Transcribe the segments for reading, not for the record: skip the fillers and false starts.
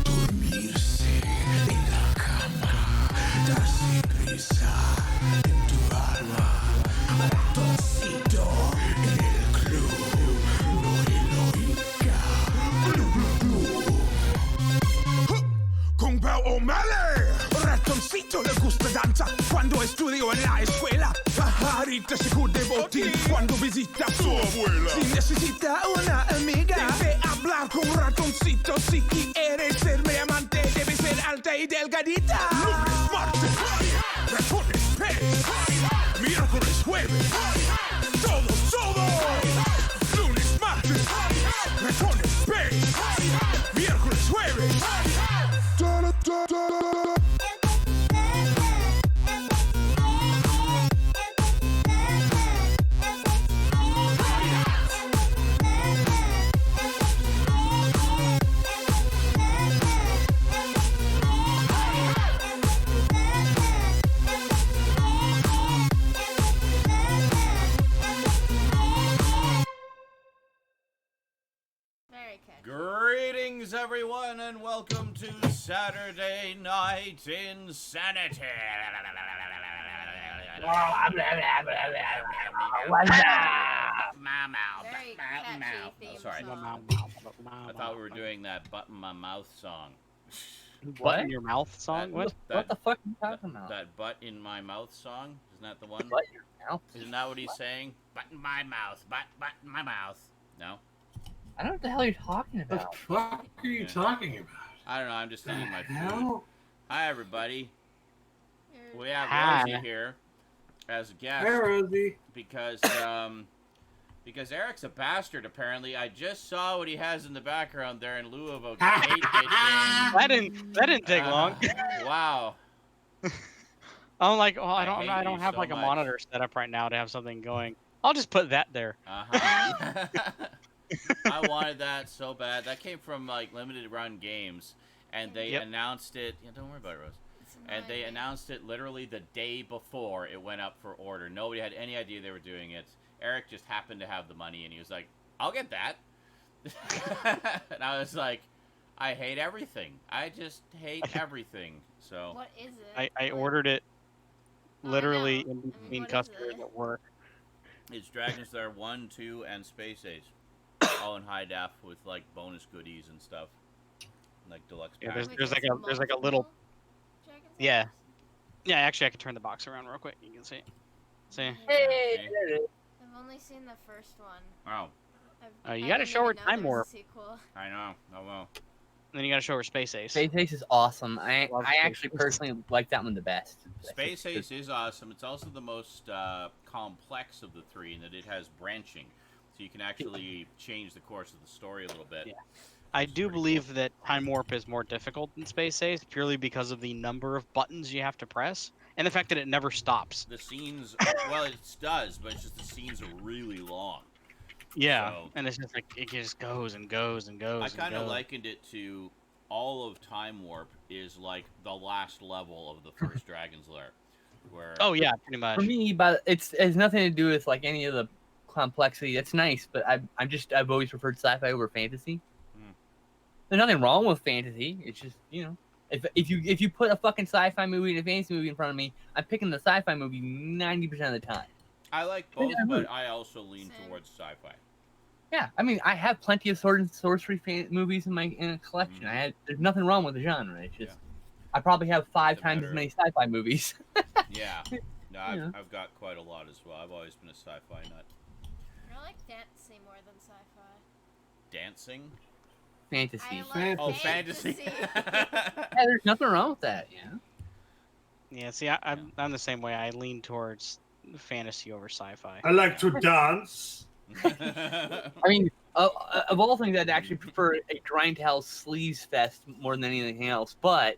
Dormirse en la cama, darse prisa en tu alma, ratoncito en el club, no heroica, blu blu blu. Kung Pao O'Malley, ratoncito le gusta danza cuando estudio en la escuela. Pajarita se cubre botín cuando visita a su abuela. Si necesita una amiga, debe hablar con un ratoncito. Si quieres ser mi amante, debe ser alta y delgadita. Lunes, martes, ratones, pez. Miércoles, jueves, todo. Lunes, martes, ratones, pez. Miércoles, jueves. Greetings, everyone, and welcome to Saturday Night InSaNiTy. My mouth. Very catchy theme Sorry. song. I thought we were doing that button my mouth song. What? In your mouth song? What? What the fuck are you talking about? That butt in my mouth song? Isn't that the one? Butt in your mouth? Isn't that what he's saying? Button my mouth. Button my mouth. No? I don't know what the hell you're talking What about. the fuck are you talking about? I don't know. I'm just eating my food. Hell? Hi, everybody. We have Hi. Rosie here as a guest. Hey, Rosie. Because Eric's a bastard, apparently. I just saw what he has in the background there in lieu of a 8-bit game. That didn't take long. Wow. I'm like, oh, I I don't hate I don't you have so like a much. monitor set up right now to have something going. I'll just put that there. Uh-huh. I wanted that so bad. That came from like Limited Run Games, and they Yep. announced it. Yeah, don't worry about it, Rose. And they announced it literally the day before it went up for order. Nobody had any idea they were doing it. Eric just happened to have the money, and he was like, "I'll get that." And I was like, "I hate everything. I just hate everything." So What is it? I ordered it literally know. in I mean, between what is customers it? at work. it's Dragon's Lair 1, 2, and Space Age, all in high def with like bonus goodies and stuff, like deluxe Yeah, packs. there's like a little. Dragon's Yeah. Lair? Yeah, actually, I can turn the box around real quick. You can see it. See? Hey! I've only seen the first one. Oh, You I gotta didn't show her even know Time there was Warp. a sequel. I know. Oh well. And then you gotta show her Space Ace. Space Ace is awesome. I Love actually Space Ace. personally like that one the best. Space Ace is awesome. It's also the most complex of the three in that it has branching, so you can actually change the course of the story a little bit. Yeah. I which is do pretty believe cool. that Time Warp is more difficult than Space Ace purely because of the number of buttons you have to press and the fact that it never stops. The scenes, well, it does, but it's just the scenes are really long. Yeah, So- and it's just like it just goes and goes and goes. I and kind of goes. likened it to all of Time Warp is like the last level of the first Dragon's Lair, where Oh yeah, pretty much. For me, but it has nothing to do with like any of the complexity. It's nice, but I've always preferred sci-fi over fantasy. Hmm. There's nothing wrong with fantasy. It's just, you know, if you put a fucking sci-fi movie and a fantasy movie in front of me, I'm picking the sci-fi movie 90% of the time. I like both, Yeah, but I also lean Same. towards sci-fi. Yeah, I mean, I have plenty of sword and sorcery movies in my collection. Mhm. There's nothing wrong with the genre. It's just, Yeah. I probably have 5 It's a times as matter many sci-fi movies. Yeah, no, Yeah. I've got quite a lot as well. I've always been a sci-fi nut. I like fantasy more than sci-fi. Dancing? Fantasy. I like Fan- Oh, fantasy. Yeah, there's nothing wrong with that. Yeah. Yeah, see, I'm the same way. I lean towards fantasy over sci-fi. I like to dance. I mean, of all things, I'd actually prefer a grindhouse sleaze fest more than anything else. But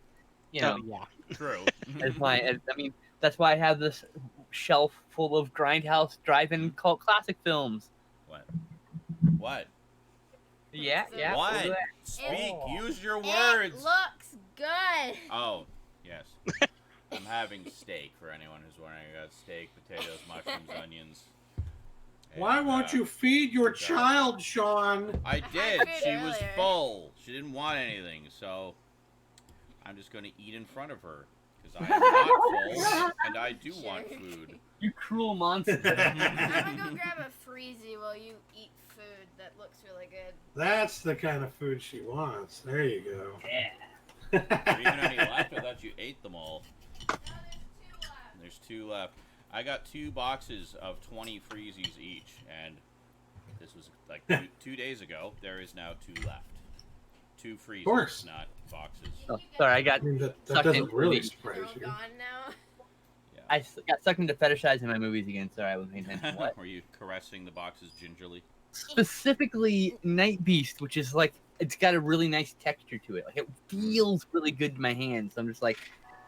you know, Oh, yeah. True. that's why I have this shelf full of grindhouse drive-in cult classic films. What? What? Yeah, So- yeah. What? we'll do that. Speak. Oh. Use your It words. looks good. Oh, yes. I'm having steak for anyone who's wondering. I got steak, potatoes, mushrooms, onions, Why And, won't you feed your so- child, Sean? I did. food She was earlier. full. She didn't want anything, so I'm just going to eat in front of her because I am not full and I do want Jerk. food. You cruel monster. I'm gonna go grab a freezy while you eat food that looks really good. That's the kind of food she wants. There you go. Are there even any left? I thought you ate them all. No, There's 2 left. I got 2 boxes of 20 freezies each, and this was like 2 days ago. There is now 2 left. 2 freezers, course. not boxes. Oh, sorry, I got I mean, that Sucked doesn't into really the- surprise they're all you. gone now. I got sucked into fetishizing my movies again. Sorry, I wasn't paying attention. What? Were you caressing the boxes gingerly? Specifically, Night Beast, which is like it's got a really nice texture to it. Like it feels really good in my hands. I'm just like,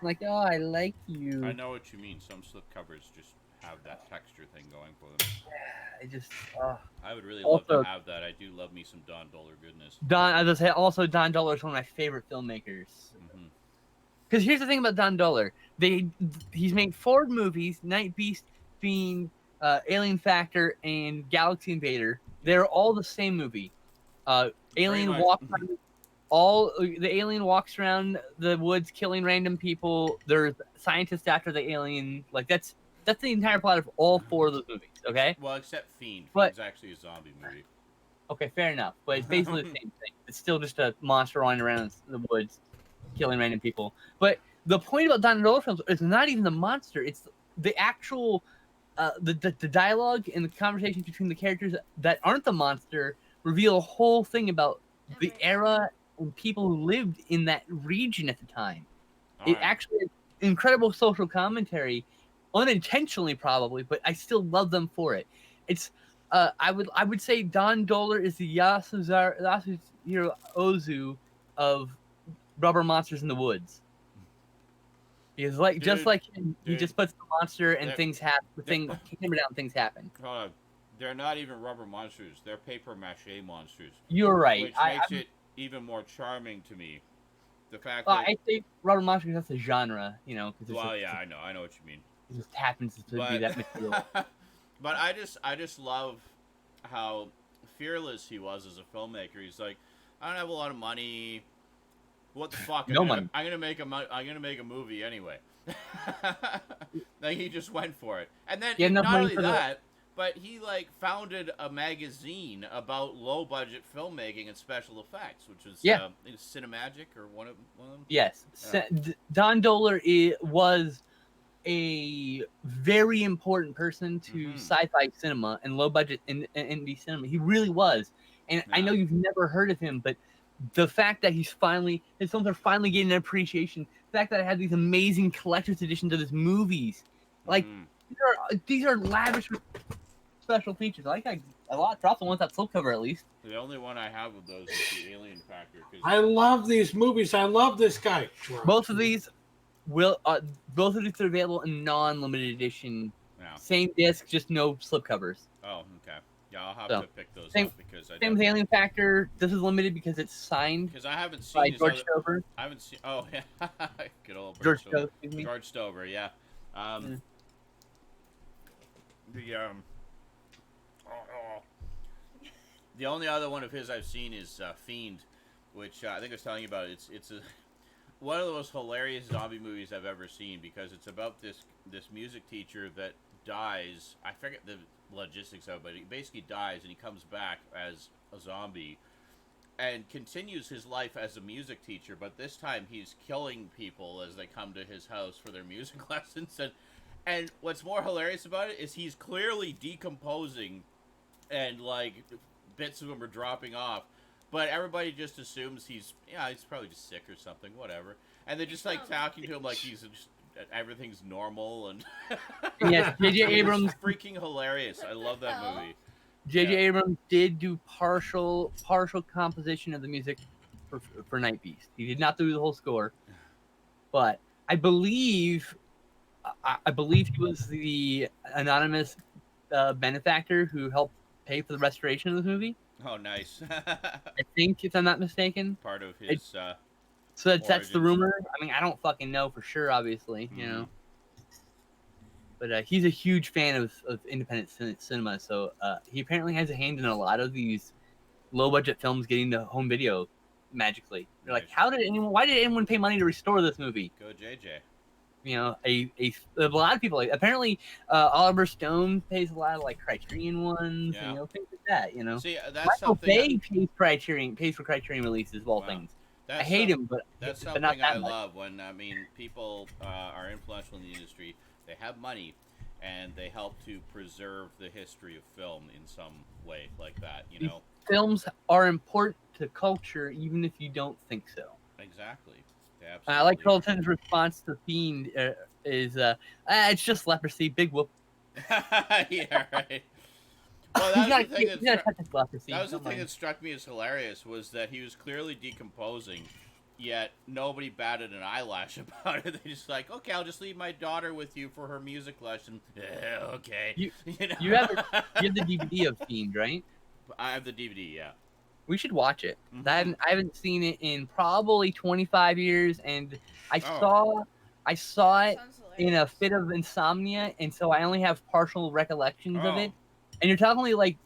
oh, I like you. I know what you mean. Some slipcovers just have that texture thing going for them. I just I would really love Also- to have that. I do love me some Don Dohler goodness. As I say, also Don Dohler is one of my favorite filmmakers. Hmm. Because here's the thing about Don Dohler. He's made 4 movies, Night Beast being Alien Factor and Galaxy Invader. They're all the same movie. Alien much. walks the alien walks around the woods killing random people. There's scientists after the alien. Like that's the entire plot of all 4 of those movies, okay? Well, except Fiend. But- Fiend's actually a zombie movie. Okay, fair enough. But it's basically the same thing. It's still just a monster running around the woods, killing random people. But the point about Don Dohler films is not even the monster. It's the actual, the dialogue and the conversations between the characters that aren't the monster reveal a whole thing about the era and people who lived in that region at the time. It Alright. actually is incredible social commentary, unintentionally probably, but I still love them for it. It's I would say Don Dohler is the Yasuzuru Ozu of Rubber Monsters in the Woods. Because just Dude, like him, he dude. just puts the monster and They're- things happen. Hammer down, things happen. Hold on. They're not even rubber monsters. They're paper mache monsters. You're right. Which makes it even more charming to me. The fact that... I think Rubber Monsters, that's a genre, you know. Cause well, yeah, I know what you mean. it just happens to be But, that material. but I just love how fearless he was as a filmmaker. He's like, I don't have a lot of money. What the fuck? No money. I'm gonna make a movie anyway. Like he just went for it, and then He had enough not money only for the- that, but he like founded a magazine about low budget filmmaking and special effects, which was Yeah. I think it's Cinemagic or one of them. Yes. Don Dohler was a very important person to Mhm. sci-fi cinema and low budget indie cinema. He really was. And I know Yeah. you've never heard of him, but the fact that his films are finally getting an appreciation, the fact that I had these amazing collector's editions of his movies, like Mhm. these are lavish special features. I like a lot. Drop the ones that slipcover at least. The only one I have of those is the Alien Factor. 'Cause I love these movies. I love this guy. Both of these are available in non-limited edition. yeah. Same disc, just no slipcovers. Oh, okay. Yeah, I'll have So, to pick those same- up because I Same with Alien Factor. This is limited because it's signed because I haven't by seen his George other, Stover. I haven't seen. Oh yeah, good old George Stover. Stover, excuse me. George Stover, yeah. Mm. The only other one of his I've seen is Fiend, which I think I was telling you about. It's one of the most hilarious zombie movies I've ever seen because it's about this music teacher that dies. I forget the logistics of it, but he basically dies and he comes back as a zombie and continues his life as a music teacher, but this time he's killing people as they come to his house for their music lessons. And what's more hilarious about it is he's clearly decomposing and like bits of him are dropping off, but everybody just assumes he's probably just sick or something, whatever. And they're just like talking to him like he's just everything's normal and Yes, J.J. It's Abrams. freaking hilarious. I love that hell? movie. J.J. Yeah. Abrams did do partial composition of the music for Night Beast. He did not do the whole score, but I believe he was the anonymous benefactor who helped pay for the restoration of the movie. Oh, nice. I think, if I'm not mistaken. Part of his So that's the Origins. rumor. I mean, I don't fucking know for sure. Obviously, you know. But he's a huge fan of independent cinema, so he apparently has a hand in a lot of these low-budget films getting to home video magically. They're like, Nice. why did anyone pay money to restore this movie? Go JJ. You know, a lot of people, like, apparently Oliver Stone pays a lot of like Criterion ones, Yeah. and things like that. You know, See, that's Michael something. Bay pays for Criterion releases of all Wow. things. That's I hate him, but That's but something not that I much. love when people are influential in the industry. They have money, and they help to preserve the history of film in some way like that. You know, Films are important to culture, even if you don't think so. exactly. They I like absolutely Carlton's response to Fiend is, it's just leprosy, big whoop. are. Yeah, right. Well, He's that was the thing he's not touching leprosy. that was the Don't thing mind. that struck me as hilarious was that he was clearly decomposing, yet nobody batted an eyelash about it. They just like, okay, I'll just leave my daughter with you for her music lesson. Yeah, okay. You- know? You have the DVD of Fiend, right? I have the DVD. Yeah. We should watch it. Mhm. I haven't seen it in probably 25 years, and I Oh. saw it Sounds in a hilarious. fit of insomnia, and so I only have partial recollections of Oh. it. And you're telling me like,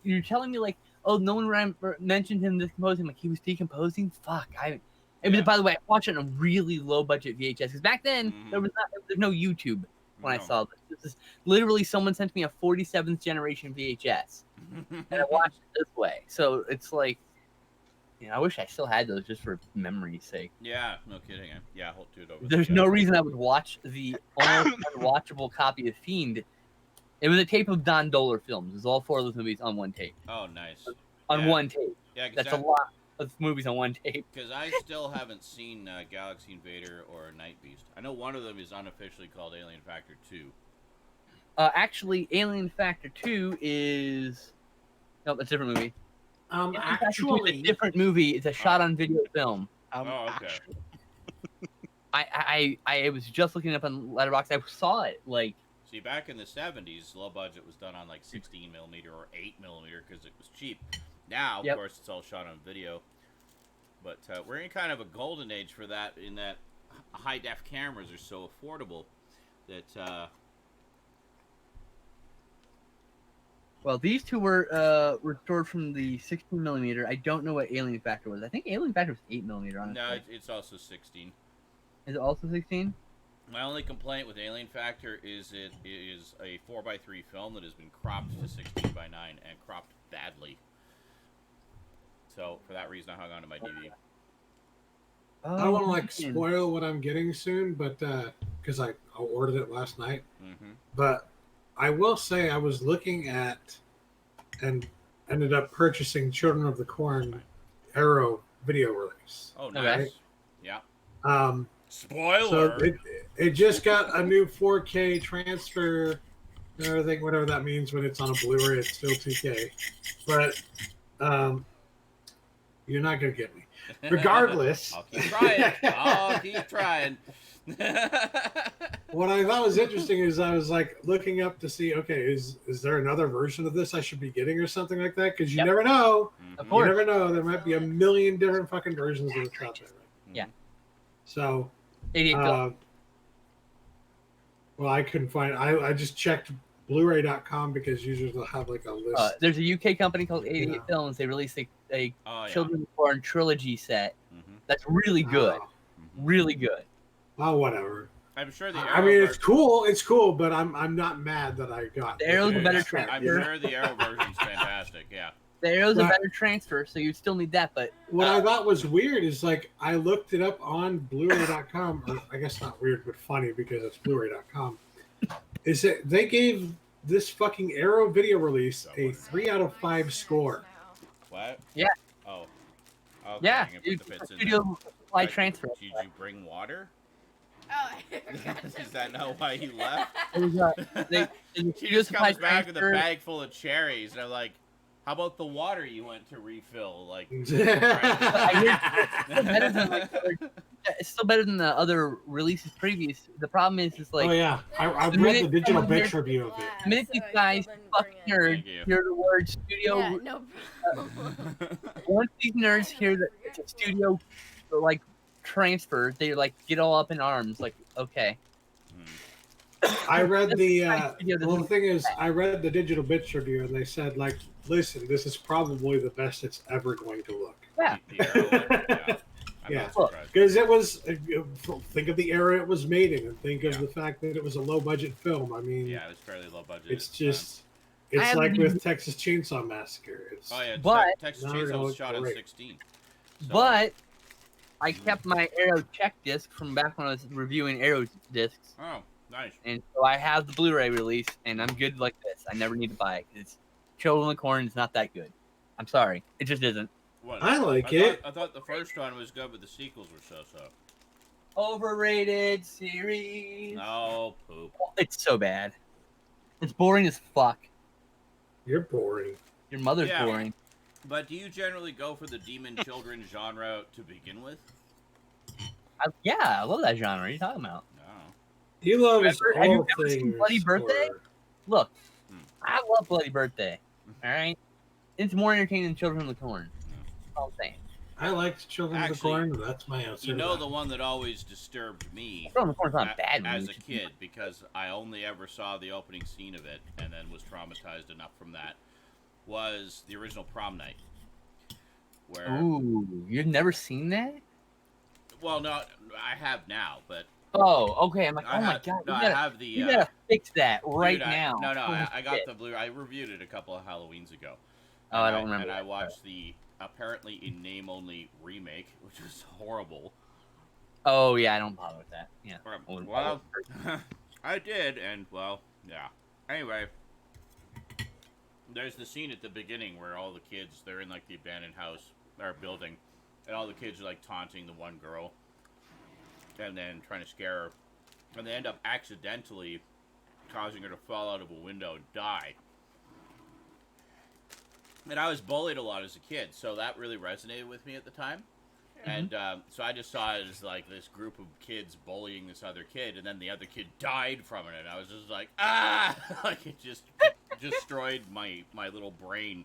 oh, no one mentioned him decomposing. Like, he was decomposing. Fuck, It was, Yeah. by the way, I watched it on a really low budget VHS because back then Mhm. there's no YouTube when I No. saw this. This is literally someone sent me a 47th generation VHS, and I watched it this way. So it's like, I wish I still had those just for memory's sake. Yeah, no kidding. Yeah, hold it over. There's no reason I would watch the almost unwatchable copy of Fiend. It was a tape of Don Dohler films. It was all 4 of those movies on one tape. Oh, nice. On Yeah. one tape. Yeah, That's a lot of movies on one tape. Because I still haven't seen Galaxy Invader or Night Beast. I know one of them is unofficially called Alien Factor 2. Actually, Alien Factor 2 is... No, that's a different movie. Alien Factor 2 is a Actually, different movie. It's a shot-on-video film. Oh, okay. Actually, I was just looking up on Letterboxd. I saw it, like... See, back in the 70s, low budget was done on like 16 millimeter or 8 millimeter because it was cheap. Now, of Yep. course, it's all shot on video. But we're in kind of a golden age for that, in that high def cameras are so affordable that. Well, these two were restored from the 16 millimeter. I don't know what Alien Factor was. I think Alien Factor was 8 millimeter. Honestly, No, it's also 16. is it also 16? My only complaint with Alien Factor is it is a 4x3 film that has been cropped to 16:9 and cropped badly. So for that reason, I hung on to my DVD. I don't want to like man. spoil what I'm getting soon, but because I ordered it last night. Mm-hmm. But I will say I was looking at and ended up purchasing Children of the Corn Arrow video release. Oh, Okay. nice. Yeah. So Spoiler. it just got a new 4K transfer and everything, whatever that means when it's on a Blu-ray, it's still 2K. But you're not gonna get me. Regardless. I'll keep trying. I'll keep trying. What I thought was interesting is I was like looking up to see, okay, is there another version of this I should be getting or something like that? Because you Yep. never know. Of Mhm. You course. never know. There might be a million different fucking versions of the out there. Yeah. So, 88 film. well, I couldn't find. I just checked Blu-ray.com because usually they'll have like a list. There's a UK company called 88 Yeah. Films. They released a Oh, yeah. Children of the Corn trilogy set. Mhm. That's really good. Oh, Really good. well, whatever. I'm sure the I mean, Arrow it's cool. It's cool, but I'm not mad that I got. The Arrow's a the better extra. I'm transfer. sure the Arrow version's fantastic. Yeah. The Arrow's a Right. better transfer, so you still need that. But What I thought was weird is like I looked it up on Blu-ray.com, or I guess not weird, but funny because it's Blu-ray.com. Is that they gave this fucking Arrow video release a 3 out of 5 score. What? Yeah. Oh. Okay, yeah, I'm gonna dude, put the bits in studio supply there. transfer. Did you bring water? Oh, I forgot to Is that bring not why you left? It was, the He studio just supply comes back with a transfer- bag full of cherries, and I'm like, how about the water you went to refill? Like, better than, like, it's still better than the other releases previous. The problem is like Oh yeah, I've The read minute the digital someone bitch review of it. the minute these guys fucking nerds Thank you. hear the word studio, Yeah, no problem. once these nerds hear that it's a studio like transfer, they like get all up in arms. Like, okay, Hmm. I read the video well, the doesn't- thing is, I read the Digital Bits review, and they said, like, listen, this is probably the best it's ever going to look. Yeah. The Arrow one, yeah. I'm Yeah. not surprised. Because it was, think of the era it was made in, and think of Yeah. the fact that it was a low budget film. I mean, Yeah, it was fairly low budget. it's at the time. just, it's haven't like even- with Texas Chainsaw Massacre. It's, Oh yeah, But- Texas No, Chainsaw no, was it's shot on great. 16. So, But I kept my Arrow check disc from back when I was reviewing Arrow discs, oh, nice. and so I have the Blu-ray release, and I'm good like this. I never need to buy it because Children of the Corn is not that good. I'm sorry, it just isn't. What? I like it. I thought the first one was good, but the sequels were so-so. Overrated series. No, poop. It's so bad. It's boring as fuck. You're boring. Your mother's Yeah. boring. But do you generally go for the demon children genre to begin with? Yeah, I love that genre. What are you talking about? No. You love his Have you all ever seen things. Bloody Birthday? horror. Look, Hmm. I love Bloody Birthday. All right, it's more entertaining than Children of the Corn. That's all I'm saying. I liked Children of the Actually, Corn. That's my answer. You to know that. the one that always disturbed me Children of the Corn's not a a- bad as movie. a kid because I only ever saw the opening scene of it and then was traumatized enough from that was the original Prom Night. Where, Ooh, you've never seen that? well, no, I have now, but Oh, okay. I'm like, I oh my have, god, no, you I gotta, have the. you gotta fix that right dude, now. No, Holy I got shit. the blue. I reviewed it a couple of Halloweens ago. Oh, I And don't remember. And I that. watched the apparently in name only remake, which was horrible. Oh yeah, I don't bother with that. Yeah. Well, I did, and well, yeah. Anyway, there's the scene at the beginning where all the kids, they're in like the abandoned house or building, and all the kids are like taunting the one girl, and then trying to scare her, and they end up accidentally causing her to fall out of a window and die. And I was bullied a lot as a kid, so that really resonated with me at the time. And so I just saw it as like this group of kids bullying this other kid, and then the other kid died from it, and I was just like, ah! Like it just destroyed my little brain.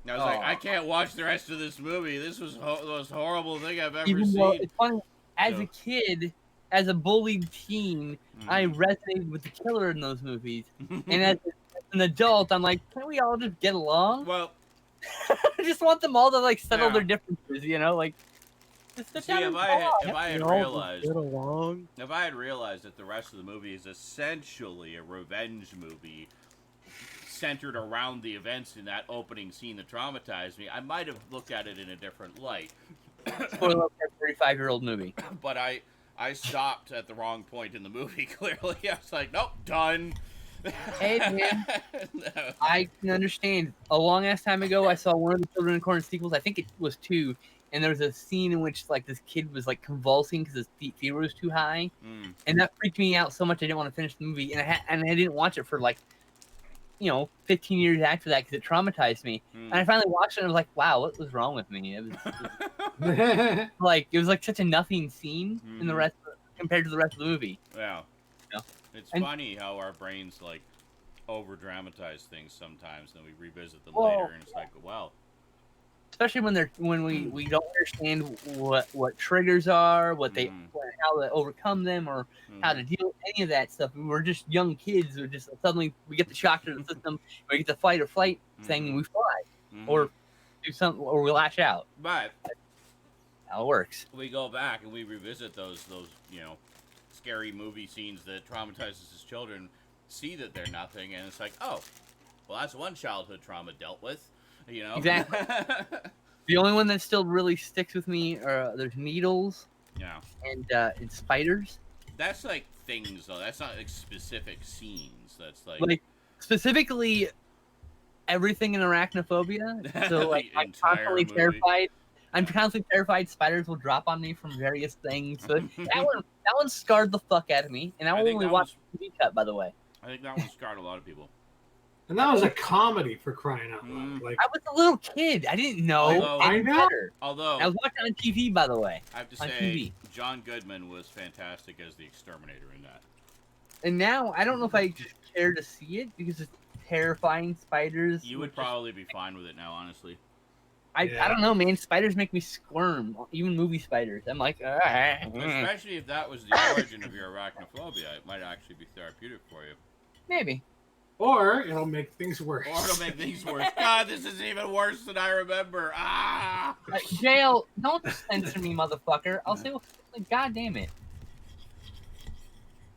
And I was like, I can't watch the rest of this movie. This was the most horrible thing I've ever Even though seen. it's funny, as So- a kid, as a bullied teen, I Mhm. resonated with the killer in those movies, and as an adult, I'm like, can we all just get along? Well, I just want them all to like settle Yeah. their differences, you know, like. Just sit see, down if and I talk. had, if I had We all realized, get along. if I had realized that the rest of the movie is essentially a revenge movie centered around the events in that opening scene that traumatized me, I might have looked at it in a different light. Spoiler alert, 35-year-old movie. But I stopped at the wrong point in the movie, clearly. I was like, nope, done. Hey, man. No. I can understand. A long ass time ago, I saw one of the Children of the Corn sequels. I think it was 2, and there was a scene in which like this kid was like convulsing because his fever was too high, Mm. and that freaked me out so much I didn't want to finish the movie, and I didn't watch it for like, 15 years after that because it traumatized me. Mm. And I finally watched it and I was like, wow, what was wrong with me? It was like it was like such a nothing scene in the Mhm. rest compared to the rest of the movie. Yeah. Yeah. It's And- funny how our brains like over dramatize things sometimes, and then we revisit them Well, later, and it's like, well, Especially when we don't understand what triggers are, what they Mhm. how to overcome them, or how to deal with any of that stuff. We're just young kids. We're just suddenly we get the shock to the system. We get the fight or flight thing, and we fly Mhm. or do something, or we lash out. But How it works. we go back and we revisit those scary movie scenes that traumatizes us as children, see that they're nothing, and it's like, oh, well, that's one childhood trauma dealt with, Exactly. The only one that still really sticks with me are there's needles Yeah. and spiders. That's like things though. That's not like specific scenes. That's like, Like specifically everything in Arachnophobia. So like The I'm entire constantly movie. terrified. I'm constantly terrified spiders will drop on me from various things. So that one scarred the fuck out of me, and I I think only that watched the TV cut, by the way. I think that one scarred a lot of people. And that was a comedy, for crying out loud. Mm. Like, I was a little kid. I didn't know Although- any I know. better. Although I was watching on TV, by the way. I have to on say, TV. John Goodman was fantastic as the exterminator in that. And now I don't know if I just care to see it because it's terrifying spiders. You would which is- probably be fine with it now, honestly. I don't know, man. Spiders make me squirm. Even movie spiders. I'm like, Especially if that was the origin of your arachnophobia, it might actually be therapeutic for you. maybe. Or it'll make things worse. Or it'll make things worse. God, this is even worse than I remember. Ah! Jail, don't censor me, motherfucker. I'll say, like, God damn it.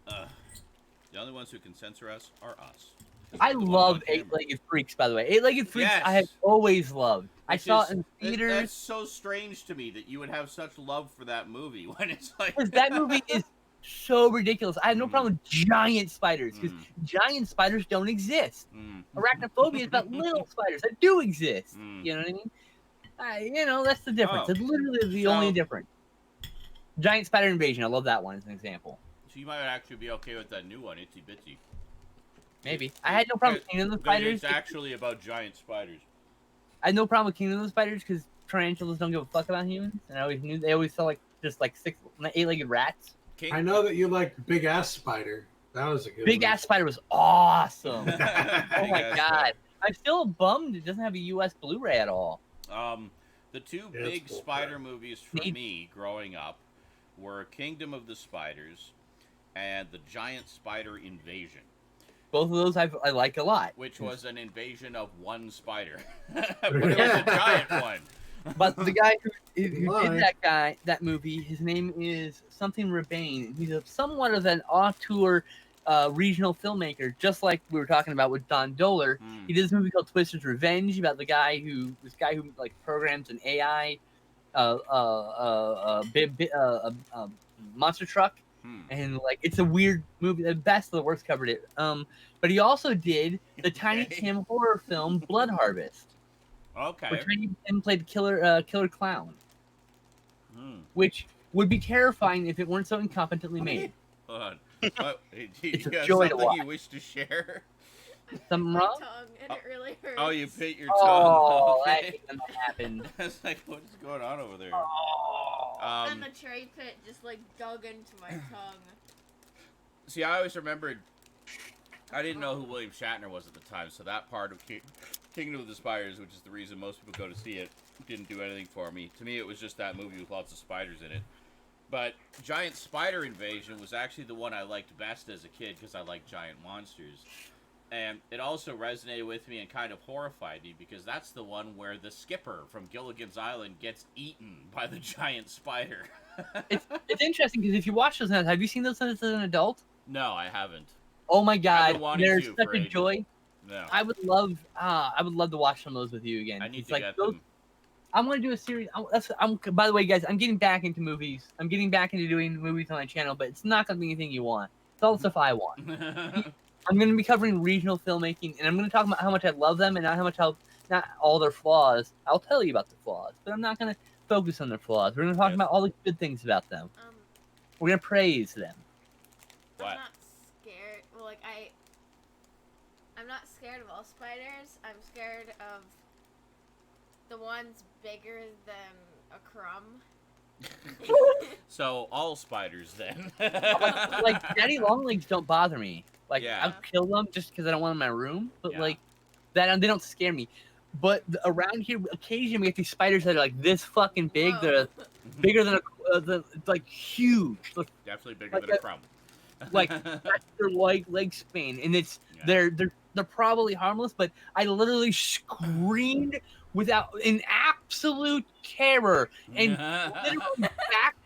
The only ones who can censor us are us. I The one love on camera. Eight-Legged Freaks, by the way. Eight-Legged Freaks, Yes. I have always loved. I Which saw is- it in That's theaters. so strange to me that you would have such love for that movie when it's like Because that movie is so ridiculous. I have no problem with giant spiders, because giant spiders don't exist. Arachnophobia is about little spiders that do exist. Mm. You know what I mean? You know, that's the difference. Oh. It's literally the So- only difference. Giant Spider Invasion, I love that one as an example. So you might actually be okay with that new one, Itsy Bitsy. Maybe. I had no problem with Kingdom of the Because Spiders. it's actually about giant spiders. I had no problem with Kingdom of the Spiders because tarantulas don't give a fuck about humans. And I always knew they always saw like just like 8-legged rats. I know that you like Big Ass Spider. That was a good Big one. Ass Spider was awesome. Big Oh my ass god. spider. I'm still bummed it doesn't have a US Blu-ray at all. The two Yeah, it's big cool. spider movies for Need- me growing up were Kingdom of the Spiders and The Giant Spider Invasion, Both of those I like a lot. which was an invasion of one spider. But it was a giant one. But the guy who Why? did that movie, his name is something Rebane. He's somewhat of an auteur regional filmmaker, just like we were talking about with Don Dohler. Hmm. He did this movie called Twister's Revenge about this guy who like programs an AI monster truck, Hmm. and like it's a weird movie. The best of the worst covered it. But he also did the Tiny Okay. Tim horror film Blood Harvest, Okay. where Tiny Tim played the killer clown, Hmm. which would be terrifying if it weren't so incompetently made. Hold on. What, do It's you a have joy to something watch. you wish to share? Something My wrong? tongue, and it really hurts. Oh, you bit your Oh, tongue. I Okay. hate when that happened. I was like, what is going on over there? Oh. And the cherry pit just like dug into my tongue. See, I always remembered. I didn't know who William Shatner was at the time, so that part of Kingdom of the Spiders, which is the reason most people go to see it, didn't do anything for me. To me, it was just that movie with lots of spiders in it. But Giant Spider Invasion was actually the one I liked best as a kid because I like giant monsters. And it also resonated with me and kind of horrified me because that's the one where the skipper from Gilligan's Island gets eaten by the giant spider. It's interesting because if you watch those, have you seen those as an adult? No, I haven't. Oh my I've god, been wanting they're to such for a ages. joy. No. I would love to watch some of those with you again. I need It's to like get those, them. I'm gonna do a series. By the way, guys, I'm getting back into movies. I'm getting back into doing movies on my channel, but it's not gonna be anything you want. It's all the stuff I want. I'm gonna be covering regional filmmaking, and I'm gonna talk about how much I love them and not all their flaws. I'll tell you about the flaws, but I'm not gonna focus on their flaws. We're gonna talk Yes. about all the good things about them. We're gonna praise them. What? I'm not scared. Well, like I'm not scared of all spiders. I'm scared of the ones bigger than a crumb. So all spiders then. Like daddy long legs don't bother me. Like Yeah. I'll kill them just because I don't want them in my room. But Yeah. like that, they don't scare me. But around here, occasionally we get these spiders that are like this fucking big. Whoa. They're bigger than like huge. Like, Definitely bigger Like than a a- crumb. like that's their leg span, and it's Yeah. they're probably harmless. But I literally screamed in absolute terror and literally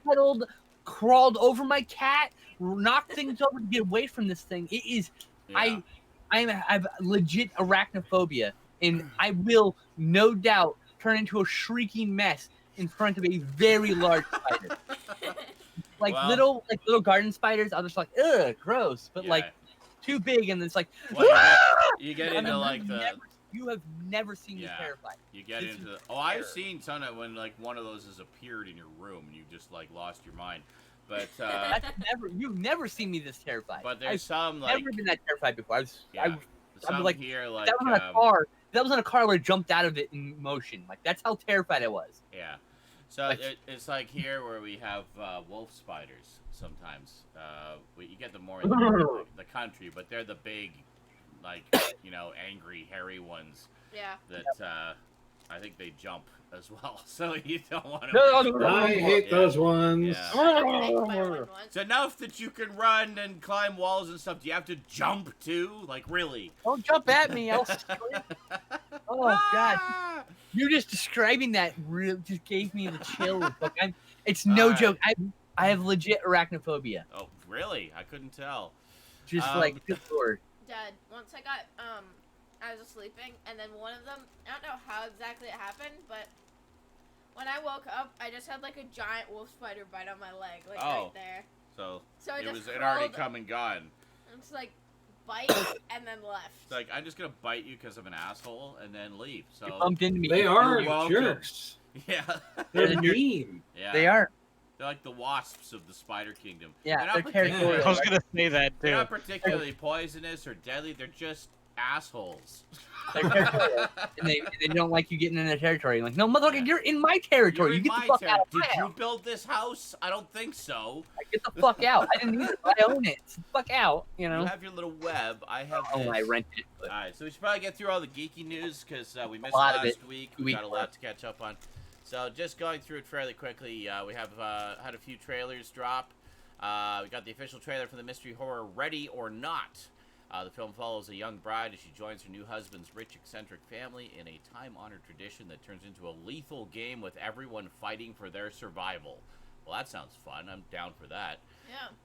backpedaled, crawled over my cat, knocked things over to get away from this thing. It is Yeah. I have legit arachnophobia, and I will no doubt turn into a shrieking mess in front of a very large spider. Like Well- little garden spiders, I'll just like, ugh, gross. But Yeah. like too big, and it's like, Well, "Ah!" you get I mean, into like you have never seen me Yeah. terrified. you get this into is oh I've terror. seen some of when like one of those has appeared in your room and you just like lost your mind. But You've never seen me this terrified. but there's I've some like never been that terrified before. yeah, some like, here like that was on a car. That was on a car where I jumped out of it in motion. Like that's how terrified I was. yeah. So Like- it's like here where we have wolf spiders sometimes. You get them more in the country, but they're the big, like angry, hairy ones Yeah. that I think they jump as well, so you don't want to. No, I hate those ones. Yeah. I got bit by one once. It's enough that you can run and climb walls and stuff. Do you have to jump too? Like really? Don't jump at me. I'll scream. Oh God! Ah! You just describing that just gave me the chills. Like it's no Alright. joke. I have legit arachnophobia. Oh, really? I couldn't tell. Just Um, like good lord. Dad, once I got, I was sleeping, and then one of them, I don't know how exactly it happened, but when I woke up, I just had like a giant wolf spider bite on my leg, like Oh. right there. So So I just it already crawled- come and gone. And it's like, bite, and then left. It's like I'm just gonna bite you because I'm an asshole and then leave. You So bumped into me. They are You're welcome. jerks. yeah, They're And you're- mean. yeah. They are. They're like the wasps of the spider kingdom. Yeah, They're not they're particularly- territorial. I was gonna say that They're too. not particularly poisonous or deadly. They're just assholes. They're territorial. and they don't like you getting in their territory. Like, no, motherfucker, you're in my territory. You're You in get the my fuck ter- out of Did my you house. build this house? I don't think so. Get the fuck out. I didn't either. I own it. So fuck out. You know. You have your little web. I have Oh, this. I rented it. But Alright, so we should probably get through all the geeky news because we missed lot of last it. week. 2 We got weeks a lot worth. to catch up on. So just going through it fairly quickly, we have had a few trailers drop. We got the official trailer for the mystery horror Ready or Not. The film follows a young bride as she joins her new husband's rich, eccentric family in a time-honored tradition that turns into a lethal game with everyone fighting for their survival. Well, that sounds fun. I'm down for that.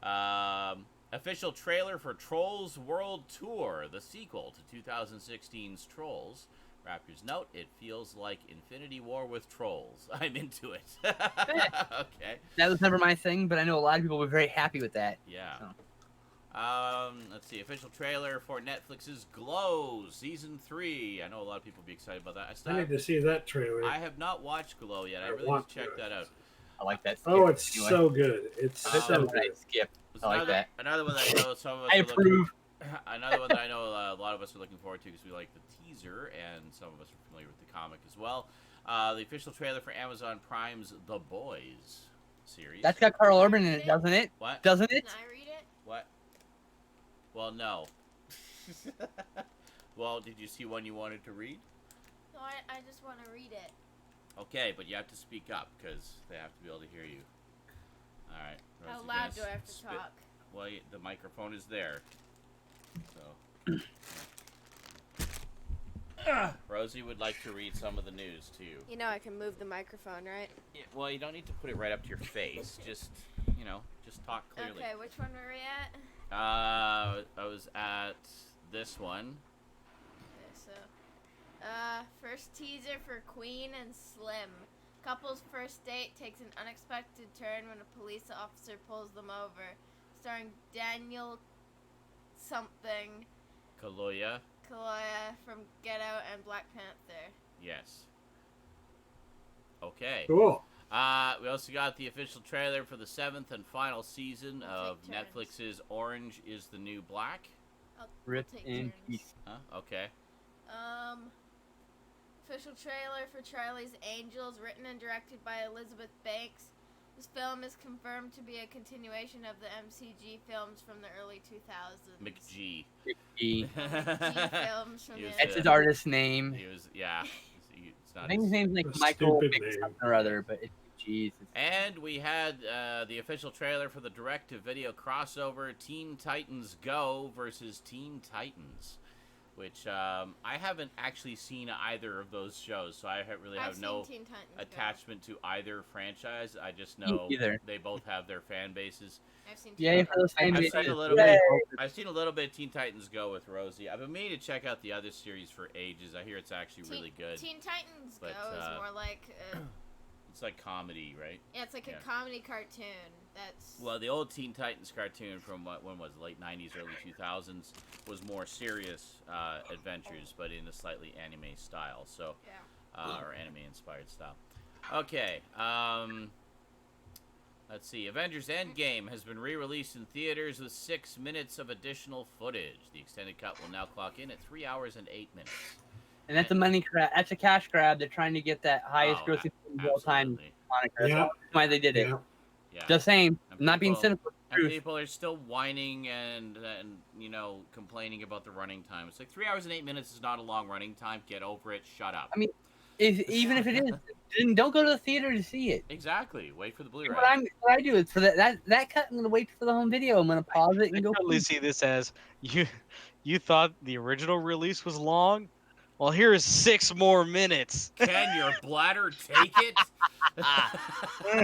Yeah. Official trailer for Trolls World Tour, the sequel to 2016's Trolls. Raptors note, it feels like Infinity War with trolls. I'm into it. Okay. that was never my thing, but I know a lot of people were very happy with that. Yeah. So. Let's see. Official trailer for Netflix's Glow Season 3. I know a lot of people will be excited about that. I need to see that trailer. I have not watched Glow yet. I I really want need to check to. that out. I like that. Oh, skip it's anyway. so good. It's That's so what I good. skip. There's I like another, that. Another one that I know some of us I are looking- approve. Another one that I know a lot of us are looking forward to because we like the teaser, and some of us are familiar with the comic as well. The official trailer for Amazon Prime's The Boys series. That's got Carl Urban in it, doesn't it? What? Doesn't it? Can I read it? What? Well, no. Well, did you see one you wanted to read? No, I just want to read it. Okay, but you have to speak up because they have to be able to hear you. All right. How Rosie's loud gonna do I have to spit- talk? Well, the microphone is there. So. Rosie would like to read some of the news to you. You know I can move the microphone, right? Yeah, well, you don't need to put it right up to your face. Just, just talk clearly. Okay, which one were we at? I was at this one. Okay, so, first teaser for Queen and Slim. Couple's first date takes an unexpected turn when a police officer pulls them over. Starring Daniel something Kaluuya. from Get Out and Black Panther. Yes. Okay. Cool. We also got the official trailer for the 7th and final season of We'll take turns. Netflix's Orange is the New Black. I'll Rip take in turns. peace. Huh? Okay. Official trailer for Charlie's Angels, written and directed by Elizabeth Banks. This film is confirmed to be a continuation of the MCG films from the early 2000s. McG. He- MCG films from He the was That's the- his artist name. He was, yeah. It's I not think his his- name's like A Michael stupid Big name. something or other, but it's Jesus. And we had the official trailer for the direct-to-video crossover Teen Titans Go versus Teen Titans, which I haven't actually seen either of those shows, so I really I've have seen no Teen Titans Go. attachment to either franchise. I just know either. they both have their fan bases. I've seen Yeah, Teen for those fan I've bases. seen a little Yay. bit. I've seen a little bit of Teen Titans Go with Rosie. I've been meaning to check out the other series for ages. I hear it's actually really good. Teen Titans But, Go is more like, It's like comedy, right? yeah, it's like Yeah. a comedy cartoon. That's Well, the old Teen Titans cartoon from when was it, late 90s, early 2000s was more serious adventures, but in a slightly anime style. So, yeah. or anime-inspired style. Okay. Let's see. Avengers Endgame has been re-released in theaters with 6 minutes of additional footage. The extended cut will now clock in at 3 hours and 8 minutes. And that's a money grab. That's a cash grab. They're trying to get that highest Oh, grossing film of all time Absolutely. moniker. That's Yeah. why they did it. Yeah. Yeah. Just saying. And I'm not being people- cynical. It's the And truth. people are still whining and complaining about the running time. It's like 3 hours and 8 minutes is not a long running time. Get over it. Shut up. I mean, Even if it is, then don't go to the theater to see it. Exactly. Wait for the Blu-ray. What I do is for that cut, I'm gonna wait for the home video. I'm gonna pause it I and go. totally see this as you thought the original release was long. Well, here's 6 more minutes. Can your bladder take it?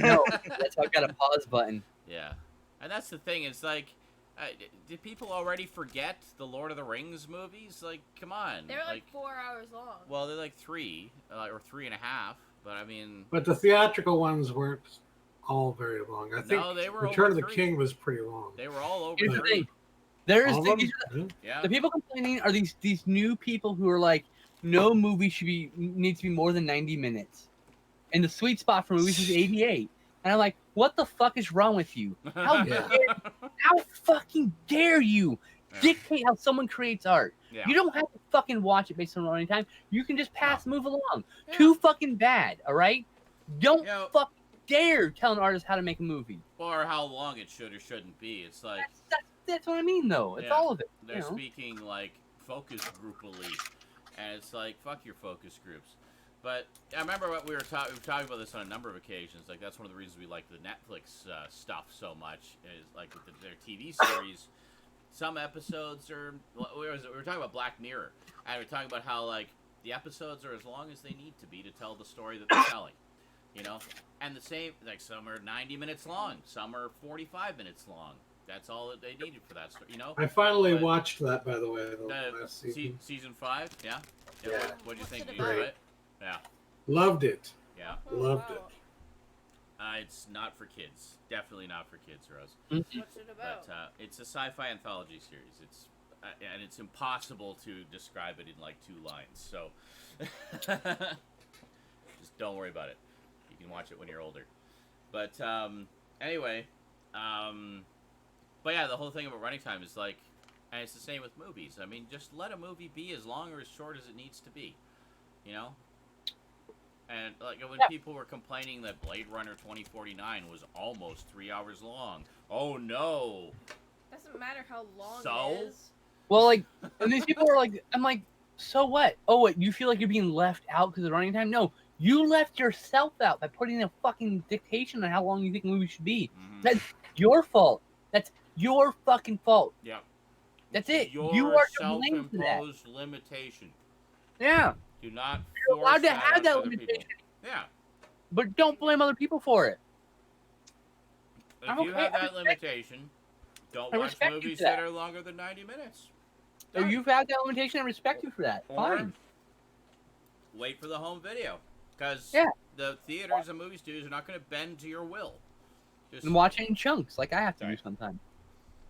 No, that's why I've got a pause button. Yeah, and that's the thing. It's like, did people already forget the Lord of the Rings movies? Like, come on. They're like 4 hours long. Well, they're like 3 or 3.5. But I mean, But the theatrical ones weren't all very long. I think no, they were Return of over the 3. King was pretty long. They were all over Here's the 3. thing. There's All of them? Yeah. the people complaining are these new people who are like, no movie needs to be more than 90 minutes, and the sweet spot for movies is 88. And I'm like, what the fuck is wrong with you? How fucking dare you dictate how someone creates art? Yeah. You don't have to fucking watch it based on running time. You can just move along. Yeah. Too fucking bad, all right? Don't You know, fucking dare tell an artist how to make a movie. or how long it should or shouldn't be. It's like That's what I mean, though. It's Yeah. all of it. they're you know? speaking like focus groupily, and it's like, fuck your focus groups. But I remember what we were talking about this on a number of occasions. Like, that's one of the reasons we like the Netflix stuff so much, is like with their TV series. Some episodes are. We were talking about Black Mirror, and we were talking about how like the episodes are as long as they need to be to tell the story that they're telling. You know, and the same, like, some are 90 minutes long, some are 45 minutes long. That's all that they needed for that story. You know. I finally But- watched that, by the way, the last season. Season 5, yeah. Yeah. What'd you think? What's Did it you enjoy about? it? Yeah, Loved it. yeah. Oh, Loved wow. it. It's not for kids. Definitely not for kids, Rose. What's it about? But it's a sci-fi anthology series. It's and it's impossible to describe it in like 2 lines. So just don't worry about it. You can watch it when you're older. But anyway, but yeah, the whole thing about running time is like, and it's the same with movies. I mean, just let a movie be as long or as short as it needs to be. You know. And like when people were complaining that Blade Runner 2049 was almost 3 hours long. Oh no! Doesn't matter how long So? it is. Well, like, and these people are like, I'm like, so what? Oh, what? You feel like you're being left out because of the running time? No, you left yourself out by putting a fucking dictation on how long you think a movie should be. Mhm. That's your fault. That's your fucking fault. Yeah. That's it. Your You are to blame for that. self-imposed limitation. Yeah, Do not. you're allowed force to have on that other people. limitation, Yeah. but don't blame other people for it. If I'm you okay, have I that respect- limitation, don't I watch respect you movies for that. that are longer than 90 minutes. So Done. you've had that limitation. I respect you for that. Or Fine. wait for the home video, because Yeah. the theaters and movie studios are not going to bend to your will. Just And watch it in chunks, like I have to Sorry. do sometimes.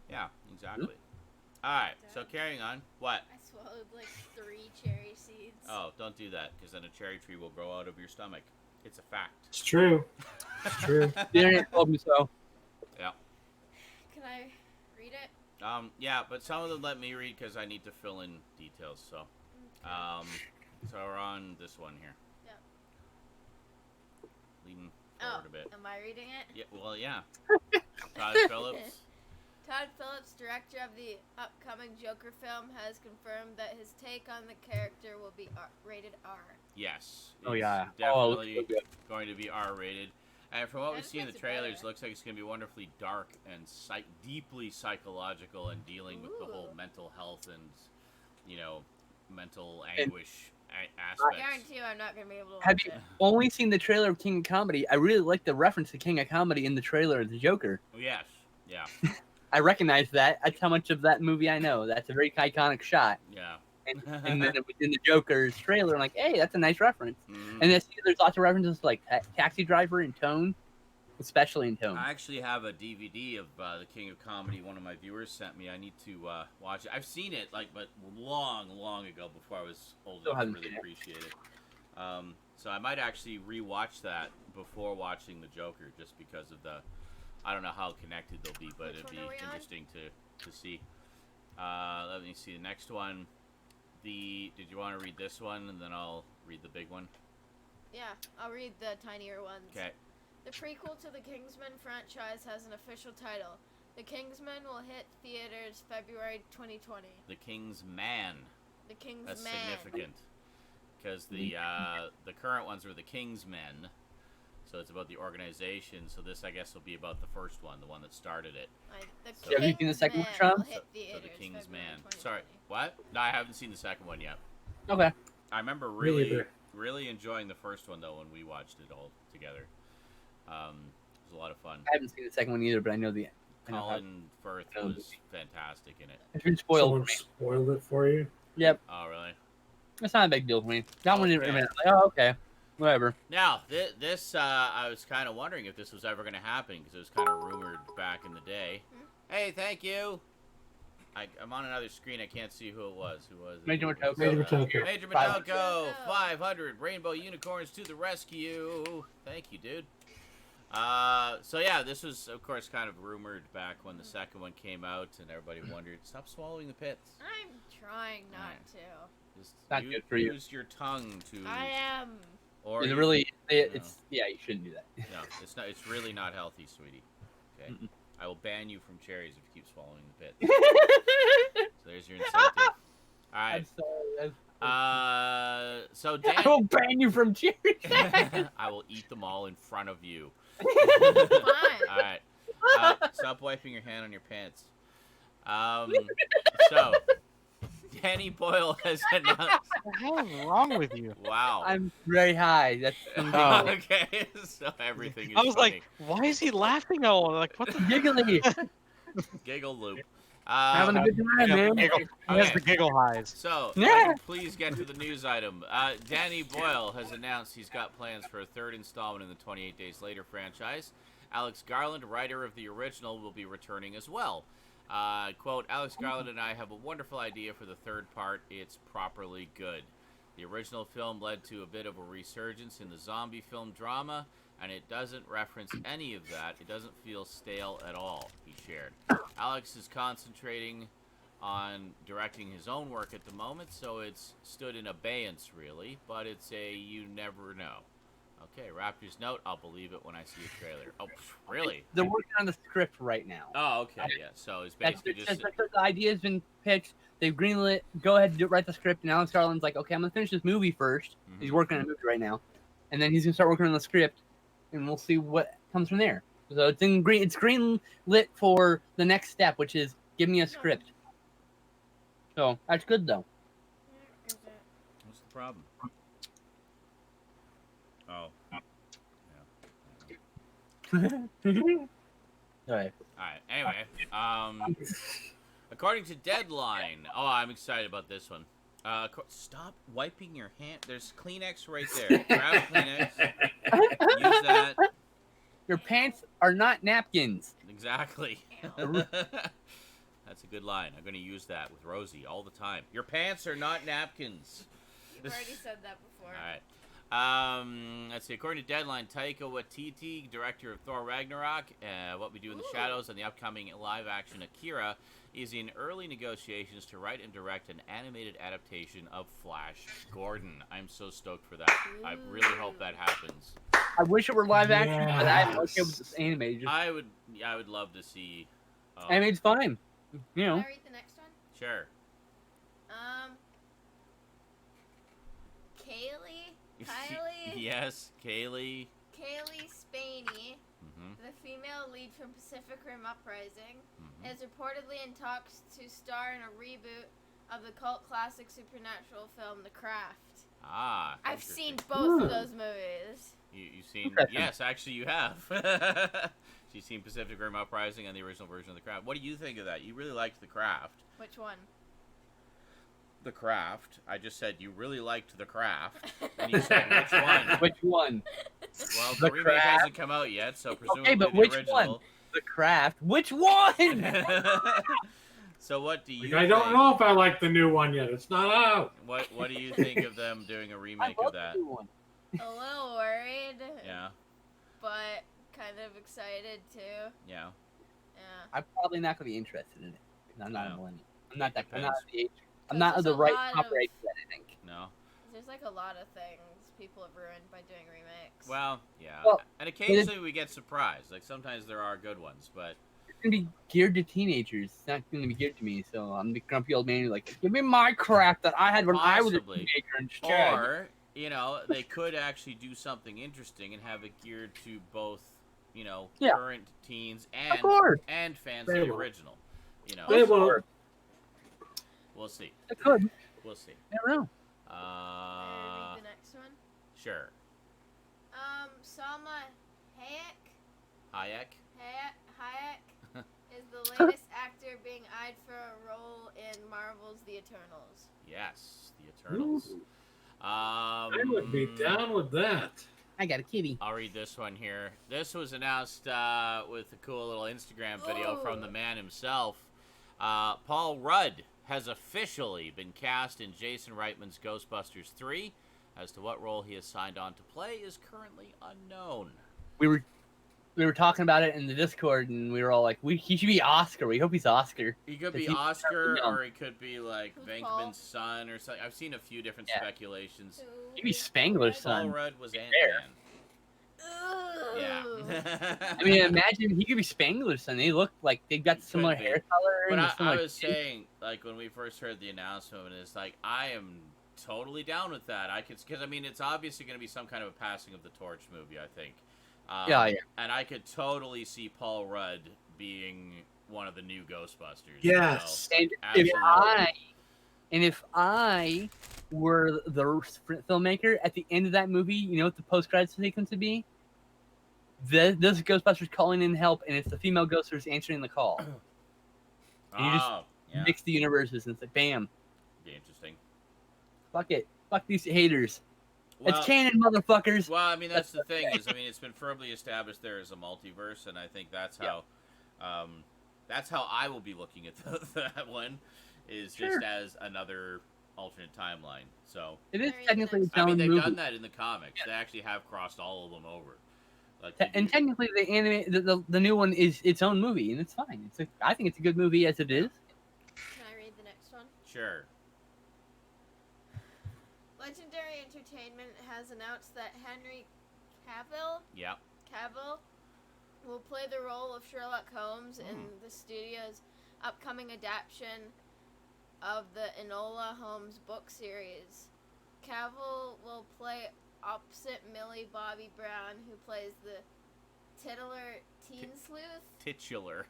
Yeah, exactly. All right, so carrying on. What? I swallowed like 3 cherry seeds. Oh, don't do that, because then a cherry tree will grow out of your stomach. It's a fact. It's true. It's true. The internet told me so. Yeah. Can I read it? Yeah, but some of them let me read because I need to fill in details. So, so we're on this one here. Yeah. Leaning Oh, forward a bit. am I reading it? Yeah. Well, yeah. Todd Phillips. Todd Phillips, director of the upcoming Joker film, has confirmed that his take on the character will be rated R. Yes. Oh it's yeah. Definitely Oh, it looks so good. going to be R-rated. And from what we That see in the makes it trailers, better. looks like it's going to be wonderfully dark and deeply psychological and dealing with the whole Ooh. mental health and, you know, mental And- anguish I aspects. guarantee you I'm not going to be able to watch Have you it. only seen the trailer of King of Comedy? I really like the reference to King of Comedy in the trailer of the Joker. Oh, yes. Yeah. I recognize that. That's how much of that movie I know. That's a very iconic shot. Yeah. And then it was in the Joker's trailer. I'm like, hey, that's a nice reference. Mhm. And then there's lots of references to, like Taxi Driver in Tone, especially in Tone. I actually have a DVD of the King of Comedy. One of my viewers sent me. I need to watch it. I've seen it, but long ago before I was old Still enough to haven't really seen it. appreciate it. So I might actually rewatch that before watching the Joker, just because of the. I don't know how connected they'll be, but Which it'd be one are we on? interesting to see. Let me see the next one. Did you want to read this one, and then I'll read the big one? Yeah, I'll read the tinier ones. Okay. The prequel to the Kingsman franchise has an official title. The Kingsman will hit theaters February 2020. The King's Man. The King's That's Man. significant. because the current ones are the King's Men, so it's about the organization. So this, I guess, will be about the first one, the one that started it. Yeah, have you seen the second one, Trump? So the King's Man. Sorry, what? No, I haven't seen the second one yet. Okay. I remember Me really, either. really enjoying the first one though when we watched it all together. It was a lot of fun. I haven't seen the second one either, but I know the. Colin Firth was fantastic in it. It's been spoiled Someone for me. spoiled it for you. Yep. Oh, really? It's not a big deal for me. That one didn't. Okay. Like, oh, okay. Whatever. Now, this I was kind of wondering if this was ever going to happen because it was kind of rumored back in the day. Hey, thank you. I'm on another screen. I can't see who it was. Who was it? Major Motoko. Major Motoko. Major Five. Motoko, 500 rainbow unicorns to the rescue. Thank you, dude. So yeah, this was of course kind of rumored back when the second one came out, and everybody wondered, stop swallowing the pits. I'm trying not to. Just Not good for you. use your tongue to. I am. Or Is it you- really? No. It's yeah. You shouldn't do that. No, it's not. It's really not healthy, sweetie. Okay, Mm-mm. I will ban you from cherries if you keep swallowing the pits. So there's your incentive. All right. So Dan, I will ban you from cheers. I will eat them all in front of you. Fine. All right. Stop wiping your hand on your pants. So Danny Boyle has announced. What the hell is wrong with you? Wow. I'm very high. That's Oh. Okay. So everything is I was funny. like, why is he laughing? Oh, like what the giggly. Giggle loop. Having a good time, Yeah, man. giggle. He has Okay. the giggle highs. So, Yeah. please get to the news item. Danny Boyle has announced he's got plans for a third installment in the 28 Days Later franchise. Alex Garland, writer of the original, will be returning as well. Quote, Alex Garland and I have a wonderful idea for the third part. It's properly good. The original film led to a bit of a resurgence in the zombie film drama, and it doesn't reference any of that. It doesn't feel stale at all, he shared. Alex is concentrating on directing his own work at the moment, so it's stood in abeyance, really, but it's a you never know. Okay, Raptors note, I'll believe it when I see a trailer. Oh, really? They're working on the script right now. Oh, okay, yeah. So it's That's basically just just... the idea's been pitched. They've greenlit. Go ahead and write the script. And Alex Garland's like, okay, I'm gonna finish this movie 1st. He's working on a movie right now, and then he's gonna start working on the script, and we'll see what comes from there. So it's in green. It's green lit for the next step, which is give me a script. So that's good though. What's the problem? Oh. All right. Alright, anyway. According to Deadline... Oh, I'm excited about this one. Stop wiping your hand. There's Kleenex right there. Grab a Kleenex. Use that. Your pants are not napkins. Exactly. That's a good line. I'm going to use that with Rosie all the time. Your pants are not napkins. You've already said that before. All right. Let's see. According to Deadline, Taika Waititi, director of Thor Ragnarok, What We Do in the Shadows, and the upcoming live-action Akira, is in early negotiations to write and direct an animated adaptation of Flash Gordon. I'm so stoked for that. I really hope that happens. I wish it were live action, but I'm okay with this anime. Just, I would love to see. anime's fine. You know. Can I read the next one? Sure. Kylie Yes, Kaylee. Spaney, Mm-hmm. the female lead from Pacific Rim Uprising, Mm-hmm. is reportedly in talks to star in a reboot of the cult classic supernatural film The Craft. Ah. I've interesting. seen both of those movies. You've seen? Interesting. Yes, actually, you have. You've seen Pacific Rim Uprising and the original version of The Craft. What do you think of that? You really liked The Craft. Which one? The Craft. I just said you really liked The Craft. And you said which one? Which one? Well, The the remake Craft. hasn't come out yet, so presumably Okay, but the which original. one? The Craft. Which one? So what do you I don't think? know if I like the new one yet. It's not out. What do you think of them doing a I remake love of that? the new one. A little worried, Yeah, but kind of excited too. yeah. Yeah. I'm probably not going to be interested in it. 'Cause I'm not No. a millennial. I'm not that. I'm not Depends. the age. I'm There's not just the a right lot proper of- age for that. I think. No. There's like a lot of things people have ruined by doing remakes. Well, yeah. Well, and occasionally we get surprised. Like sometimes there are good ones, but gonna be geared to teenagers. It's not gonna be geared to me. So I'm the grumpy old man who's like, give me my crap that I had when I was a Possibly. teenager instead. Or, you know, they could actually do something interesting and have it geared to both, you know, Yeah. current teens Of course. and fans They of the won't. original. You know, They won't. we'll see. It could. We'll see. Never know. Can I read the next one? Sure. Salma Hayek? Hayek is the latest actor being eyed for a role in Marvel's The Eternals. Yes, the Eternals. I would be down with that. I got a kitty. I'll read this one here. This was announced with a cool little Instagram video from the man himself. Paul Rudd has officially been cast in Jason Reitman's Ghostbusters 3. As to what role he has signed on to play is currently unknown. We were talking about it in the Discord, and we were all like, he should be Oscar. We hope he's Oscar. He could be He's Oscar, young. or he could be like Who's Venkman's Paul? son or something. I've seen a few different Yeah. speculations. Maybe Spangler's Paul son. Rudd was Fair. Ant-Man. Ugh. Yeah. I mean, imagine he could be Spangler's son. They look like they've got He similar could be. hair color. But and I similar was teeth. saying, like, when we first heard the announcement, it's like, I am totally down with that. Because, I mean, it's obviously going to be some kind of a passing of the torch movie, I think. Yeah. And I could totally see Paul Rudd being one of the new Ghostbusters. Yes. And Absolutely. if I were the filmmaker at the end of that movie, you know what the post-credits sequence would be? This Ghostbusters calling in help, and it's the female Ghostbusters answering the call. And you just yeah. mix the universes, and it's like, bam, Be interesting. fuck it. Fuck these haters. Well, It's canon, motherfuckers. Well, I mean, that's the thing is, I mean, it's been firmly established there is a multiverse, and I think that's how I will be looking at that one, is just Sure. as another alternate timeline. So, It is Very technically nice. its I own mean, they've movie. done that in the comics. Yeah. They actually have crossed all of them over. Like And technically, the anime, the new one is its own movie, and it's fine. I think it's a good movie as it is. Can I read the next one? Sure. Legendary Entertainment has announced that Henry Cavill Yeah. will play the role of Sherlock Holmes in the studio's upcoming adaptation of the Enola Holmes book series. Cavill will play opposite Millie Bobby Brown, who plays the titular teen sleuth. Titular.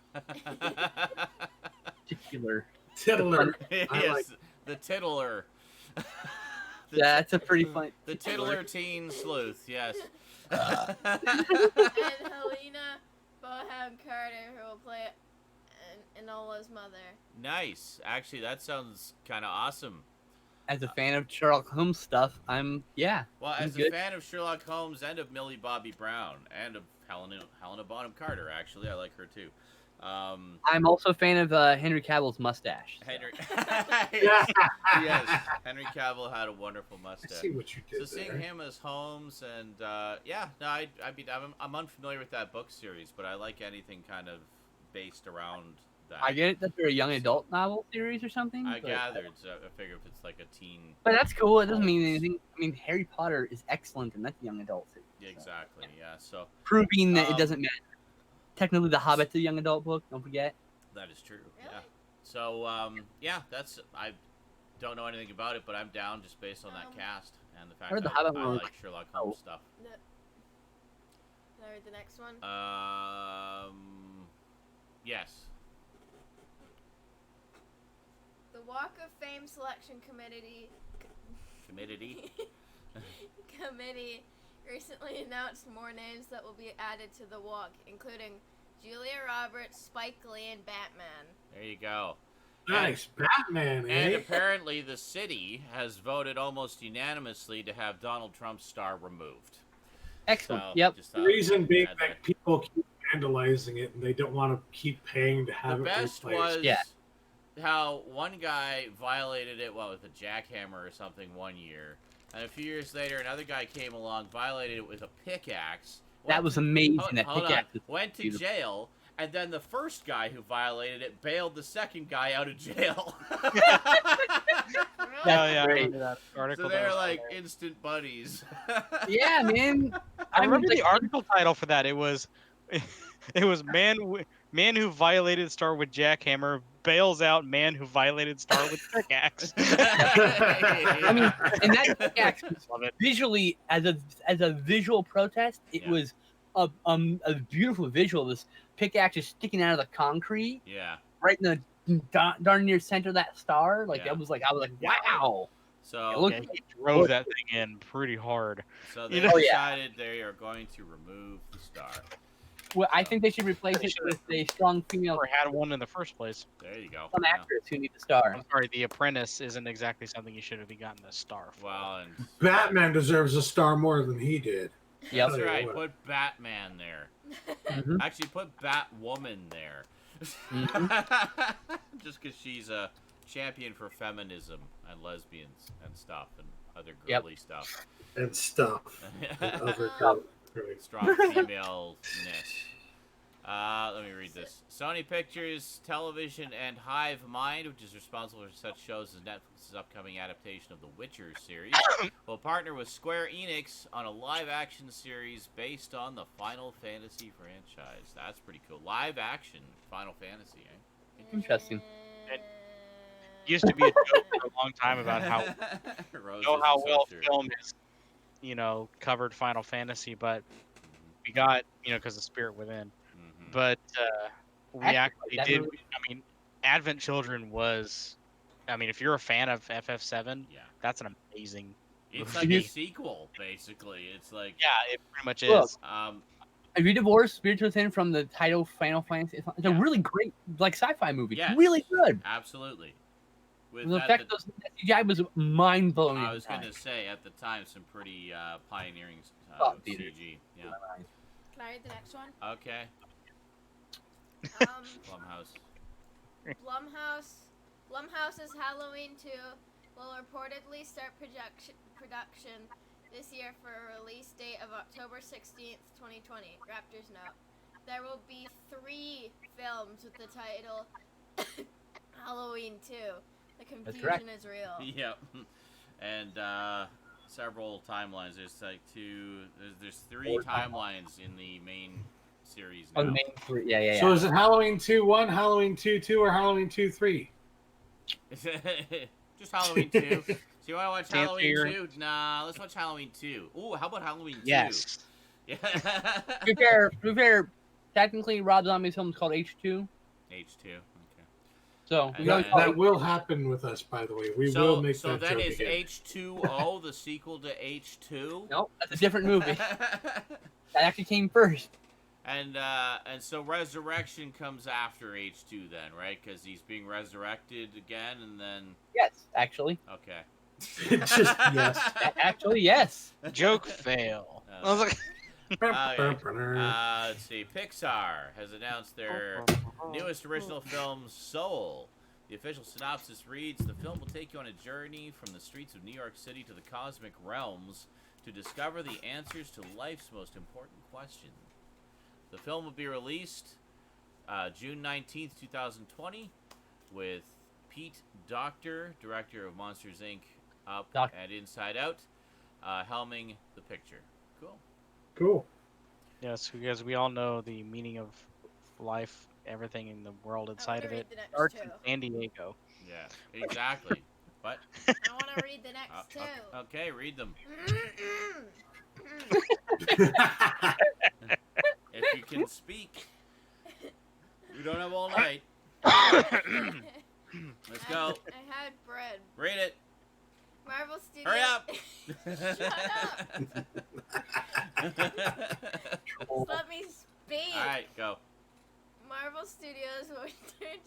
Particular. Tiddler. yes, like the titular. That's a pretty fun. The titular teen sleuth. Yes. And Helena Bonham Carter, who will play Enola's mother. Nice. Actually, that sounds kind of awesome. As a fan of Sherlock Holmes stuff, I'm Well, I'm as a good. fan of Sherlock Holmes and of Millie Bobby Brown and of Helena Bonham Carter, actually, I like her too. I'm also a fan of Henry Cavill's mustache. so. Henry. Yeah. Yes, Henry Cavill had a wonderful I mustache. see what you So did seeing there. him as Holmes and I'm unfamiliar with that book series, but I like anything kind of based around that. I get it that they're a young adult novel series or something. I but- gathered. So I figure if it's like a teen. But that's cool. It doesn't mean anything. I mean, Harry Potter is excellent, and that's a young adult series. Yeah, exactly. Yeah. So Proving that it Um, doesn't matter. Technically, The Hobbit's a young adult book. Don't forget. that is true. Yeah. Really? So that's I don't know anything about it, but I'm down just based on that cast and the fact heard The that Hobbit I one was like Sherlock Holmes stuff. No. Can I read the next one? Yes. The Walk of Fame Selection Committee committee recently announced more names that will be added to the walk, including Julia Roberts, Spike Lee, and Batman. There you go. Nice. Batman, And eh? apparently the city has voted almost unanimously to have Donald Trump's star removed. Excellent. So, Yep. just The thought reason being add that people keep vandalizing it and they don't want to keep paying to have the it best replaced. was Yeah. how one guy violated it, with a jackhammer or something one year. And a few years later, another guy came along, violated it with a pickaxe. That was amazing. Hold that on. pickaxe. is Went to beautiful. jail, and then the first guy who violated it bailed the second guy out of jail. Really? Oh yeah, I great. remember that article. So that they're was like on there. instant buddies. Yeah, man. I remember like, the article title for that. It was It was man who violated star with jackhammer bails out man who violated star with pickaxe. I mean, and that pickaxe Love it. visually, as a visual protest, it Yeah. was a beautiful visual. This pickaxe is sticking out of the concrete, Yeah. right in the darn near center of that star. Like Yeah. that was like, I was like, wow. So It looked Yeah, he drove that thing in pretty hard. so You they know- decided they are going to remove the star. Well, I think they should replace They it should. with a strong female Never had one in the first place. There you go. some Yeah. actress who needs a star. I'm sorry, The Apprentice isn't exactly something you should have gotten a star for. Well, and Batman deserves a star more than he did. Yep. that's right. What? Put Batman there. Mhm. Actually, put Batwoman there. Just because she's a champion for feminism and lesbians and stuff and other Yep. girly stuff. And stuff. And other great. Strong femaleness. Let me read this. Sony Pictures Television and Hive Mind, which is responsible for such shows as Netflix's upcoming adaptation of the Witcher series, will partner with Square Enix on a live-action series based on the Final Fantasy franchise. That's pretty cool. Live-action Final Fantasy, eh? Interesting. Used to be a joke for a long time about how Rose know isn't how so well sure. film is, covered Final Fantasy, but we got, because of Spirit Within. Mhm. But we Actually, actually that did. movie- I mean, Advent Children was. I mean, if you're a fan of FF7, Yeah. that's an amazing. It's like a sequel, basically. It's like, Yeah, it pretty much Look, is. If you divorce Spirit Within from the title Final Fantasy, it's a Yeah. really great like sci-fi movie. Yes. Really good. absolutely. With The that, effect of the CGI was mind blowing. I was going to say, at the time, some pretty pioneering Oh, theater. CG. Yeah. Can I read the next one? Okay. Um, Blumhouse. Blumhouse's Halloween 2 will reportedly start production this year for a release date of October 16th, 2020. Raptors note. There will be 3 films with the title Halloween 2. The correct. confusion is real. Yep. And several timelines. There's like there's 3 Four timelines in the main series now. Oh, the main three. Yeah. So is it Halloween 2-1, Halloween 2-2, or Halloween 2-3? Just Halloween 2. So you want to watch Fancy Halloween your- 2? Nah, let's watch Halloween 2. Ooh, how about Halloween 2? Yes. Yeah. To be fair, technically Rob Zombie's film is called H2. H2. Okay. So we Yeah, always yeah. call That it, will happen with us, by the way. We So, will make so that then joke is again. H2O the sequel to H2? no, that's a different movie. That actually came first. And so Resurrection comes after H2 then, right? Because he's being resurrected again, and then Yes, actually. okay. It's just, yes. Actually, yes. Joke fail. I was like, Let's see. Pixar has announced their newest original film, Soul. The official synopsis reads: the film will take you on a journey from the streets of New York City to the cosmic realms to discover the answers to life's most important questions. The film will be released June 19th, 2020, with Pete Docter, director of Monsters, Inc., Up Doc- and Inside Out, helming the picture. Cool. Cool. yes, because we all know the meaning of life, everything in the world inside of read it the next starts two. in San Diego. Yeah, exactly. What? I want to read the next 2. Okay, read them. If you can speak. We don't have all night. Let's go. I had bread. Read it. Marvel Studios. Hurry up. Just let me speak. All right, go. Marvel Studios will return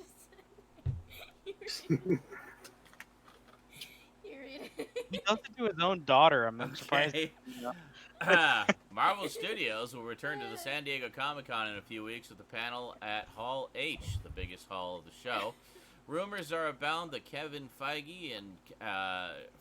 to You read it. He does it to his own daughter. I'm surprised. Okay. Marvel Studios will return to the San Diego Comic-Con in a few weeks with a panel at Hall H, the biggest hall of the show. Rumors are abound that Kevin Feige and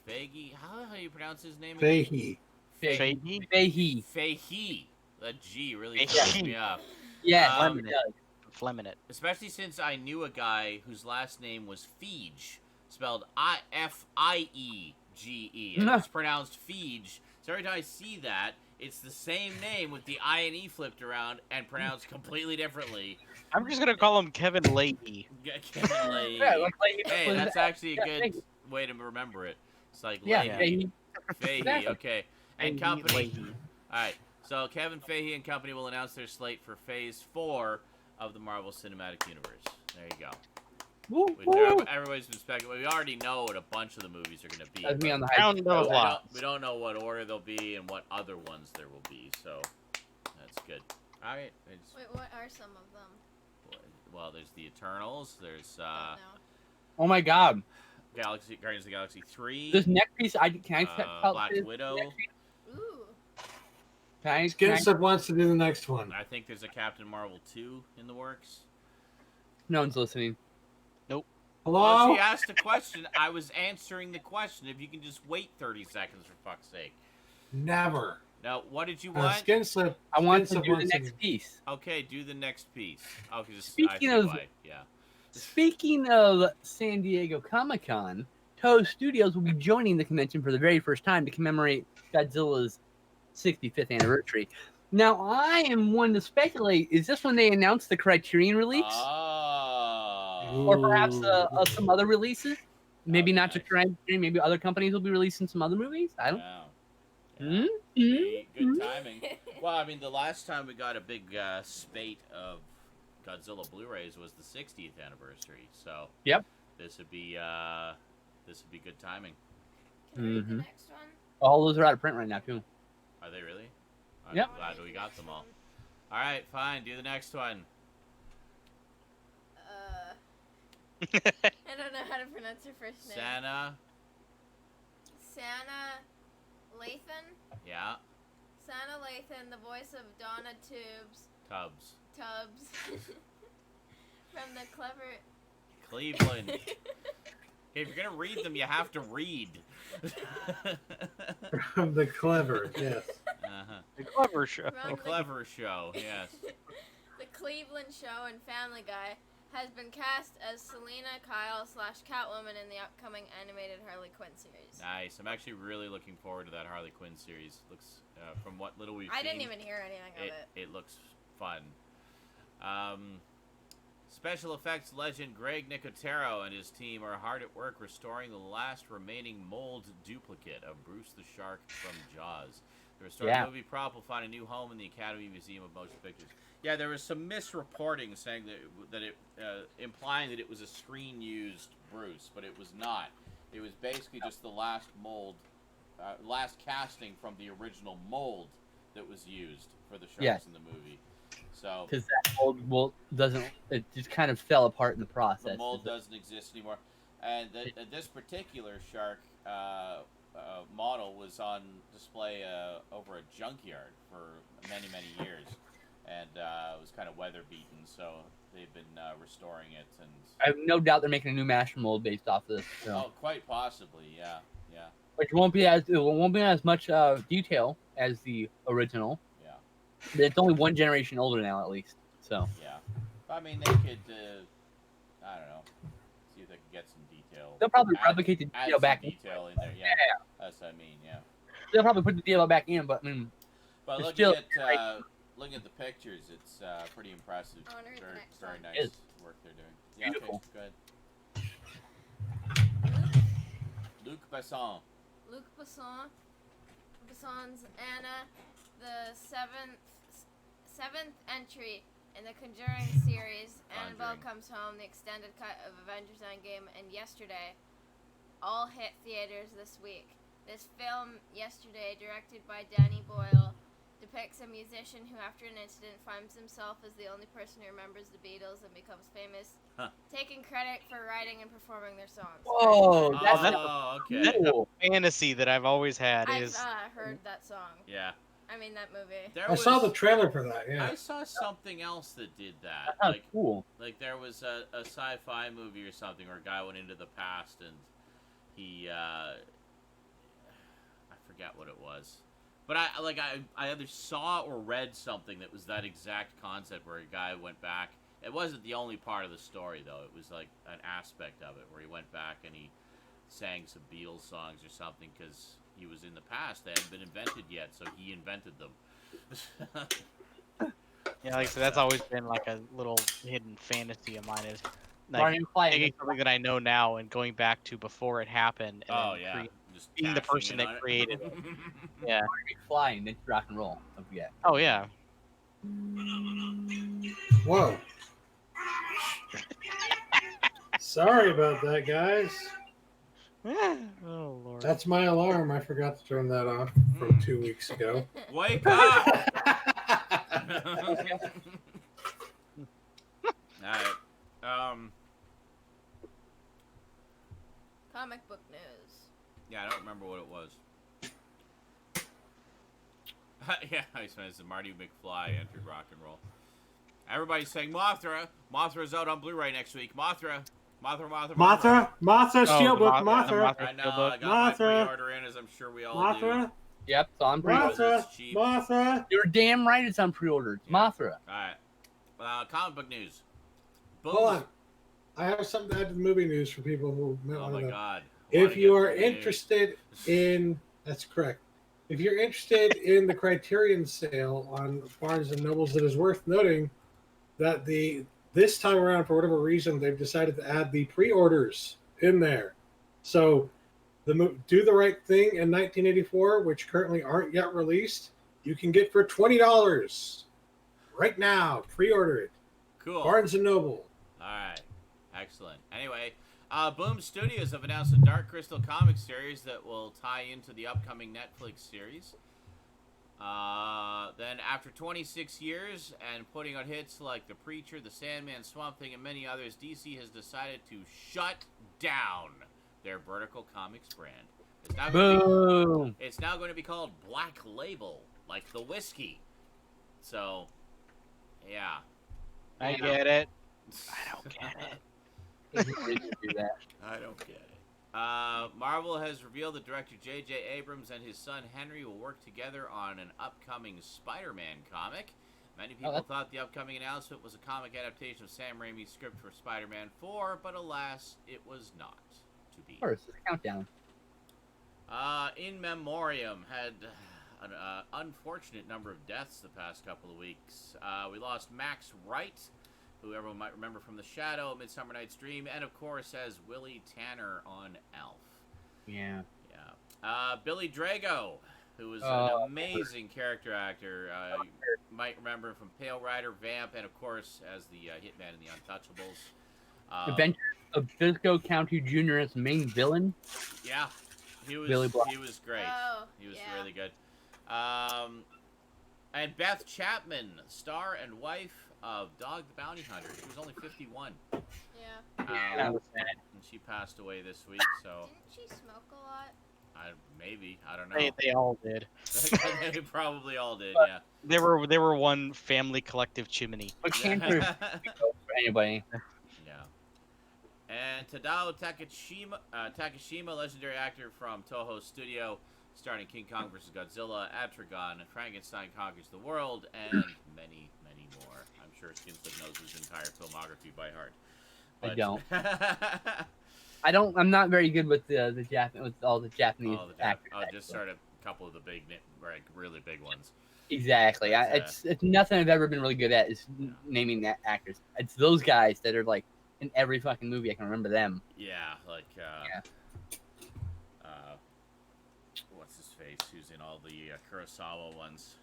Feige, how do you pronounce his name? Fahey. Fahey? Fahey. Fahey. That G really Fahey. throws me off. Yes, Um, it does. Fleminate. Especially since I knew a guy whose last name was Feige, spelled F-I-E-G-E, and it's pronounced Feige. So every time I see that, It's the same name with the I and E flipped around and pronounced completely differently. I'm just gonna call him Kevin Leahy. Kevin Leahy. Yeah, like, Hey, was that's that- actually a yeah, good thank you. way to remember it. It's like Yeah, Leahy. Fahey, Exactly. okay. And Leahy, company. Leahy. Alright, so Kevin Feige and company will announce their slate for Phase 4 of the Marvel Cinematic Universe. There you go. Woo, Which woo. everybody's been speculating. We already know what a bunch of the movies are going to be. That's me but on the Round hype. of we applause. don't know what order they'll be and what other ones there will be, so that's good. Alright. Wait, what are some of them? Well, there's the Eternals. There's Don't know. Oh my god. Guardians of the Galaxy 3. This next piece, can I tell Black this Widow. next piece? Ooh. Can I, Skinslip wants to do the next one. I think there's a Captain Marvel 2 in the works. no one's listening. Well, Hello? she asked a question. I was answering the question. If you can just wait 30 seconds, for fuck's sake. Never. Now, what did you want? Skinslip. I want to Skinslip do the wants to- next piece. Okay, do the next piece. Oh, because Speaking I see of- why. Yeah. Speaking of San Diego Comic-Con, Toho Studios will be joining the convention for the very first time to commemorate Godzilla's 65th anniversary. Now, I am one to speculate, is this when they announced the Criterion release? Oh. Or perhaps Ooh. some other releases? Maybe Oh, not just nice. Criterion, maybe other companies will be releasing some other movies? I don't Wow. Hmm? Be Hmm? Good timing. Well, I mean, the last time we got a big spate of Godzilla Blu-rays was the 60th anniversary. So Yep. this would be good timing. Can I read the Mhm. next one? All those are out of print right now, too. Are they really? I'm Yep. glad we got them all. All right, fine. Do the next one. I don't know how to pronounce your first name. Santa. Santa Lathan? Yeah. Santa Lathan, the voice of Donna Tubbs. Tubbs. From the clever... Cleveland. Okay, if you're gonna read them, you have to read. From the clever, yes. Uh-huh. The clever show. From The clever show, yes. The Cleveland Show and Family Guy has been cast as Selena Kyle / Catwoman in the upcoming animated Harley Quinn series. Nice. I'm actually really looking forward to that Harley Quinn series. Looks, from what little we've I seen, didn't even hear anything of it. it looks fun. Special effects legend Greg Nicotero and his team are hard at work restoring the last remaining mold duplicate of Bruce the Shark from Jaws. The restored movie prop will find a new home in the Academy Museum of Motion Pictures. Yeah, there was some misreporting saying that it implying that it was a screen-used Bruce, but it was not. It was basically just the last mold, last casting from the original mold that was used for the sharks in the movie. So Because that mold doesn't, it just kind of fell apart in the process. the mold doesn't exist anymore. And this particular shark model was on display over a junkyard for many, many years. And it was kind of weather beaten, so they've been restoring it. And I have no doubt they're making a new master mold based off of this. So. oh, quite possibly, yeah. Which won't be as much detail as the original. Yeah. But it's only one generation older now, at least. So Yeah. I mean, they could, I don't know, see if they could get some detail. they'll probably Add- replicate the add detail some back in. detail in there, yeah. That's what I mean, yeah. They'll probably put the detail back in, but But It's looking still- at looking at the pictures, it's pretty impressive. I wanna read the Very, next very one. nice It is. work they're doing. Yeah, Beautiful. okay, good. Luc Besson. Luc Besson's Anna, the seventh entry in the Conjuring series. Annabelle Conjuring. Comes Home, the extended cut of Avengers Endgame, and Yesterday, all hit theaters this week. This film, Yesterday, directed by Danny Boyle, depicts a musician who, after an incident, finds himself as the only person who remembers the Beatles and becomes famous, taking credit for writing and performing their songs. whoa, that's Oh, okay. cool. Fantasy that I've always had I've is heard that song. Yeah. I mean, that movie. There I saw the trailer for that, yeah. I saw something else that did that. That sounds Like, cool. like there was a sci-fi movie or something where a guy went into the past and he I forget what it was. But I either saw or read something that was that exact concept where a guy went back. It wasn't the only part of the story though. It was like an aspect of it where he went back and he sang some Beatles songs or something because he was in the past. They hadn't been invented yet, so he invented them. Yeah, like I said, that's always been like a little hidden fantasy of mine is like Marty McFly. taking something that I know now and going back to before it happened and Oh then yeah, just being the cashing person in that on it. created it. Yeah. McFly and then rock and roll. Don't forget. Oh yeah. Whoa. Sorry about that, guys. Oh lord. That's my alarm. I forgot to turn that off from 2 weeks ago. Wake up! Alright. Comic book news. Yeah, I don't remember what it was. Yeah, I spent it. Marty McFly entered rock and roll. Everybody's saying Mothra. Mothra's out on Blu-ray next week. Mothra, Martha, Steelbook, Martha. I know. I got my Mothra. pre-order in, as I'm sure we all Mothra, Yep, it's on pre-order. Mothra, It's cheap. Mothra. You're damn right it's on pre-order. It's Mothra. All right. Comic book news. Hold on. I have something to add to the movie news for people who might Oh want my to know. God. If you are Wanna get interested in, that's correct. If you're interested in the Criterion sale on Barnes and Nobles, it is worth noting that this time around, for whatever reason, they've decided to add the pre-orders in there. So, Do the Right Thing in 1984, which currently aren't yet released, you can get for $20 right now. Pre-order it. Cool. Barnes and Noble. All right. Excellent. Anyway, Boom Studios have announced a Dark Crystal comic series that will tie into the upcoming Netflix series. Then, after 26 years and putting out hits like The Preacher, The Sandman, Swamp Thing, and many others, DC has decided to shut down their Vertical Comics brand. Boom. It's now going to be called Black Label, like the whiskey. So, yeah. I get it. I don't get it. Do that. I don't get it. Marvel has revealed that director J.J. Abrams and his son Henry will work together on an upcoming Spider-Man comic. Many people thought the upcoming announcement was a comic adaptation of Sam Raimi's script for Spider-Man 4, but alas, it was not to be. Of course, it's a countdown. In Memoriam had an unfortunate number of deaths the past couple of weeks. We lost Max Wright, who everyone might remember from The Shadow, Midsummer Night's Dream, and of course as Willie Tanner on Alf. Yeah. Yeah. Billy Drago, who was an amazing character actor. You might remember him from Pale Rider, Vamp, and of course as the Hitman in The Untouchables. Adventures of Bisco County Jr. as main villain. Yeah. He was great. Oh, He was yeah. really good. And Beth Chapman, star and wife of Dog the Bounty Hunter. She was only 51. Yeah. That was sad. And she passed away this week, so Didn't she smoke a lot? I don't know. They all did. They probably all did, yeah. They were one family collective chimney. But cancer for anybody. Yeah. And Tadao Takashima, legendary actor from Toho Studio, starring King Kong vs. Godzilla, Atragon, Frankenstein Conquers the World, and many, many more. I'm sure Skinslip knows his entire filmography by heart. I But... don't. I'm not very good with all the Japanese actors. I'll just start a couple of the really big ones. Exactly. It's nothing I've ever been really good at is naming that actors. It's those guys that are like in every fucking movie. I can remember them. Yeah, like what's his face? Who's in all the Kurosawa ones?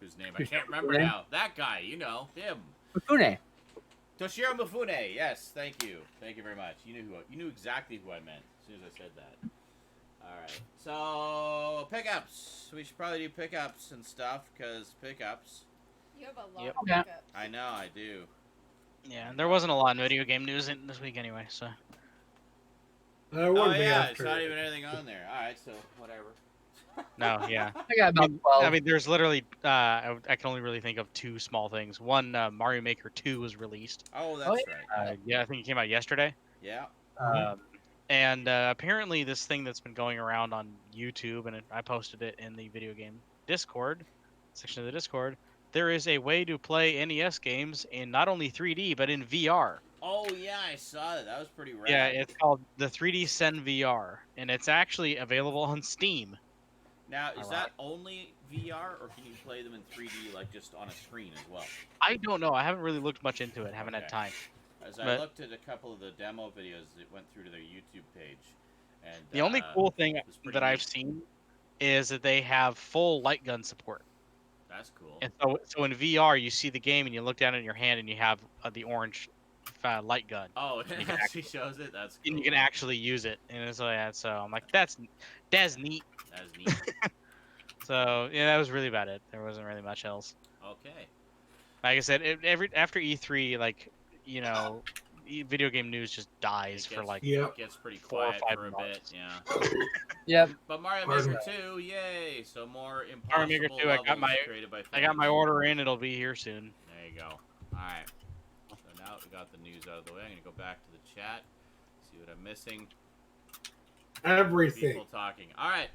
Whose name I can't remember now. That guy, you know him. Mifune. Toshiro Mifune. Yes, thank you very much. You knew exactly who I meant as soon as I said that. All right, so pickups. We should probably do pickups and stuff because pickups. You have a lot Yep. of Yeah. pickups. I know, I do. Yeah, there wasn't a lot of video game news this week anyway, so. Oh yeah, it's not even anything on there. All right, so whatever. No, yeah. I got about 12. I mean, there's literally, I can only really think of two small things. One, Mario Maker 2 was released. Oh, that's right. Yeah, I think it came out yesterday. Yeah. And apparently this thing that's been going around on YouTube, and I posted it in the video game Discord, section of the Discord, there is a way to play NES games in not only 3D, but in VR Oh yeah, I saw that. That was pretty rad. Yeah, it's called the 3D Sen VR, and it's actually available on Steam. Now, is Alright. that only VR, or can you play them in 3D, like just on a screen as well? I don't know. I haven't really looked much into it. Haven't had Okay. time. As I But- looked at a couple of the demo videos that went through to their YouTube page, and The only cool thing it was pretty that I've neat. seen is that they have full light gun support. That's cool. And so in VR, you see the game and you look down in your hand and you have the orange light gun. Oh, it you can actually shows it. That's cool. And you can actually use it. And so yeah, so I'm like, that's neat. That's neat. So yeah, that was really about it. There wasn't really much else. Okay. Like I said, after E3, like video game news just dies for like Yeah. It gets pretty 4 or quiet 5 for a months. bit. Yeah. Yep. But Mario Pardon Maker 2, yay! So more Mario Maker impossible 2, I got levels my- created by I got my fans. order in. It'll be here soon. There you go. Alright. So now we got the news out of the way. I'm going to go back to the chat, see what I'm missing. Everything. People talking. Alright.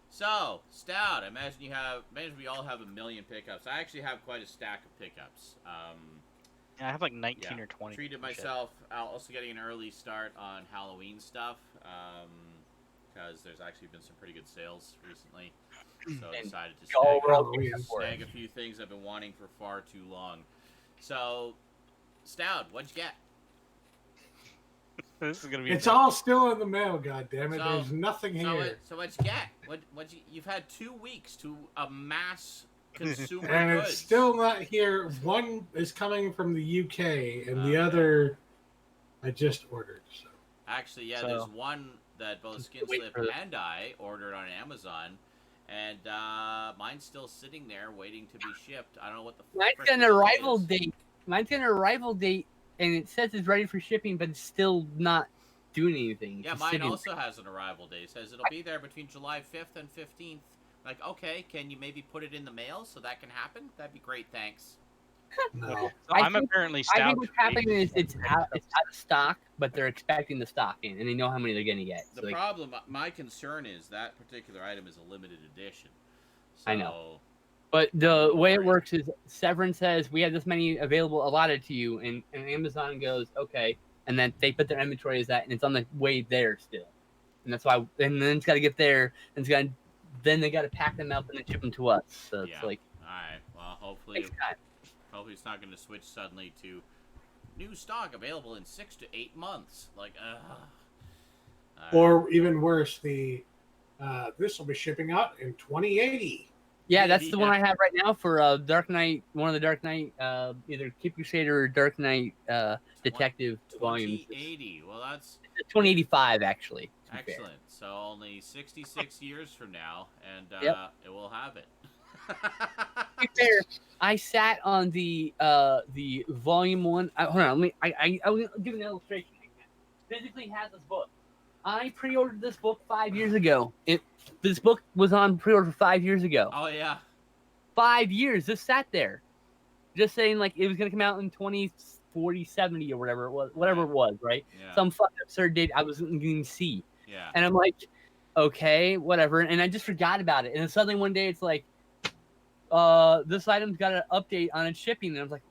So, Stout, I imagine we all have a million pickups. I actually have quite a stack of pickups. Yeah, I have like 19 Yeah. or 20. Treated shit. myself, also getting an early start on Halloween stuff, because there's actually been some pretty good sales recently. So I And decided to Y'all snag, were all Halloween. looking for it. snag a few things I've been wanting for far too long. So, Stout, what'd you get? This is gonna be. It's all still in the mail, goddammit. So- There's nothing here. So what'd you get? You've had 2 weeks to amass consumer And goods. it's still not here. One is coming from the UK, and the Okay. other I just ordered. So. Actually, yeah, So- there's one that both Wait Skinslip for the- and I ordered on Amazon, and mine's still sitting there waiting to be shipped. I don't know what the Mine's frick got an the delay arrival is. date. Mine's got an arrival date, and it says it's ready for shipping, but it's still not doing anything. It's Yeah, just mine sitting also has an arrival date. It says it'll be there between July 5th and 15th. Like, okay, can you maybe put it in the mail so that can happen? That'd be great, thanks. No. So I I'm think- apparently I stout. think what's happening is it's out of stock, but they're expecting the stock in, and they know how many they're going to get. The So, like, problem, my concern is that particular item is a limited edition. So, I know. but the way it Right. works is Severin says we have this many available allotted to you, and Amazon goes okay, and then they put their inventory as that, and it's on the way there still, and that's why. And then it's got to get there, and then they got to pack them up and then ship them to us. So it's Yeah. like Alright, well, hopefully takes time. it's not going to switch suddenly to new stock available in 6 to 8 months. Like, Alright. Or even worse, this will be shipping out in 2080. Yeah, that's the one Yeah. I have right now for Dark Knight. One of the Dark Knight, either Cape Crusader or Dark Knight Detective volumes. 2080. Well, that's 2085 actually. to be fair. excellent. So only 66 years from now, and Yep. it will have it. To be fair, I sat on the volume one. Hold on, I'll give an illustration. Physically has this book. I pre-ordered this book 5 years ago. This book was on pre-order 5 years ago. Oh yeah. 5 years, just sat there, just saying like it was gonna come out in 2040, 70 or whatever it was, right? Yeah. Some fucking absurd date I wasn't going to see. Yeah. And I'm like, okay, whatever. And I just forgot about it. And then suddenly one day it's like, this item's got an update on its shipping. And I was like,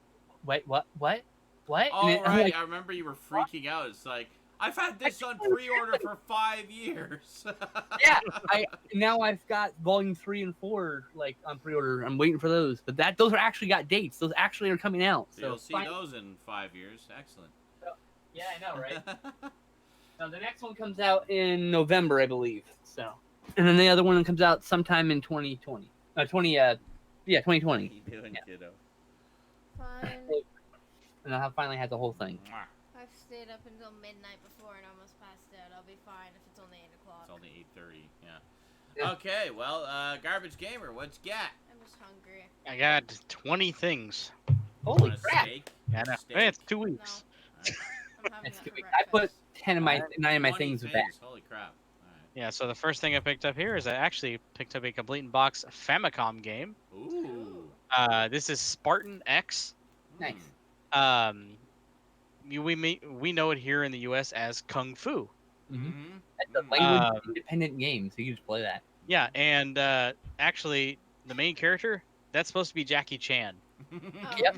wait, what? Oh, And I'm right. like, I remember you were freaking out. It's like, I've had this on pre-order for 5 years. yeah, now I've got volume 3 and 4 like on pre-order. I'm waiting for those. But those are actually got dates. Those actually are coming out. So So you'll see fine. those in 5 years. Excellent. Yeah, I know, right? Now, the next one comes out in November, I believe. So, and then the other one comes out sometime in 2020. 2020. What Yeah. you doing, kiddo? Fine. And I finally had the whole thing. Mwah. I've stayed up until midnight before and almost passed out. I'll be fine if it's only 8 o'clock. It's only 8:30. Yeah. Yeah. Okay. Well, Garbage Gamer, what's you got? I'm just hungry. I got 20 things. Holy Want a crap! steak? Yeah, no. Steak? Hey, it's 2 weeks. Alright. I'm having That's that good. for I put breakfast. 9 of my 20 things back. Holy crap. Yeah, so the first thing I picked up here is I actually picked up a complete in box Famicom game. Alright. Ooh. This is Spartan X. Nice. We know it here in the U.S. as Kung Fu. Mm-hmm. That's a language independent game, so you can just play that. Yeah, and actually, the main character, that's supposed to be Jackie Chan. Oh. Yep.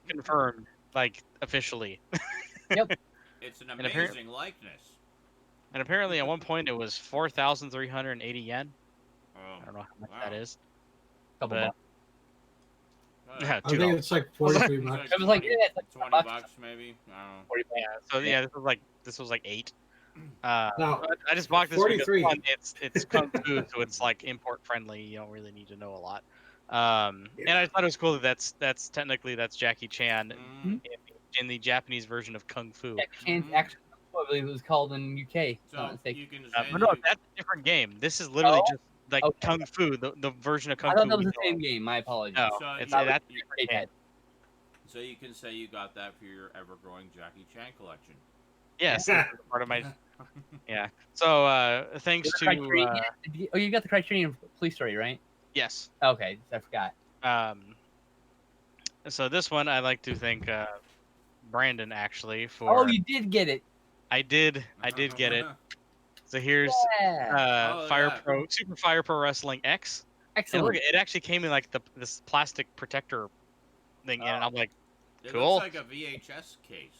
Confirmed, like, officially. It's an And apparent- amazing likeness. And apparently, at one point, it was 4,380 yen. I don't know how much that is. Couple But bucks. yeah, I think $2. it's like 43 bucks. It was like, yeah, it's like 20 $20 bucks maybe. I don't know. 40 bucks. Yeah. So yeah, this was like 8. Now, But I just bought this 43. because one, it's kung fu, so it's like import friendly. You don't really need to know a lot. And I thought it was cool that that's technically Jackie Chan Mm. in the Japanese version of kung fu. Jackie Chan's actually, I believe it was called in UK. if I'm not So mistaken. you can But say no, you- that's a different game. This is literally Oh, just like okay. kung fu, the version of kung I fu. thought that was we the know. same game. My apologies. No, So it's you- that's a you- different game. so you can say you got that for your ever-growing Jackie Chan collection. Yes, this is part of my. Yeah. So thanks to Criterion yet? You got the Criterion Police Story, right? yes. Okay, I forgot. So this one I like to thank Brandon actually for. Oh, you did get it. I did get it. So here's Yeah. Oh, Fire yeah. Pro Super Fire Pro Wrestling X. And Excellent. look, it actually came in like this plastic protector thing, and I'm like, It Cool. looks like a VHS case.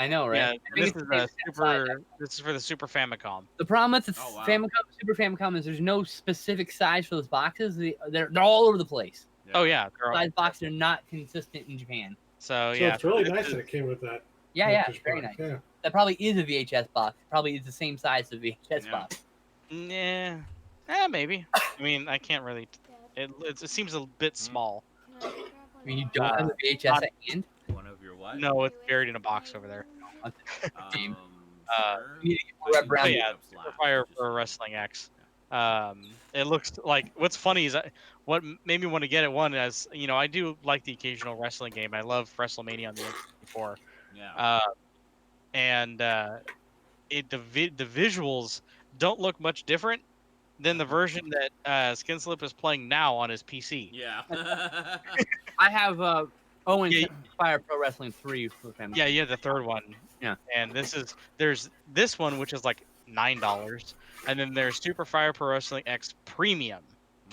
I know, right? yeah, I think this it's is the same size. This is for the Super Famicom. The problem with the Oh, wow. Famicom, Super Famicom is there's no specific size for those boxes. They're all over the place. Oh yeah, they're all- Size boxes are not consistent in Japan. so So yeah, it's really this nice is- that it came with that. Yeah, yeah, pictures very box. nice. Yeah. That probably is a VHS box. Probably is the same size as a VHS Yeah. box. Yeah, maybe. I mean, I can't really. It seems a bit small. I mean, you don't have a VHS not- at hand. One of your what? No, it's buried in a box over there. Game. Sure. You need to get But Red you Brown. So can yeah, look up Super flash, Fire just- for Wrestling X. It looks like what's funny is what made me want to get it. One as I do like the occasional wrestling game. I love WrestleMania on the N64. Yeah. And the visuals don't look much different than the version that Skinslip is playing now on his PC. Yeah. I have Owen Yeah. Fire Pro Wrestling 3 for Famicom. Yeah, you have the third one. Yeah. And there's this one which is like $9, and then there's Super Fire Pro Wrestling X Premium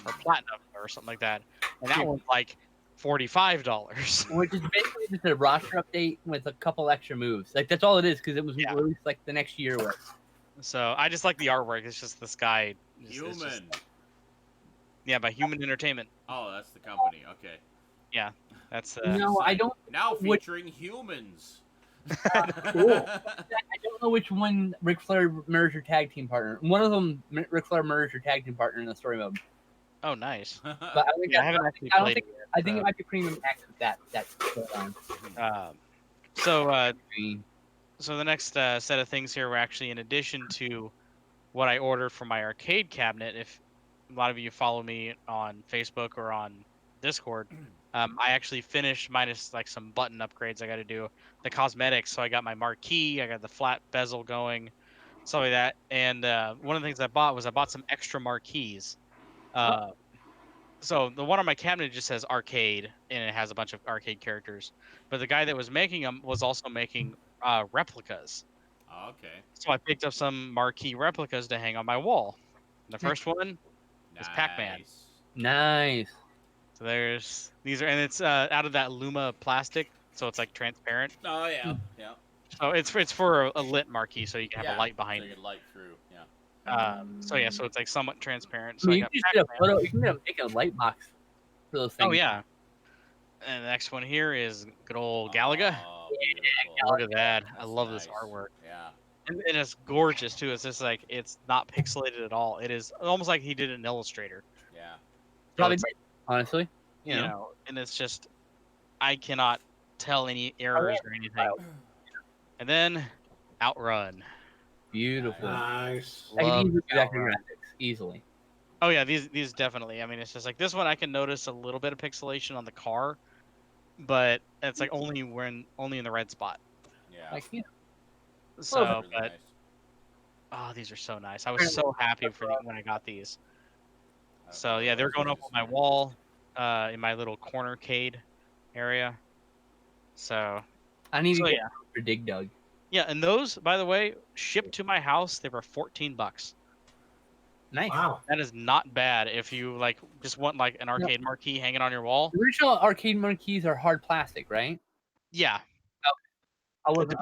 or Platinum or something like that, and that one's like $45. Which is basically just a roster update with a couple extra moves. Like that's all it is because it was Yeah. released like the next year. Was. So I just like the artwork. It's just this guy. It's just- Human. yeah, by Human Entertainment. Oh, that's the company. Okay. That's No, I don't. Now What- featuring humans. Cool. I don't know which one Ric Flair merged your tag team partner. One of them, Ric Flair merged your tag team partner in the story mode. oh nice. But I think Yeah, I that's- haven't actually I don't played think- it yet. I think it might be Premium X with that. So the next set of things here were actually in addition to what I ordered for my arcade cabinet. If a lot of you follow me on Facebook or on Discord, I actually finished minus like some button upgrades I got to do, the cosmetics. So I got my marquee, I got the flat bezel going, stuff like that. And one of the things I bought some extra marquees. So the one on my cabinet just says arcade, and it has a bunch of arcade characters. But the guy that was making them was also making replicas. Oh, okay. So I picked up some marquee replicas to hang on my wall. The first one, It's Pac-Man. Nice. Nice. so these are, and it's out of that Luma plastic, so it's like transparent. Oh yeah. Yeah. So it's for a lit marquee, so you can have Yeah, a light behind so you it. can light through. Yeah. So yeah, so it's like somewhat transparent. I So mean, I you got can just get a Pac-Man. photo. You can make a light box for those things. Oh yeah. And the next one here is good old Galaga. Oh, beautiful. Look at that! I That's love this nice. artwork. Yeah. And it's gorgeous too. It's just like it's not pixelated at all. It is almost like he did it in Illustrator. Yeah. Probably, it's did, honestly. You know, and it's just I cannot tell any errors or anything. And then Outrun. Beautiful. Nice. I can Love easily do that for Outrun. graphics easily. Oh yeah, these definitely. I mean, it's just like this one. I can notice a little bit of pixelation on the car, but it's like only in the red spot. Yeah. Like, you So, Really but nice. oh, these are so nice. I was so happy when I got these. So yeah, they're going up on my wall, in my little cornercade area. So I need to So, get yeah. for Dig Dug. yeah, and those, by the way, shipped to my house. They were $14. Nice. Wow. That is not bad if you like just want like an arcade marquee hanging on your wall. The original arcade marquees are hard plastic, right? Yeah. I It wasn't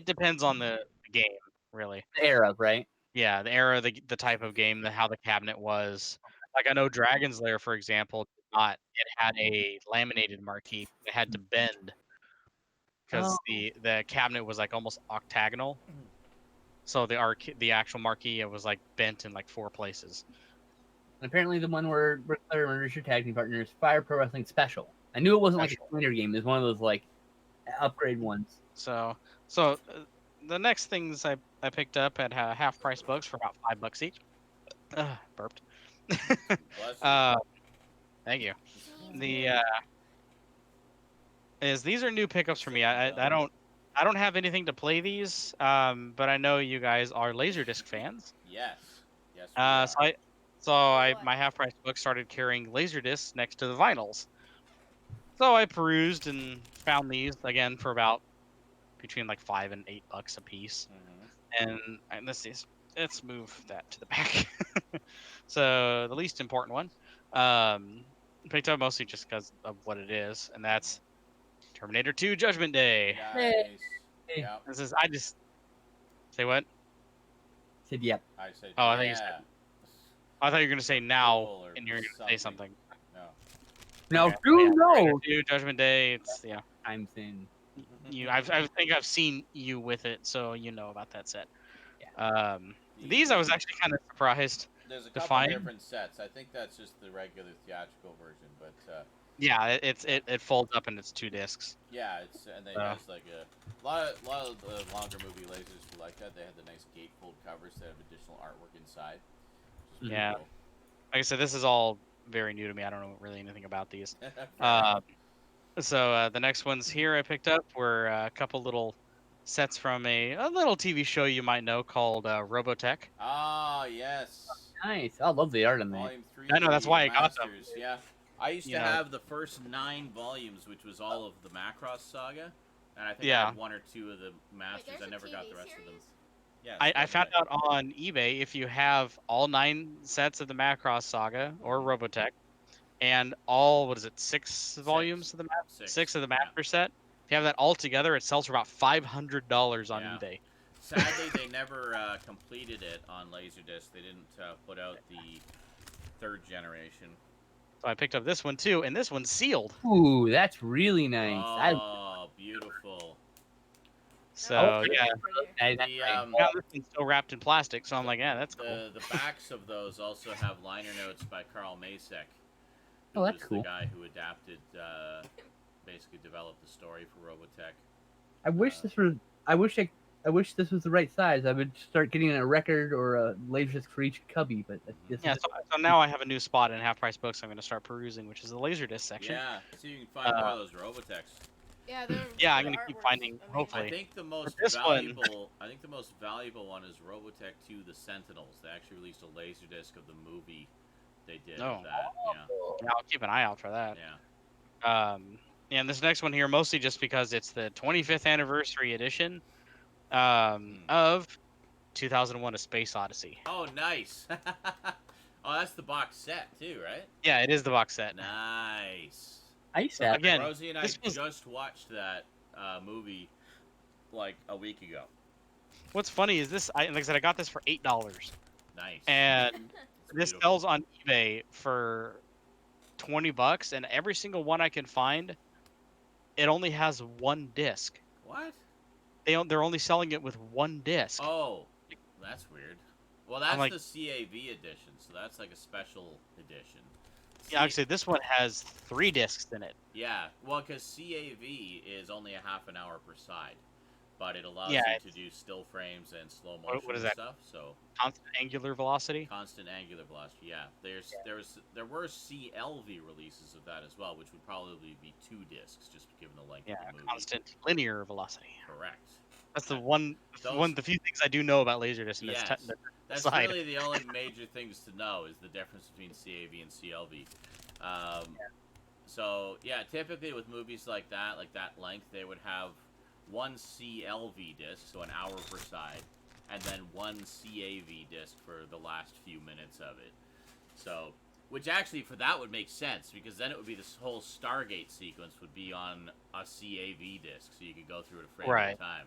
depends on the game, really. the era, right? Yeah, the era, the type of game, how the cabinet was. Like I know Dragon's Lair, for example, did not. It had a laminated marquee. It had to bend because Oh. the cabinet was like almost octagonal. So the actual marquee, it was like bent in like 4 places. And apparently the one where Ric Flair murders your tag team partner is Fire Pro Wrestling Special. I knew it wasn't like a standard game. It was one of those like upgrade ones. So the next things I picked up at half price books for about $5 each. Burped. Bless you. Thank you. These are new pickups for me. I don't have anything to play these, but I know you guys are Laserdisc fans. Yes. Yes. We are. So my half price book started carrying Laserdiscs next to the vinyls. So I perused and found these again for about between like $5 and $8 a piece. Mhm. And let's move that to the back. So the least important one, picked up mostly just because of what it is, and that's Terminator 2: Judgment Day. Nice. Hey. Yep. I just say what? Said yep. I said. Oh, I yeah. think you said- I thought you were gonna say now, Cool or and you're gonna say something. No. Now Okay. who Terminator knows? 2: Judgment Day. It's I'm saying I think I've seen you with it, so you know about that set. Yeah. These I was actually kind of surprised. There's a to couple find. different sets. I think that's just the regular theatrical version, but Yeah, it folds up and it's 2 discs. yeah, and they has like a lot of the longer movie lasers were like that. They had the nice gatefold covers that have additional artwork inside. Which is pretty Yeah. cool. Like I said, this is all very new to me. I don't know really anything about these. Fair So the next ones here I picked up were a couple little sets from a little TV show you might know called Robotech. Ah, yes. nice. I love the art on that. Volume 3. I know, that's why I got them. Masters, yeah. I used You to know. have the first 9 volumes, which was all of the Macross saga, and I think I Yeah. had 1 or 2 of the Masters. there's I a never got TV the rest of them. series? Yeah. I found out on eBay if you have all 9 sets of the Macross saga or Robotech, and all 6 volumes of the six of the Master set. If you have that all together, it sells for about $500 on Yeah. eBay. Sadly, they never completed it on Laserdisc. They didn't put out the 3rd generation. So I picked up this one too, and this one's sealed. Ooh, that's really nice. Oh, beautiful. So yeah, The, this one's still wrapped in plastic. So I'm like, yeah, that's cool. the backs of those also have liner notes by Carl Masek. Oh, that's who was cool. the guy who adapted, basically developed the story for Robotech. I wish this was. I wish this was the right size. I would start getting a record or a Laserdisc for each cubby, but this Yeah, is so now I have a new spot in half price books I'm going to start perusing, which is the Laserdisc section. Yeah, so you can find more of those Robotechs. Yeah, Yeah, I'm going to keep finding, hopefully. I think the most this valuable. I think the most valuable one is Robotech 2: The Sentinels. They actually released a Laserdisc of the movie they did of that. Yeah, I'll keep an eye out for that. Yeah. And this next one here, mostly just because it's the 25th anniversary edition of 2001: A Space Odyssey. Oh, nice. Oh, that's the box set too, right? Yeah, it is the box set. Nice. I used to have. Again, Rosie and I this was- just watched that movie like a week ago. What's funny is this. Like I said, I got this for $8, Nice. and It's this beautiful. sells on eBay for $20, and every single one I can find, it only has 1 disc. What? They're only selling it with 1 disc. Oh, that's weird. Well, that's like- the CAV edition, so that's like a special edition. Yeah, actually, this one has 3 discs in it. Yeah, well, because CAV is only a half an hour per side, but it allows Yeah, you to do still frames and slow motion what is and that? stuff. So Constant angular velocity. constant angular velocity. Yeah, there were CLV releases of that as well, which would probably be 2 discs, just given the length Yeah, of the movie. constant linear velocity. Correct. That's the one the few things I do know about Laserdisc. Yes. And That's side. really the only major things to know is the difference between CAV and CLV. So yeah, typically with movies like that length, they would have 1 CLV disc, so an hour per side, and then 1 CAV disc for the last few minutes of it. So Which actually, for that would make sense, because then it would be this whole Stargate sequence would be on a CAV disc, so you could go through it a frame at a time.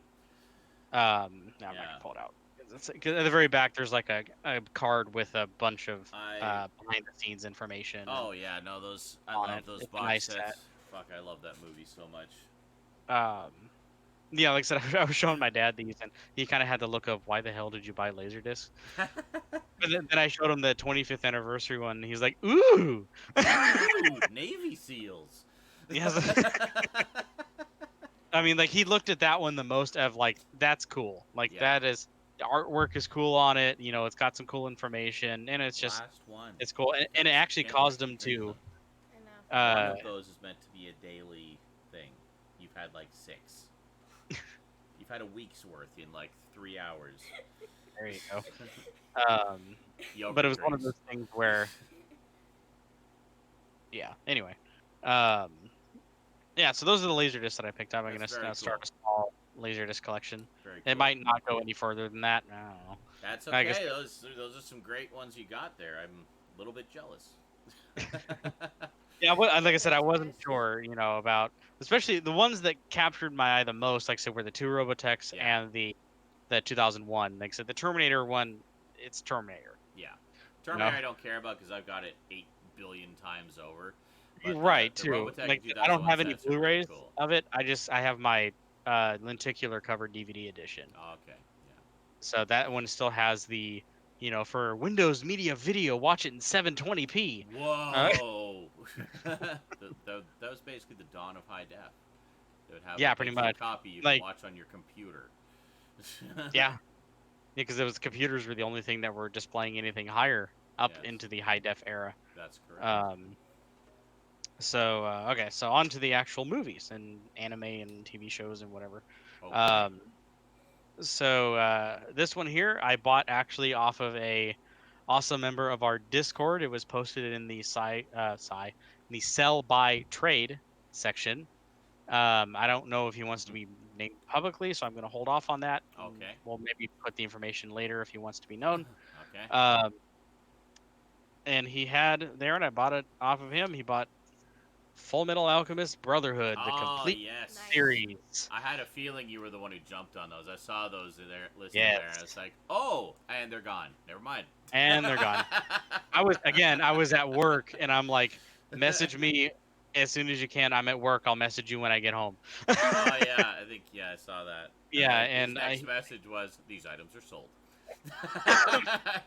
Now I'm not gonna pull it out. 'Cause at the very back, there's like a card with a bunch of behind the scenes information. Oh yeah, no, those I love those box nice sets. set. Fuck, I love that movie so much. Yeah, like I said, I was showing my dad these, and he kind of had the look of, "Why the hell did you buy Laserdisc?" But then I showed him the 25th anniversary one, and he's like, "Ooh, Ooh, Navy SEALs. Yes. I mean, like, he looked at that one the most of like, that's cool. Like, that is, the artwork is cool on it. You know, it's got some cool information, and it's just, Last one. it's cool. And it actually caused him to. I know. One of those is meant to be a daily thing. You've had like 6. You've had a week's worth in like 3 hours. There you go. But it was one of those things where. Yeah. Anyway. Yeah. So those are the Laserdiscs that I picked up. I'm gonna start a small Laserdisc collection. Very It cool. might not go any further than that. I don't know. That's I okay. guess- Those are some great ones you got there. I'm a little bit jealous. Yeah, like I said, I wasn't sure, you know, about especially the ones that captured my eye the most. Like I said, were the 2 Robotechs and the 2001. Like I said, the Terminator one, it's Terminator. Yeah, Terminator I don't care about because I've got it 8 billion times over. But Right, the too. Robotech Like, in I don't have 2001 any sets are really Blu-rays cool. of it. I have my lenticular covered DVD edition. Oh, okay. Yeah. So that one still has the, you know, for Windows Media Video, watch it in 720p. Whoa. That was basically the dawn of high def. They would have Yeah, like, pretty a much. copy you Like- can watch on your computer. Yeah, because it was computers were the only thing that were displaying anything higher up Yes. into the high def era. That's correct. So okay, so on to the actual movies and anime and TV shows and whatever. Okay. So this one here I bought actually off of a awesome member of our Discord. It was posted in the the sell by trade section. I don't know if he wants to be named publicly, so I'm going to hold off on that. Okay. We'll maybe put the information later if he wants to be known. Okay. And he had there, and I bought it off of him. He bought Full Metal Alchemist Brotherhood, the complete yes. Nice. series. I had a feeling you were the one who jumped on those. I saw those in there listed Yes. there, and I was like, oh, and they're gone. Never mind. And they're gone. I was at work, and I'm like, message me as soon as you can. I'm at work. I'll message you when I get home. Oh yeah, I saw that. Yeah, his and next message was, "These items are sold."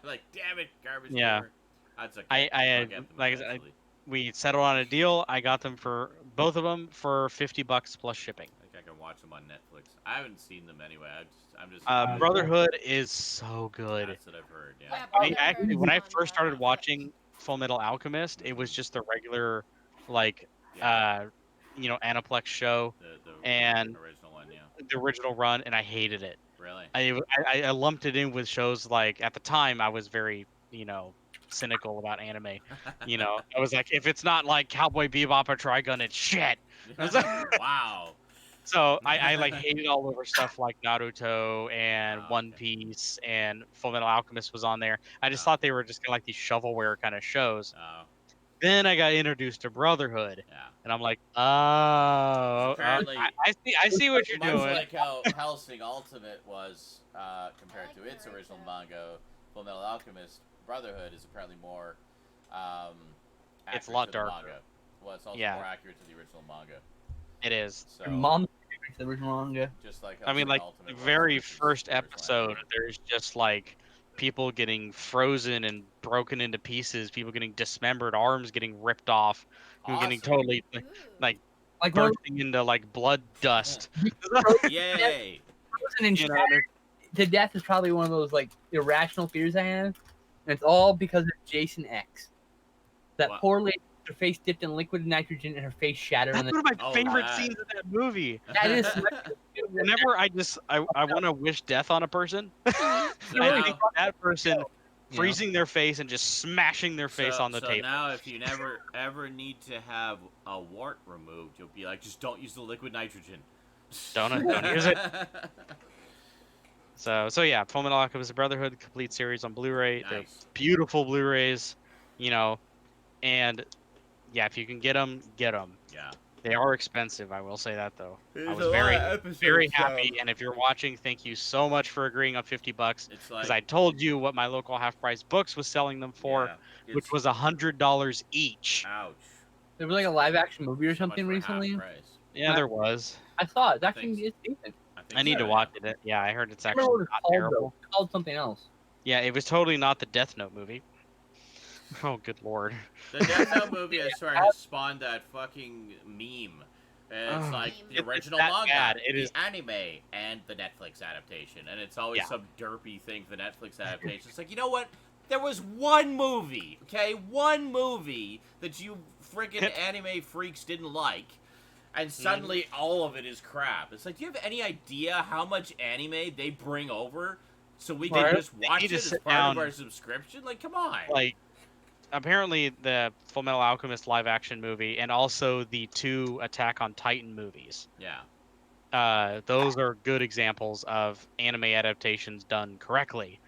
Like, damn it, garbage. Yeah. Giver. That's okay. I I'll had, get them like I said, eventually. we settled on a deal. I got them for both of them for $50 plus shipping. I think I can watch them on Netflix. I haven't seen them anyway. I'm just. Brotherhood is so good. That's what I've heard. Yeah. Yeah, I Brotherhood actually, is when I on first started Netflix. watching Full Metal Alchemist, it was just the regular, like, you know, Aniplex show, The and original one, yeah. the original run, and I hated it. Really? I lumped it in with shows like, at the time I was very, you know, cynical about anime. You know, I was like, if it's not like Cowboy Bebop or Trigun, it's shit. I was like, Wow. so I like hated all over stuff like Naruto and Oh, One okay. Piece and Full Metal Alchemist was on there. I just Oh. thought they were just kind of like these shovelware kind of shows. Oh, Then I got introduced to Brotherhood, yeah. and I'm like, oh, Apparently- I see what you're Much doing. like how Hellsing Ultimate was compared to its original manga, Full Metal Alchemist Brotherhood is apparently more. It's a accurate lot to the darker. manga. Well, it's also Yeah. more accurate to the original manga. It is. So, Your mom's favorite, the original manga. just like I mean, Hellsing like Ultimate the was, very which is first the original episode, anime. there's just like people getting frozen and broken into pieces, people getting dismembered, arms getting ripped off, people getting Awesome. totally Ooh. like Like when bursting into like blood dust. Yay! frozen and You know, shattered to death is probably one of those like irrational fears I have, and it's all because of Jason X. That Wow. poor lady, with her face dipped in liquid nitrogen and her face shattered on That's the. one of my Oh, favorite that. scenes of that movie. That is. Whenever I want to wish death on a person, I now- think that person freezing their face and just smashing their face on the so table. now, if you never ever need to have a wart removed, you'll be like, just don't use the liquid nitrogen. Don't use it. So yeah, Full Metal Alchemist Brotherhood complete series on Blu-ray. They're Nice. beautiful Blu-rays. You know, And yeah, if you can get them, get them. Yeah. They are expensive. I will say that though. I There's was a very, lot of episodes, very so- happy. And if you're watching, thank you so much for agreeing on $50. It's Because like I told you what my local half price books was selling them for, yeah, which it's- was $100 each. ouch. There was like a live action movie or So much something for recently. half price. Yeah, there was. I saw it. It's actually Thanks. it's decent. I need so, to yeah. watch it. Yeah, I heard it's I actually remember what it's not called terrible. though. It's called something else. Yeah, it was totally not the Death Note movie. Oh, good lord. The Death Note movie, I swear, has spawned that fucking meme. And it's Ugh. like the It's original that manga, bad. It the is- anime, and the Netflix adaptation. And it's always Yeah. some derpy thing for the Netflix adaptation. It's like, you know what? There was one movie, okay? One movie that you freaking anime freaks didn't like. And suddenly all of it is crap. It's like, do you have any idea how much anime they bring over so we can Right. just watch need to it as sit part of down. our subscription? Like, come on. Like, apparently the Full Metal Alchemist live action movie and also the 2 Attack on Titan movies. Yeah. Those are good examples of anime adaptations done correctly.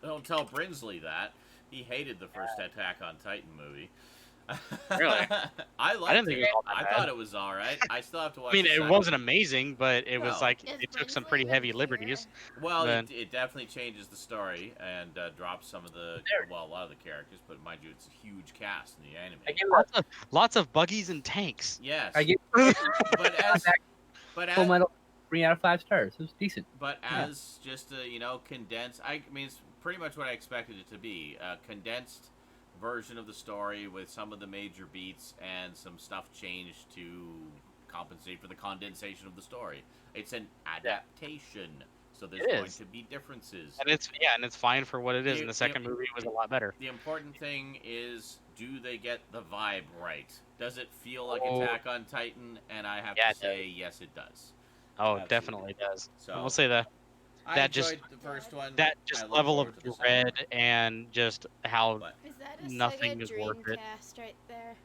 Don't tell Brinsley that. He hated the first Attack on Titan movie. Really? I liked I didn't think it was all that I bad. thought it was all right. I still have to watch. I mean, the it second wasn't one. amazing, but it was No. like Is it took some Brinsley pretty even heavy here? liberties. Well, Then- it definitely changes the story and drops some of the a lot of the characters. But mind you, it's a huge cast in the anime. I give Lots of buggies and tanks. Yes, I give but as Full Metal 3 out of 5 stars. It was decent. But Yeah. as just a condensed, I mean, it's pretty much what I expected it to be. A condensed version of the story with some of the major beats and some stuff changed to compensate for the condensation of the story. It's an adaptation, so there's It going is. to be differences. And it's fine for what it is. You- In the second movie, it was a lot better. The important thing is, do they get the vibe right? Does it feel like Oh. Attack on Titan? And I have Yeah, to it say, yes, it does. Oh, Absolutely. it definitely does. So I will say that I that just- enjoyed the first one. that I just look level forward of to the second one. dread and just how But- Is that a Nothing Sega is worth it. Dreamcast right there?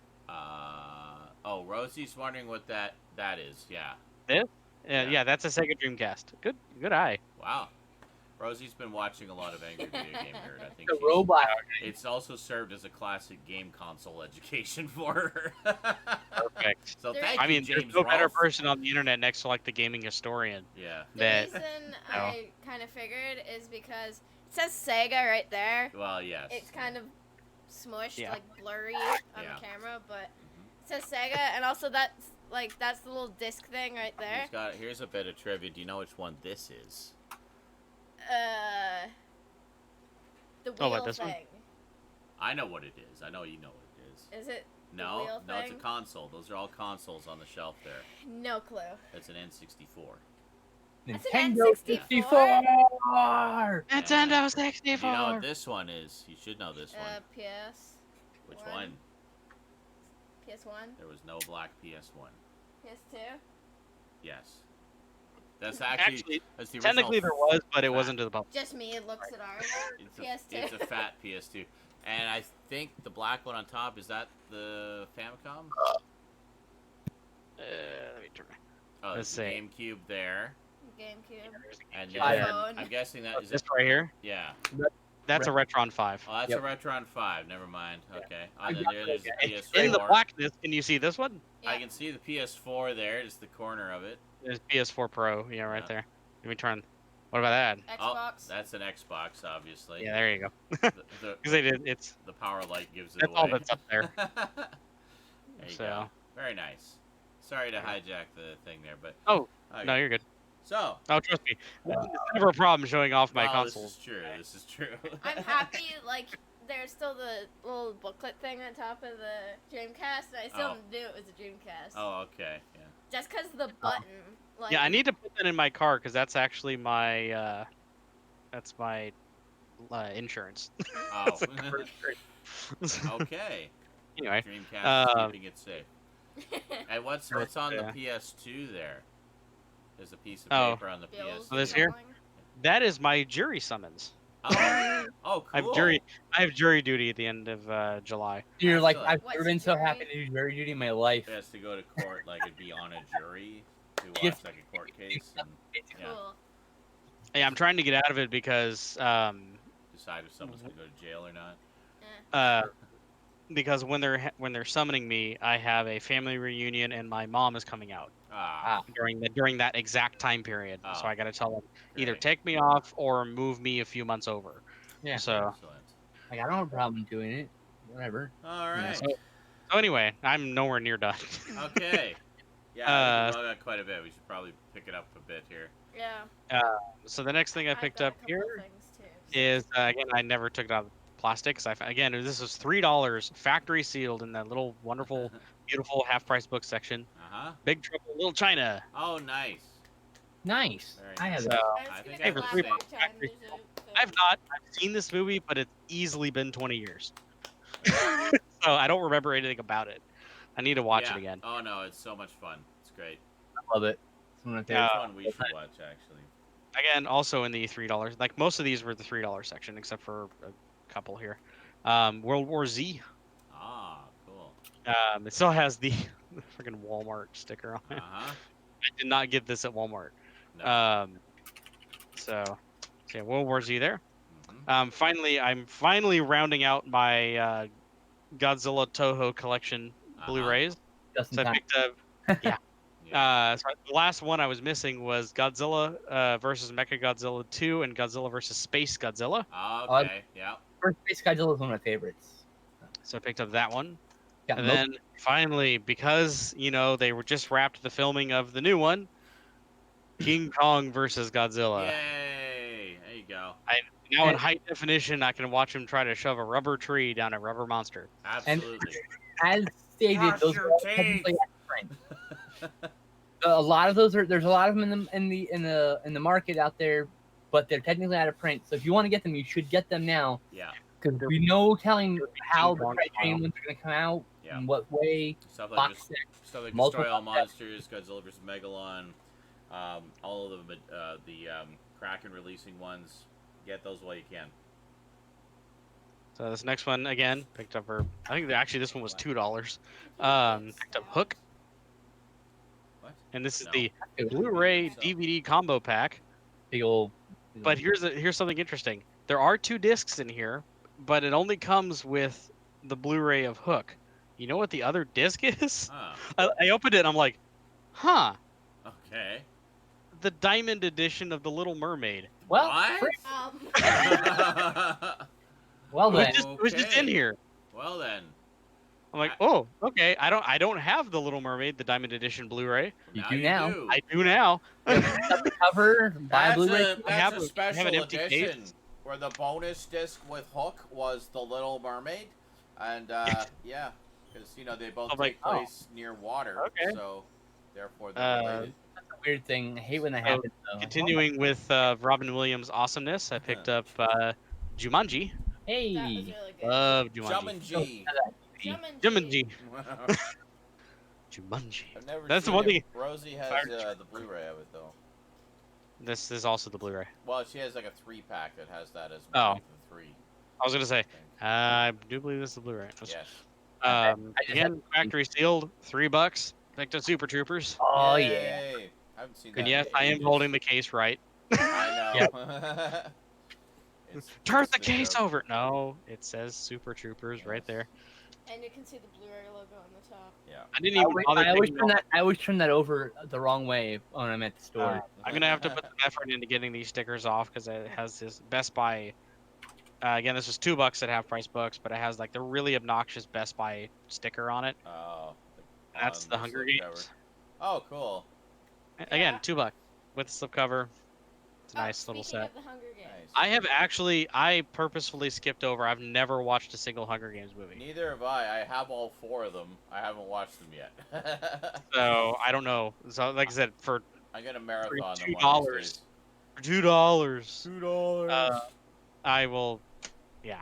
Oh, Rosie's wondering what that is. Yeah. yeah, that's a Sega Dreamcast. Good eye. Wow. Rosie's been watching a lot of Angry Video Game Nerd. I think The she's- robot. It's also served as a classic game console education for her. Perfect. So There thank is- I you, mean, James there's no better Rolfe. person on the internet next to like the gaming historian. Yeah. The That- reason no. I kind of figured is because it says Sega right there. Well, yes. It's kind of smushed, Yeah. like blurry on Yeah. the camera, but it says Sega, and also that's the little disc thing right there. Here's a bit of trivia. Do you know which one this is? The Oh, wheel what, this one? thing. I know what it is. I know you know what it is. Is it? No, wheel no, it's a thing? console. Those are all consoles on the shelf there. No clue. It's an N64. That's an Nintendo N64? 64. Nintendo Do 64. you know what this one is? You should know this one. PS. Which one. one? PS1. There was no black PS1. PS2. Yes. That's actually that's the Technically there original was, but it fat- wasn't to the public. Just me looks at ours. It's PS2. it's a fat PS2, and I think the black one on top is that the Famicom. Let me try. Oh, let's there's the see. GameCube there, GameCube. and Yeah. then iPhone. I'm guessing that is This it. right here. Yeah. That's a Retron 5. Oh, that's Yep. a Retron 5. Never mind. Okay. I And then got there's the In PS4. the blackness, can you see this one? I Yeah. can see the PS4 there. Just the corner of it. There's PS4 Pro. Yeah, right Yeah. there. Let me turn. What about that? Xbox. Oh, that's an Xbox, obviously. Yeah, there you go. The, Because it's the power light gives it that's away. all that's up there. There you So. go. Very nice. Sorry to hijack the thing there, but Oh, okay. No, you're good. So Oh, trust me. It's never a problem showing off my well, consoles. This is true. This is true. I'm happy. Like there's still the little booklet thing on top of the Dreamcast, and I still Oh. knew it was a Dreamcast. Oh, okay. Yeah. Just because the button. Like, Yeah, I need to put that in my car because that's actually my insurance. Oh. So, Okay. anyway, Dreamcast is keeping it safe. Oh. And what's on Yeah. the PS2 there? There's a piece of Oh. paper on the Bills PS2. this here? going. that is my jury summons. Oh, oh, cool. I have jury duty at the end of July. You're like, Excellent. I've What's never been so jury? happy to do jury duty in my life. He has to go to court, like it'd be on a jury to watch Yes. like a court case and yeah, Cool. Yeah, I'm trying to get out of it because decide if someone's gonna go to jail or not. uh, because when they're summoning me, I have a family reunion and my mom is coming out during that exact time period. So Oh, I got to tell them either great. take me off or move me a few months over. Yeah. So Excellent. Like, I don't have a problem doing it. Whatever. All yeah, right. so anyway, I'm nowhere near done. Okay. Yeah, I think we've all got quite a bit. We should probably pick it up a bit here. Yeah. So the next thing I I've picked got a up couple here of things too. So. is again, I never took it out of plastic. Again, this was $3, factory sealed in that little wonderful, beautiful half price book section. Uh-huh. Big Trouble in Little China. Oh, nice. Nice. Very I have So, it. I think Hey, I for have three the bucks, same. factory sealed. I've seen this movie, but it's easily been 20 years. So I don't remember anything about it. I need to watch it again. Oh, no, it's so much fun. It's great. I love it. It's one of my It's favorites. one we should watch, actually. Again, also in the $3. Like most of these were the $3 section, except for a couple here. World War Z. Ah, cool. It still has the freaking Walmart sticker on it. Uh-huh. I did not get this at Walmart. No. So yeah, World War Z there. Mhm. I'm finally rounding out my Godzilla Toho collection Uh-huh. Blu-rays. Just in So I time. picked up, yeah. Yeah. So the last one I was missing was Godzilla versus Mechagodzilla 2 and Godzilla versus Space Godzilla. Okay, yeah. First Space Godzilla is one of my favorites. So I picked up that one. Got And most- then finally, because they were just wrapped the filming of the new one, King Kong versus Godzilla. Yay! There you go. Now in high definition, I can watch him try to shove a rubber tree down a rubber monster. Absolutely. As stated, Brush those your are all teeth. technically out of print. A lot of those are. There's a lot of them in the market out there, but they're technically out of print. So if you want to get them, you should get them now. Yeah. Because we know telling how the Kong Criterion ones are going to come out, Yeah. in what way, Stuff like box just, set. stuff like multiple Destroy All box sets. Monsters, Godzilla vs. Megalon, all of the Kraken releasing ones. Get those while you can. So this next one again picked up for I think actually this one was $2. Picked up Hook, What? and this is No. the Okay, Blu-ray So- DVD combo pack. Big old. But here's something interesting. There are 2 discs in here, but it only comes with the Blu-ray of Hook. You know what the other disc is? Oh, I opened it and I'm like, huh, okay. the diamond edition of The Little Mermaid. Well, What? frick. Um, Well It then, was just in Okay. here. Well then, I'm like, oh, okay. I don't have The Little Mermaid, the diamond edition Blu-ray. You now do you now. do. I do now. cut the cover, buy a That's Blu-ray. a, I have that's a a- I have an special empty edition case. where the bonus disc with Hook was The Little Mermaid, and yeah, because they both I'm like, take place near water, Okay. so therefore they're related. That's a weird thing. I hate when that So, happens. Though. Continuing with Robin Williams' awesomeness, I picked up Jumanji. Hey. that was really good. Love Jumanji. Jumanji. Jumanji. Jumanji. I've never That's the seen one it. thing. Rosie has Fire the Blu-ray of it though. This is also the Blu-ray. Well, she has like a 3-pack that has that as Oh. one of the 3. I was gonna say, I think. I do believe this is the Blu-ray. Yes. I just Again, have- factory sealed, $3. Picked up Super Troopers. Oh yeah. Yay. I haven't seen that. And yes, in I am ages. holding the case right. I know. It's Turn the just a case joke. over. No, it says Super Troopers right there. And you can see the Blu-ray logo on the top. Yeah. I didn't even bother I always taking turn all- that. I always turn that over the wrong way when I'm at the store. I'm gonna have to put some effort into getting these stickers off because it has this Best Buy. Again, this was $2 at half price books, but it has like the really obnoxious Best Buy sticker on it. Oh. That's on the Hunger slipcover. Games. Oh, cool. Again, Yeah. $2 with slipcover. It's a Oh, nice little speaking set. of the Hunger Games. Nice. I purposefully skipped over. I've never watched a single Hunger Games movie, Neither have I. I have all 4 of them. I haven't watched them yet. so I don't know. So, like I said, for I'm gonna marathon them one of these $2. days. $2, $2. I will. Yeah.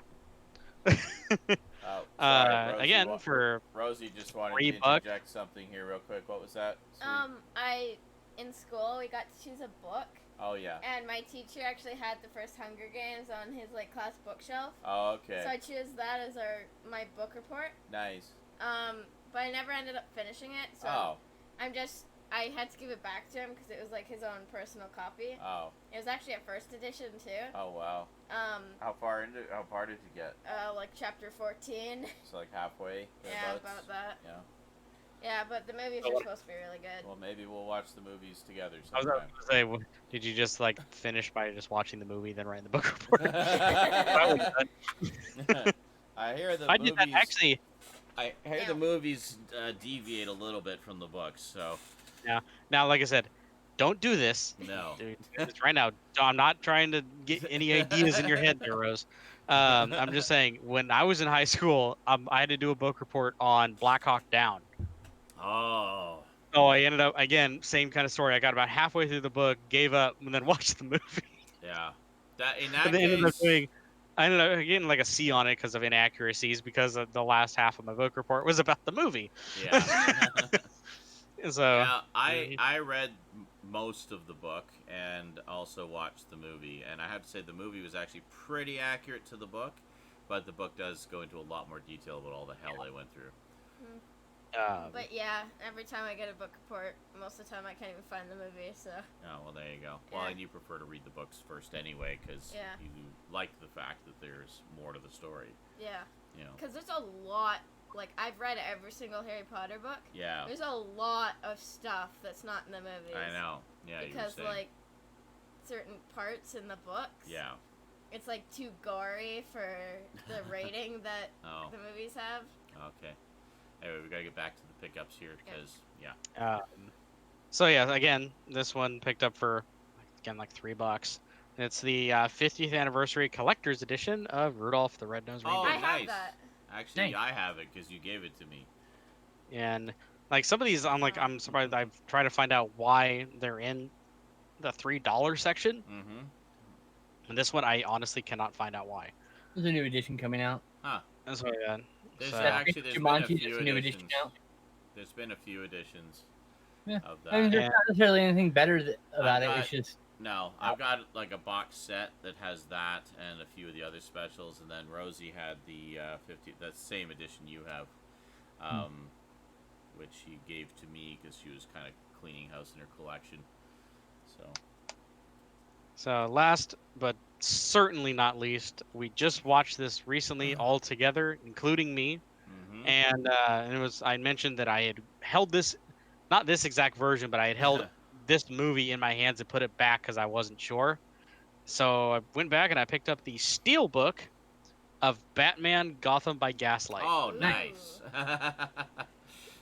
Oh, sorry, Rosie, Again, what- for Rosie just wanted $3. to interject something here real quick. What was that? Sweet? In school we got to choose a book, Oh yeah. and my teacher actually had the first Hunger Games on his class bookshelf. Oh, okay. So I chose that as my book report. Nice. But I never ended up finishing it. So Oh. I had to give it back to him because it was like his own personal copy. Oh. It was actually a first edition too. Oh wow. How far did you get? Like chapter 14. So like halfway. Yeah, about that. Yeah. Yeah, but the movies are supposed to be really good. Well, maybe we'll watch the movies together I was sometime. going to say, did you just like finish by just watching the movie, then writing the book report? I hear the I movies. did that actually. I hear the movies deviate a little bit from the books, so. Yeah. Now, like I said, don't do this. No. Do this right now. I'm not trying to get any ideas in your head there, Rose. I'm just saying, when I was in high school, I had to do a book report on Black Hawk Down. Oh. Oh, I ended up, again, same kind of story. I got about halfway through the book, gave up, and then watched the movie. Yeah. In that And case. I ended up getting like a C on it because of inaccuracies, because of the last half of my book report was about the movie. Yeah. So yeah, I read most of the book and also watched the movie, and I have to say the movie was actually pretty accurate to the book, but the book does go into a lot more detail about all the hell they went through. But yeah, every time I get a book report, most of the time I can't even find the movie, so. Oh, well, there you go. Well, Yeah. and you prefer to read the books first anyway, because Yeah. you like the fact that there's more to the story. Yeah. You know. Because there's a lot, like, I've read every single Harry Potter book. Yeah. There's a lot of stuff that's not in the movies. I know. Yeah, you were Because, saying. like, certain parts in the books. Yeah. It's, like, too gory for the rating that Oh. the movies have. Okay. Anyway, we gotta get back to the pickups here, because, yeah. So yeah, again, this one picked up for, again, like $3. It's the 50th anniversary collector's edition of Rudolph the Red-Nosed Reindeer. Oh, I nice. have that. Actually, Nice. I have it, because you gave it to me. And like some of these, I'm surprised. I've tried to find out why they're in the $3 section, Mm-hmm. and this one I honestly cannot find out why. There's a new edition coming out. That's what I got. There's So- actually there's been a Jumanji, few there's a new edition editions. out. There's been a few editions Yeah. of I mean, that. there's not necessarily anything better about it. got- It's just No, I've got like a box set that has that and a few of the other specials, and then Rosie had the 50, that same edition you have, which she gave to me because she was kind of cleaning house in her collection. So last but certainly not least, we just watched this recently all together, including me. Mm-hmm. And I mentioned that I had held this, not this exact version, but I had held this movie in my hands and put it back because I wasn't sure. So I went back and I picked up the Steelbook of Batman Gotham by Gaslight. Oh, Ooh. nice.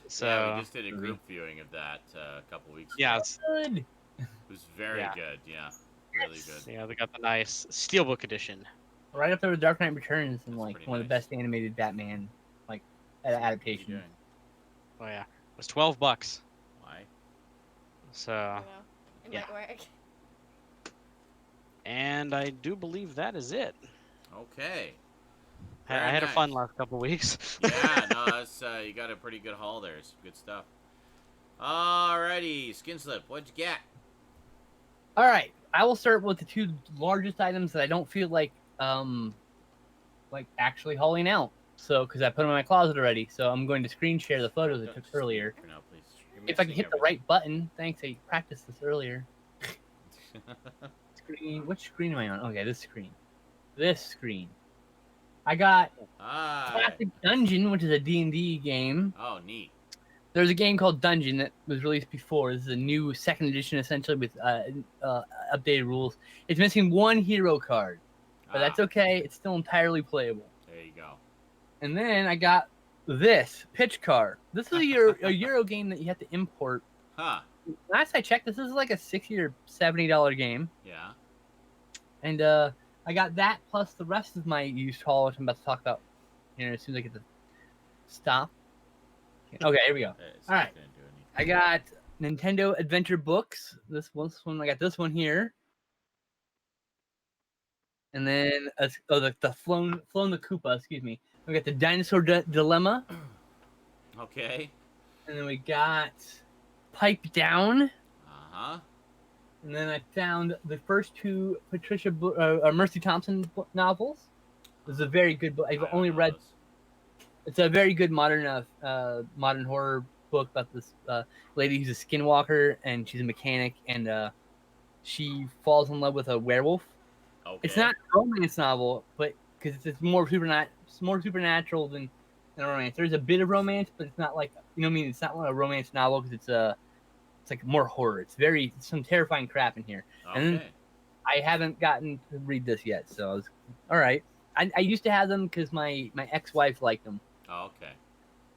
So yeah, we just did a group viewing of that a couple weeks ago. yeah, it's, good. It was very Yeah. good. Yeah, really good. yeah, they got the nice Steelbook edition. Right up there with Dark Knight Returns and That's like pretty one of the nice. best animated Batman like What are you adaptations. doing? Oh yeah, it was $12. Why? So, I know. It yeah. might work. and I do believe that is it. Okay. I Very had a fun nice. last couple weeks. Yeah, no, that's you got a pretty good haul there. It's good stuff. Alrighty, Skinslip, what'd you get? All right, I will start with the two largest items that I don't feel like actually hauling out. So, because I put them in my closet already, so I'm going to screen share the photos I took Just earlier. for now, please. You're If I can missing hit the right button, thanks. I practiced this earlier. everything. Screen. Which screen am I on? Okay, this screen. This screen. I got Ah. Classic Dungeon, which is a D&D game. Oh, neat. There's a game called Dungeon that was released before. This is a new second edition, essentially, with updated rules. It's missing one hero card, but that's okay. It's still entirely playable. There you go. And then I got this Pitch Car. This is a Euro game that you have to import. Huh. Last I checked, this is like a $60 or $70 game. Yeah. And I got that plus the rest of my used haul, which I'm about to talk about as soon as I get to stop. Okay, here we go. It's All not right. gonna do anything. I got Nintendo Adventure Books. This one. I got this one here. And then, the Flown the Koopa, excuse me. We got the Dinosaur Dilemma. Okay. And then we got Pipe Down. Uh-huh. And then I found the first two Mercy Thompson novels. This is a very good book. I've I don't only know read. those. It's a very good modern horror book about this lady who's a skinwalker and she's a mechanic and she falls in love with a werewolf. Okay. It's not a romance novel, but because it's more supernatural than a romance. There's a bit of romance, but it's not like I mean, it's not like a romance novel because it's like more horror. It's some terrifying crap in here. Okay. And then I haven't gotten to read this yet, so I was all right. I used to have them because my ex-wife liked them. Okay.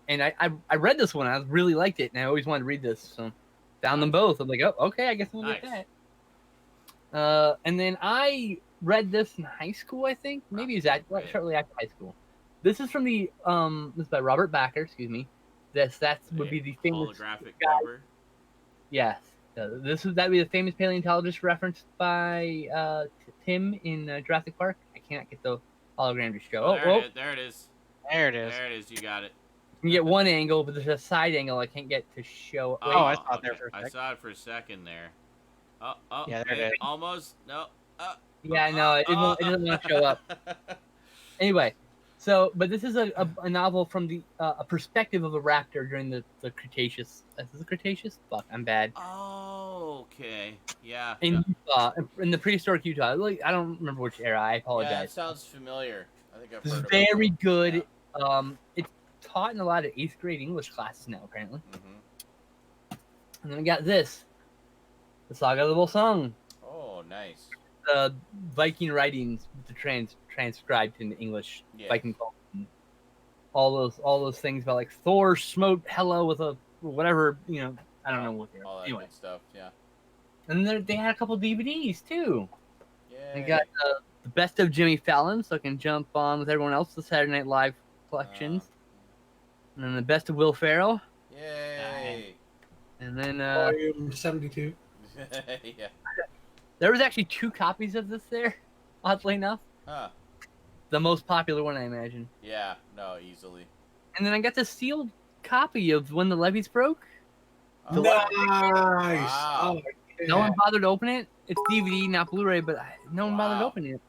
And I read this one. I really liked it, and I always wanted to read this. So found them both. I'm like, oh, okay, I guess I'm gonna get that. And then I read this in high school. I think maybe shortly after high school. This is from the this is by Robert Bakker. Excuse me. That would be the famous holographic guy. cover. Yes. That would be the famous paleontologist referenced by Tim in Jurassic Park. I cannot get the hologram to show. There it is. There it is. There it is. You got it. You can get one angle, but there's a side angle I can't get to show. Oh, I saw it there for a I sec. saw it for a second there. Yeah, there it is. Almost. No. Yeah, no, it doesn't want to show up. Anyway, but this is a novel from the a perspective of a raptor during the Cretaceous. Is this the Cretaceous? Fuck, I'm bad. Oh, okay. Yeah. In Utah, in the prehistoric Utah. Like, I don't remember which era. I apologize. Yeah, it sounds familiar. I think I've This is heard of it. very good. Yeah. It's taught in a lot of 8th grade English classes now, apparently. Mm-hmm. And then we got this, the Saga of the Volsung. Oh, nice. The Viking writings, transcribed into English. Yes. Viking culture. All those things about like Thor smote Hela with a whatever, I don't know what they are. All that Anyway, good stuff. Yeah. and then they had a couple DVDs too. Yeah. They got the best of Jimmy Fallon, so I can jump on with everyone else. The Saturday Night Live collections, and then the best of Will Ferrell, Yay. and then Volume 72. Yeah. there was actually 2 copies of this there. Oddly enough, Huh. the most popular one, I imagine. Yeah. No, easily. And then I got the sealed copy of When the Levees Broke. Oh, Nice. Wow. Oh, yeah. No one bothered to open it. It's DVD, not Blu-ray, but no one bothered to Wow. open it.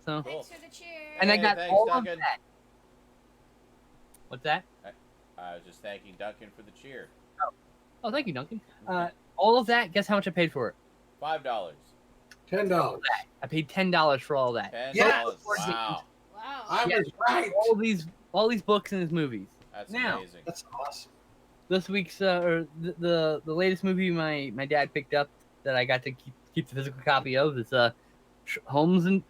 So, Cool. Thanks for the cheer. and I Hey, got thanks, all Duncan. of that. What's that? I was just thanking Duncan for the cheer. Oh, thank you, Duncan. All of that. Guess how much I paid for it? $5. $10. I paid $10 for all that. $10. Yes. Wow. Wow. I Yeah. was right. All these books and these movies. That's Now. amazing. That's awesome. This week's or the latest movie my dad picked up that I got to keep the physical copy of is Holmes and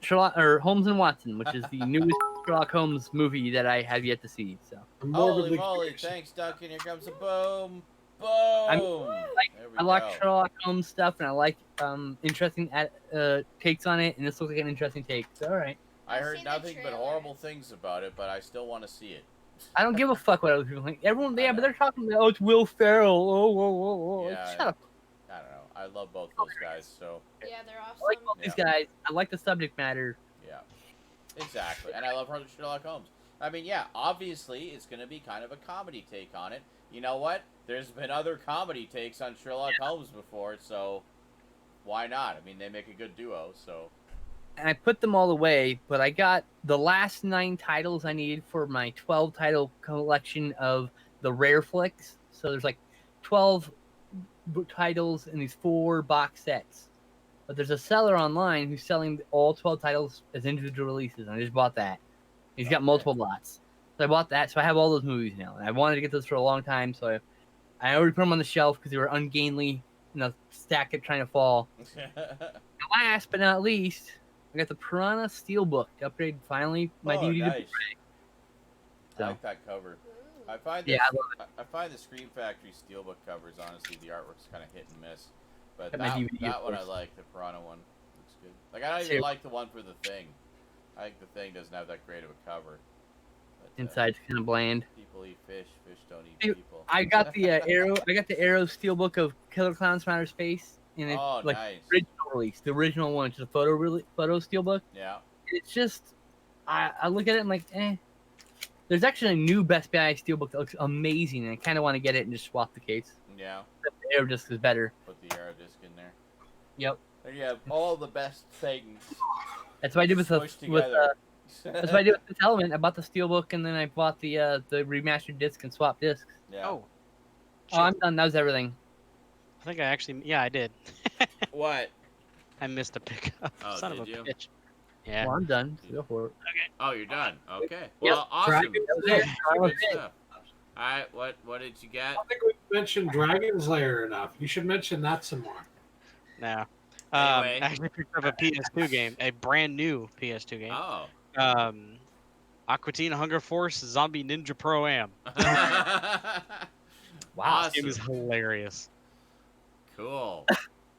Watson, which is the newest Sherlock Holmes movie that I have yet to see. So I'm Holy morbidly moly. curious. Thanks, Duncan. Here comes a boom. Boom. I There we like go. Sherlock Holmes stuff, and I like interesting takes on it, and this looks like an interesting take. So all right, I I've heard seen the nothing but trailer. horrible things about it, but I still want to see it. I don't give a fuck what other people think. Everyone, yeah, but they're talking about, oh, it's Will Ferrell. Oh, whoa, whoa, whoa. Yeah, Shut up. I don't know. I love both those guys, so Yeah, they're awesome. I like both these guys. I like the subject matter. yeah. Exactly. And I love Sherlock Holmes. I mean, yeah, obviously it's going to be kind of a comedy take on it. You know what? There's been other comedy takes on Sherlock Holmes before, so why not? I mean, they make a good duo, so. And I put them all away, but I got the last 9 titles I needed for my 12 title collection of the rare flicks. So there's like 12 titles in these 4 box sets. But there's a seller online who's selling all 12 titles as individual releases, and I just bought that. He's got Okay. multiple lots. So I bought that, so I have all those movies now. And I wanted to get those for a long time, so I already put them on the shelf because they were ungainly, stack kept trying to fall. Last but not least, I got the Piranha Steelbook to upgrade finally my DVD to nice. Blu-ray. I So, like that cover. Ooh. I find Yeah, I find the Scream Factory Steelbook covers, honestly, the artwork's kind of hit and miss. But Got my that, DVD, that of one I course. like, the Piranha one. Looks good. Like, I don't even Seriously. like the one for the Thing. I think the Thing doesn't have that great of a cover. But, inside's kind of bland. People eat fish, fish don't eat Dude, people. I got the Arrow. I got the Arrow Steelbook of Killer Clowns from Outer Space, and it's Oh, like nice. original release, the original one, which is a photo Steelbook. Yeah. It's just, I look at it and like, eh. There's actually a new Best Buy Steelbook that looks amazing, and I kind of want to get it and just swap the case. Yeah. The Arrow disc is better. Put the Arrow disc in there. Yep. There you have all the best things. That's what I did with Smushed the together. that's what I did with this element. I bought the Steelbook and then I bought the remastered disc and swapped discs. Yeah. Oh, Oh, I'm done. That was everything. I think I actually, yeah, I did. What? I missed a pickup. Oh, Son of a did you? bitch. Yeah. Well, I'm done. So go for it. Oh, you're done. Okay. Yep. Well, awesome. Dragon- That was it. That was Good it. stuff. All right. What did you I get? don't think we mentioned Dragon's Lair enough. You should mention that some more. No. Anyway. I actually picked up a PS2 game, a brand new PS2 game. Oh. Aqua Teen Hunger Force Zombie Ninja Pro Am. Wow. It was Awesome. hilarious. Cool.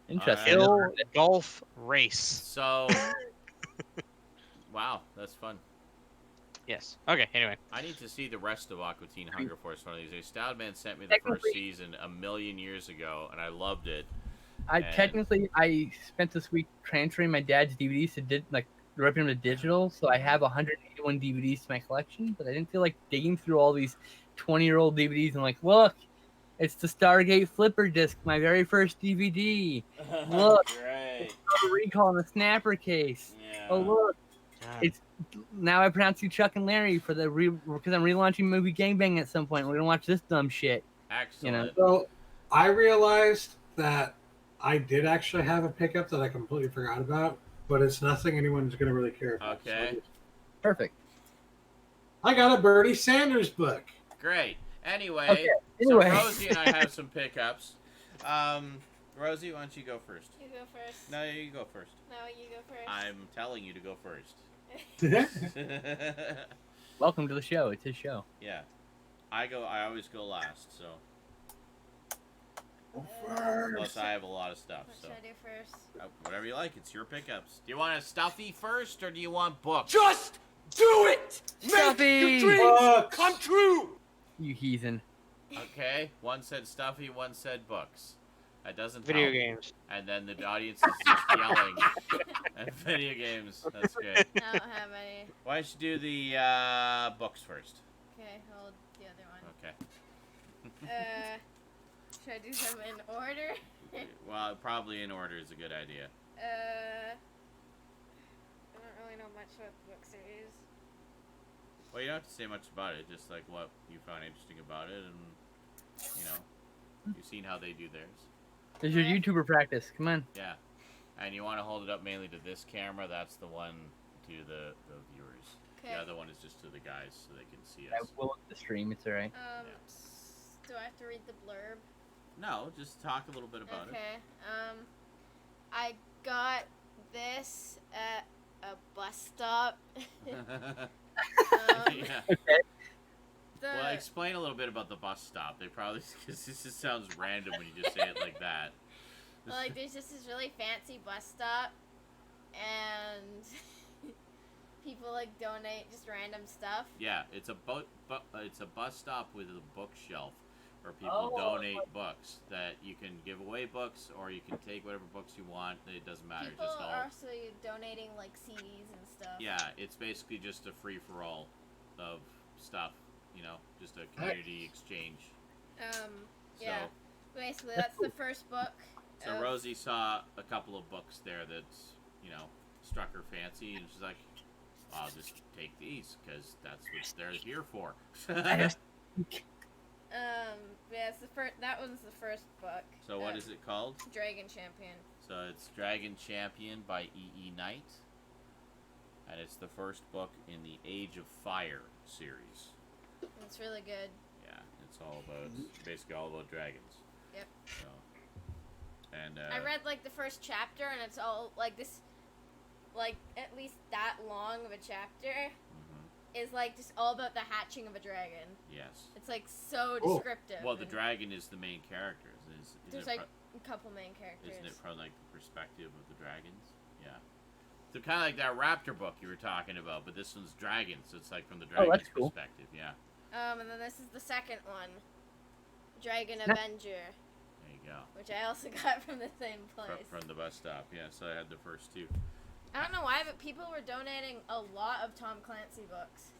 Interesting. All Hill Golf Race. So. Wow, that's fun. Yes. Okay. Anyway. I need to see the rest of Aqua Teen Hunger Force one of these days. Stoudman sent me the first season a million years ago, and I loved it. Technically, I spent this week transferring my dad's DVDs to ripping them to digital, so I have 181 DVDs to my collection. But I didn't feel like digging through all these 20-year-old DVDs and like, look, it's the Stargate flipper disc, my very first DVD. Look, Great. it's Recall in the snapper case. Yeah. Oh look, God. it's now I pronounce you Chuck and Larry for the because I'm relaunching movie Gangbang at some point. We're gonna watch this dumb shit. Excellent. So I realized that I did actually have a pickup that I completely forgot about, but it's nothing anyone's going to really care about. Okay. So Perfect. I got a Bernie Sanders book. Great. Anyway, Okay, so anyway. Rosie and I have some pickups. Rosie, why don't you go first? You go first. No, you go first. No, you go first. I'm telling you to go first. Welcome to the show. It's his show. Yeah. I always go last, so. Plus, I have a lot of stuff, What so. should I do first? Whatever you like, it's your pickups. Do you want a stuffy first, or do you want books? Just do it! Stuffy! Make your dreams Books. come true! You heathen. Okay, one said stuffy, one said books. That doesn't Video help. games. And then the audience is just yelling at video games. That's great. I don't have any. Why don't you do the books first? Okay, hold the other one. Okay. Should I do them in order? Well, probably in order is a good idea. I don't really know much about the book series. Well, you don't have to say much about it. Just like what you found interesting about it, and you've seen how they do theirs. There's your YouTuber practice. Come on. Yeah, and you want to hold it up mainly to this camera. That's the one to the viewers. Okay. The other one is just to the guys so they can see I us. will look at the stream. It's alright. Do I have to read the blurb? No, just talk a little bit about Okay. I got this at a bus stop. it. Yeah. Well, The explain a little bit about the bus stop. They probably, because this just sounds random when you just say it like that. like there's just this really fancy bus stop, and people like donate just random stuff. Yeah, it's a it's a bus stop with a bookshelf where people donate books that you can give away books or you can take whatever books you want. It doesn't matter. People Just all. are also donating like CDs and stuff. Yeah, it's basically just a free for all of stuff. Just a community exchange. Yeah. Basically, that's the first book. So Rosie saw a couple of books there that's struck her fancy, and she's like, "I'll just take these because that's what they're here for." Yeah, it's the first. That one's the first book. So what is it called? Dragon Champion. So it's Dragon Champion by E.E. Knight, and it's the first book in the Age of Fire series. It's really good. Yeah, it's basically all about dragons. Yep. So, and I read like the first chapter, and it's all like this, like at least that long of a chapter is like just all about the hatching of a dragon. Yes. It's like so Cool. descriptive. Well, the and dragon is the main character. There's like a couple main characters. Isn't it from like the perspective of the dragons? Yeah. So kind of like that raptor book you were talking about, but this one's dragons, so it's like from the dragon's that's cool. perspective. Yeah. And then this is the second one, Dragon Snap. Avenger, There you go. which I also got from the same place. From the bus stop. Yeah. So I had the first two. I don't know why, but people were donating a lot of Tom Clancy books.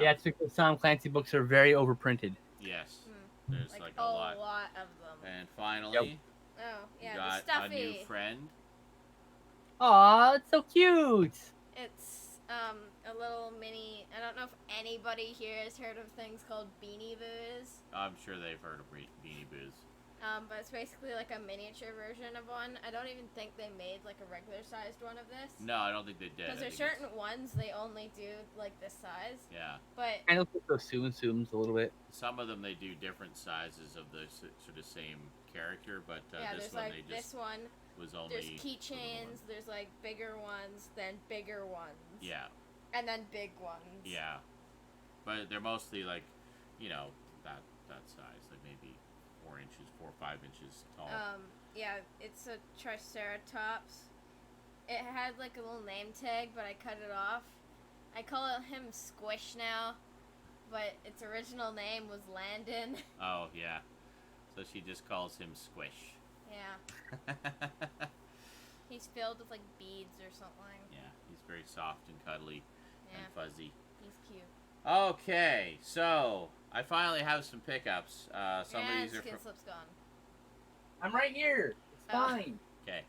Yeah, it's because Tom Clancy books are very overprinted. Yes. Hmm. There's Like like a a lot. lot of them. And finally, Oh, yeah, you the got a new stuffy. friend. Aw, it's so cute. It's a little mini. I don't know if anybody here has heard of things called Beanie Boos. I'm sure they've heard of Beanie Boos. But it's basically like a miniature version of one. I don't even think they made like a regular sized one of this. No, I don't think they did. Because there's certain ones they only do like this size. Yeah. But Kind of like those Sums a little bit. Some of them they do different sizes of the sort of same character, but yeah, this there's one like they just this one. was only. There's keychains. There's like bigger ones, then bigger ones. Yeah. And then big ones. Yeah. But they're mostly like, that size, like maybe 4 or 5 inches tall. Yeah, it's a Triceratops. It had like a little name tag, but I cut it off. I call him Squish now, but its original name was Landon. Oh, yeah. So she just calls him Squish. Yeah. He's filled with like beads or something. Yeah, he's very soft and cuddly and fuzzy. He's cute. Okay, so I finally have some pickups. Some of these are Skinslip's gone. I'm right here. It's fine. Okay.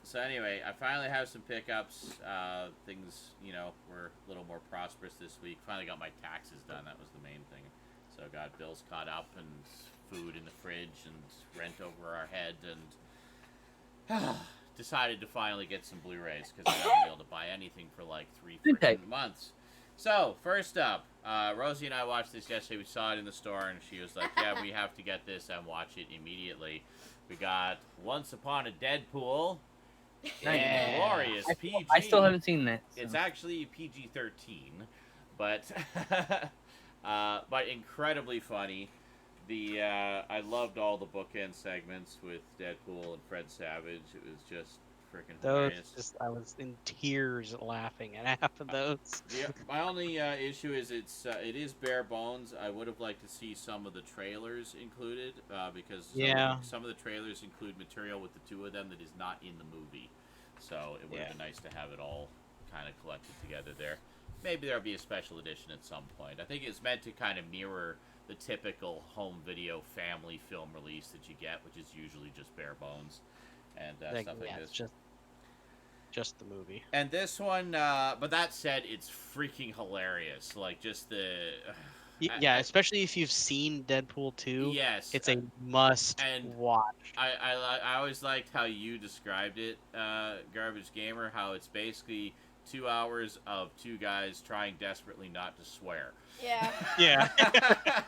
So anyway, I finally have some pickups. Things, were a little more prosperous this week. Finally got my taxes done. That was the main thing. So got bills caught up and food in the fridge and rent over our head and decided to finally get some Blu-rays because I haven't been able to buy anything for like 3 freaking months. So, first up, Rosie and I watched this yesterday. We saw it in the store, and she was like, yeah, we have to get this and watch it immediately. We got Once Upon a Deadpool. Yeah. Glorious PG. I still haven't seen that. So. It's actually PG-13, but but incredibly funny. I loved all the bookend segments with Deadpool and Fred Savage. It was just freaking hilarious. I was in tears laughing at half of those. Yeah, my only issue is it is bare bones. I would have liked to see some of the trailers included because some of the trailers include material with the two of them that is not in the movie. So it would have been nice to have it all kind of collected together there. Maybe there'll be a special edition at some point. I think it's meant to kind of mirror the typical home video family film release that you get, which is usually just bare bones and stuff like this. Just the movie. And this one, but that said, it's freaking hilarious. Like, just the... especially if you've seen Deadpool 2. Yes. It's a must watch. I always liked how you described it, Garbage Gamer, how it's basically 2 hours of two guys trying desperately not to swear. Yeah. Yeah.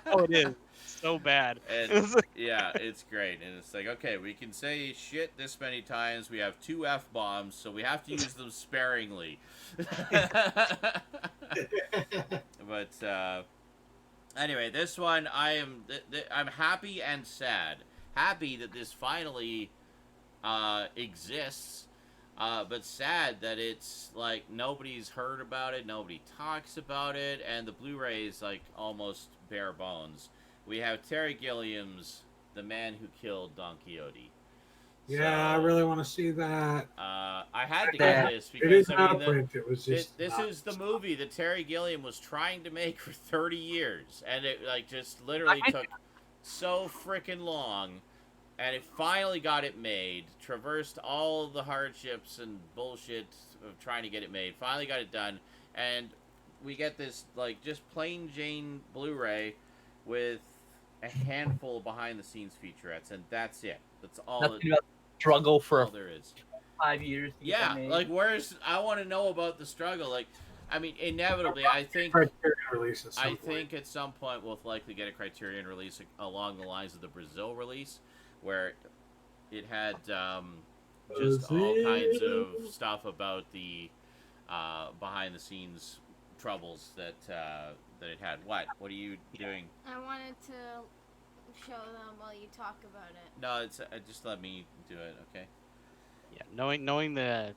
Oh, it is. So bad. And, yeah, it's great. And it's like, okay, we can say shit this many times. We have 2 F-bombs, so we have to use them sparingly. But, anyway, this one, I'm happy and sad. Happy that this finally exists. But sad that it's like nobody's heard about it, nobody talks about it, and the Blu-ray is like almost bare bones. We have Terry Gilliam's The Man Who Killed Don Quixote. Yeah, I really want to see that. I had to get this because it is not a print. It was just this is the movie that Terry Gilliam was trying to make for 30 years, and it like just literally took so freaking long. And it finally got it made, traversed all the hardships and bullshit of trying to get it made, finally got it done, and we get this, like, just plain Jane Blu-ray with a handful of behind-the-scenes featurettes, and that's it. That's all. Nothing about struggle for all there is. 5 years. Yeah, like, I want to know about the struggle, like, I mean, inevitably, I think at some point we'll likely get a Criterion release along the lines of the Brazil release, where it had just all kinds of stuff about the behind-the-scenes troubles that it had. What are you doing? I wanted to show them while you talk about it. No, it's just let me do it, okay? Yeah, knowing the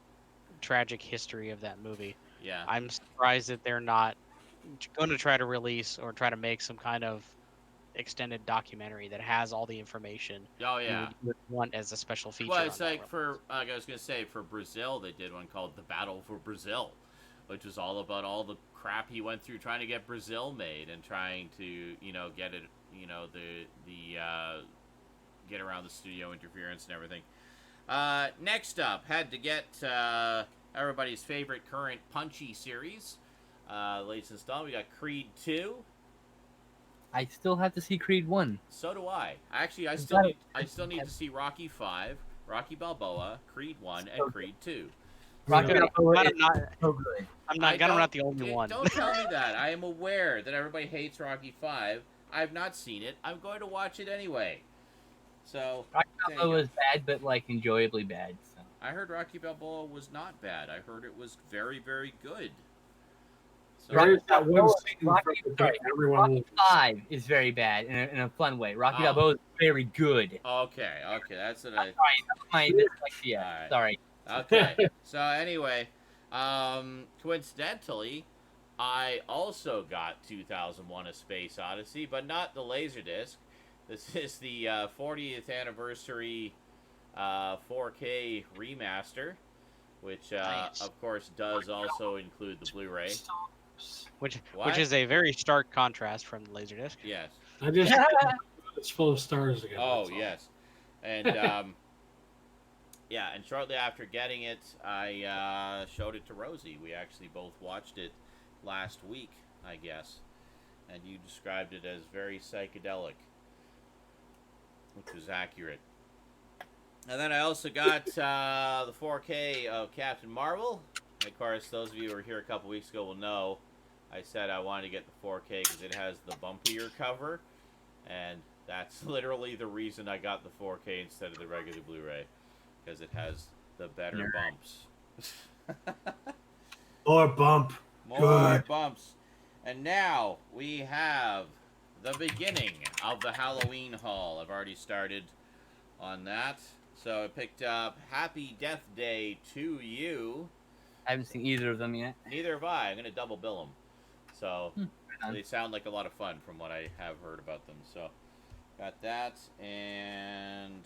tragic history of that movie, yeah, I'm surprised that they're not going to try to release or try to make some kind of extended documentary that has all the information. Oh yeah, you would want as a special feature. Well, it's like I was gonna say, for Brazil, they did one called The Battle for Brazil, which was all about all the crap he went through trying to get Brazil made and trying to get it, get around the studio interference and everything. Next up, had to get everybody's favorite current punchy series. Latest installment, we got Creed 2. I still have to see Creed 1. So do I. Actually, I still need to see Rocky 5, Rocky Balboa, Creed 1, and Creed 2. Rocky I'm Balboa is not, so good. I'm not the only one. Don't tell me that. I am aware that everybody hates Rocky 5. I've not seen it. I'm going to watch it anyway. So, Rocky there you Balboa go. was bad, but like enjoyably bad. So. I heard Rocky Balboa was not bad. I heard it was very, very good. So, There's that one scene Rocky- from the book everyone Rocky will 5 is very bad in a fun way. Rocky Oh. Balboa is very good. okay, that's what I... Sorry, that's my dyslexia. All right. Sorry. Okay. So anyway, coincidentally, I also got 2001: A Space Odyssey, but not the Laserdisc. This is the 40th anniversary 4K remaster, which Nice. of course does also include the Blu-ray. Which What? is a very stark contrast from the Laserdisc. Yes. I just it's full of stars again. Oh that's all. yes. And yeah, and shortly after getting it, I showed it to Rosie. We actually both watched it last week, I guess, and you described it as very psychedelic, which was accurate. And then I also got the 4K of Captain Marvel. And of course, those of you who were here a couple weeks ago will know I said I wanted to get the 4K because it has the bumpier cover, and that's literally the reason I got the 4K instead of the regular Blu-ray, because it has the better bumps. Or bump. More Good. bumps. And now we have the beginning of the Halloween haul. I've already started on that. So I picked up Happy Death Day to You. I haven't seen either of them yet. Neither have I. I'm going to double bill them. So on. they sound like a lot of fun from what I have heard about them. So got that. And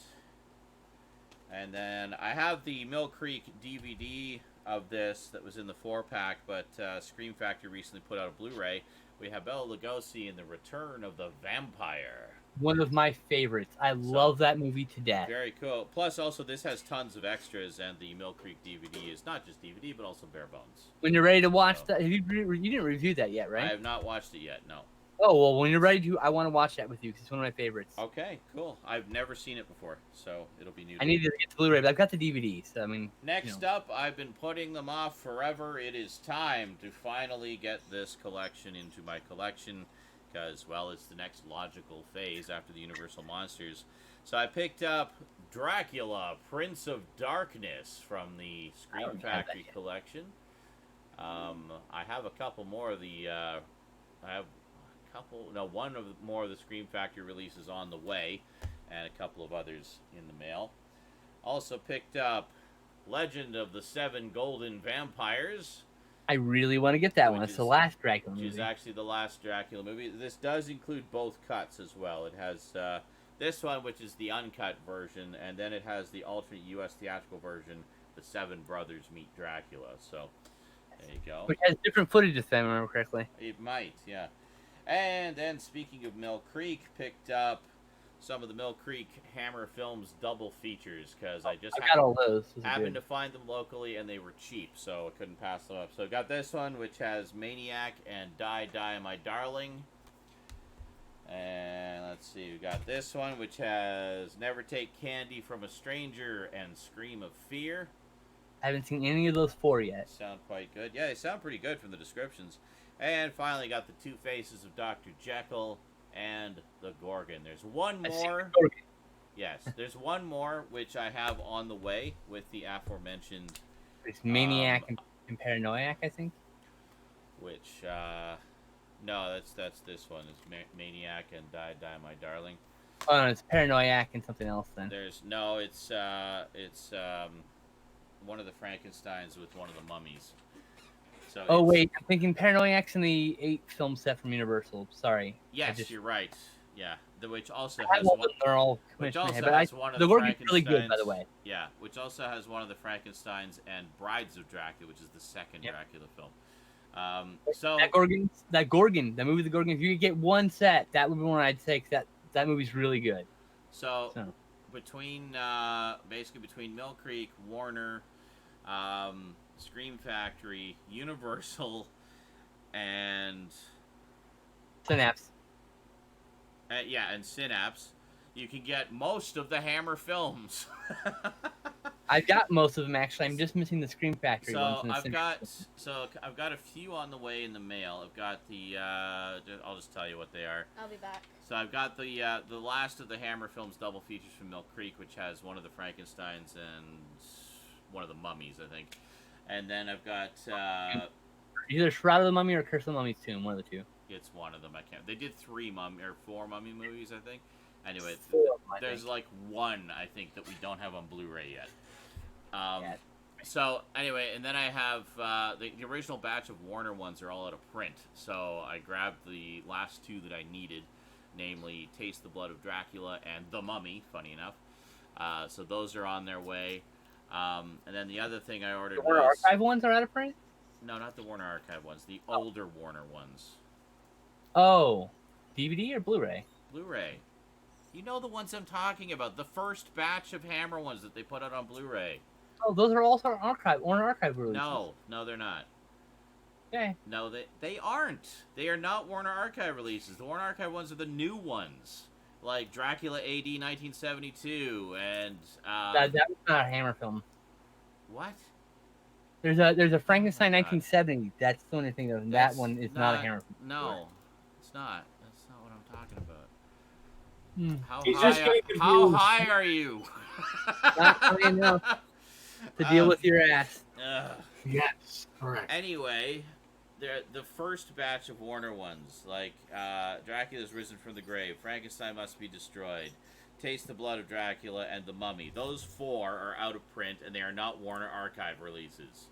then I have the Mill Creek DVD of this that was in the 4-pack, but Scream Factory recently put out a Blu-ray. We have Bela Lugosi in The Return of the Vampire. One of my favorites. I love that movie to death. Very cool. Plus, also, this has tons of extras, and the Mill Creek DVD is not just DVD, but also bare bones. When you're ready to watch So- that, you didn't review that yet, I right? have not watched it yet, no. Oh, well, when you're ready to, I want to watch that with you because it's one of my favorites. Okay, cool. I've never seen it before, so it'll be new. I need to get the Blu-ray, but I've got the DVD, so I mean. Next up, I've been putting them off forever. It is time to finally get this collection into my collection because, well, it's the next logical phase after the Universal Monsters. So I picked up Dracula, Prince of Darkness from the Scream don't have that Factory yet. collection. I have a couple more of the... one of more of the Scream Factory releases on the way, and a couple of others in the mail. Also picked up Legend of the Seven Golden Vampires, I really want to get that Which one. It's is- the last Dracula which is movie. actually the last Dracula movie. This does include both cuts as well. It has this one, which is the uncut version, and then it has the alternate U.S. theatrical version, The Seven Brothers Meet Dracula. So, there you go. Which has different footage, if I remember correctly. It might, yeah. And then, speaking of Mill Creek, picked up some of the Mill Creek Hammer Films double features, because I just I got all those. Those are happened good. to find them locally, and they were cheap, so I couldn't pass them up. So I got this one, which has Maniac and Die, Die, My Darling. And let's see, we got this one, which has Never Take Candy from a Stranger and Scream of Fear. I haven't seen any of those four yet. Sound quite good. Yeah, they sound pretty good from the descriptions. And finally got the Two Faces of Dr. Jekyll and the Gorgon. There's one I've seen more. the Gorgon. Yes, there's one more which I have on the way with the aforementioned, It's Maniac and Paranoiac, I think. which no, that's this one. It's Maniac and Die, Die, My Darling. Oh no, it's Paranoiac and something else then. There's no, it's one of the Frankensteins with one of the mummies. So Oh it's- wait, I'm thinking Paranoiac's in the 8 film set from Universal. Sorry. yes, you're right. Yeah, which also I has love one. them. They're all Which commissioned also ahead, but has one of the the Gorgon's really good, by the Frankensteins- way. Yeah, which also has one of the Frankensteins and Brides of Dracula, which is the second Yep. Dracula film. So That Gorgon, the movie The Gorgon. If you could get one set, that would be one I'd say. 'Cause that movie's really good. So So between basically between Mill Creek, Warner, Scream Factory, Universal, and Synapse. and Synapse, you can get most of the Hammer films. I've got most of them actually. I'm just missing the Scream Factory ones. So And the I've Synapse got a few on the way in the mail. I've got the I'll just tell you what they are. I'll be back. So I've got the last of the Hammer films double features from Mill Creek, which has one of the Frankensteins and one of the Mummies, I think. And then I've got Either Shroud of the Mummy or Curse of the Mummy's Tomb, one of the two. it's one of them. I can't. They did 4 Mummy movies, I think. Anyway, Four of them, I there's think. like one I think that we don't have on Blu-ray yet. Yeah. So anyway, and then I have the original batch of Warner ones are all out of print. So I grabbed the last two that I needed, namely Taste the Blood of Dracula and The Mummy, funny enough. So those are on their way. And then the other thing I ordered The Warner was... Archive ones are out of print? No, not the Warner Archive ones. The older Warner ones. Oh. DVD or Blu-ray? Blu-ray. You know the ones I'm talking about. The first batch of Hammer ones that they put out on Blu-ray. Oh, those are also Warner Archive releases. No, they're not. Okay. No, they aren't. They are not Warner Archive releases. The Warner Archive ones are the new ones. Like Dracula AD 1972 and... That was not a Hammer film. What? There's a Frankenstein Oh my God. 1970. That's the only thing that That's one is not a Hammer film. No, it's not. That's not what I'm talking about. Hmm. He's just getting How confused. high are you? Not high enough to deal with your ass. Ugh. Yes, correct. Anyway, the first batch of Warner ones, like Dracula's Risen from the Grave, Frankenstein Must Be Destroyed, Taste the Blood of Dracula, and The Mummy. Those 4 are out of print, and they are not Warner Archive releases.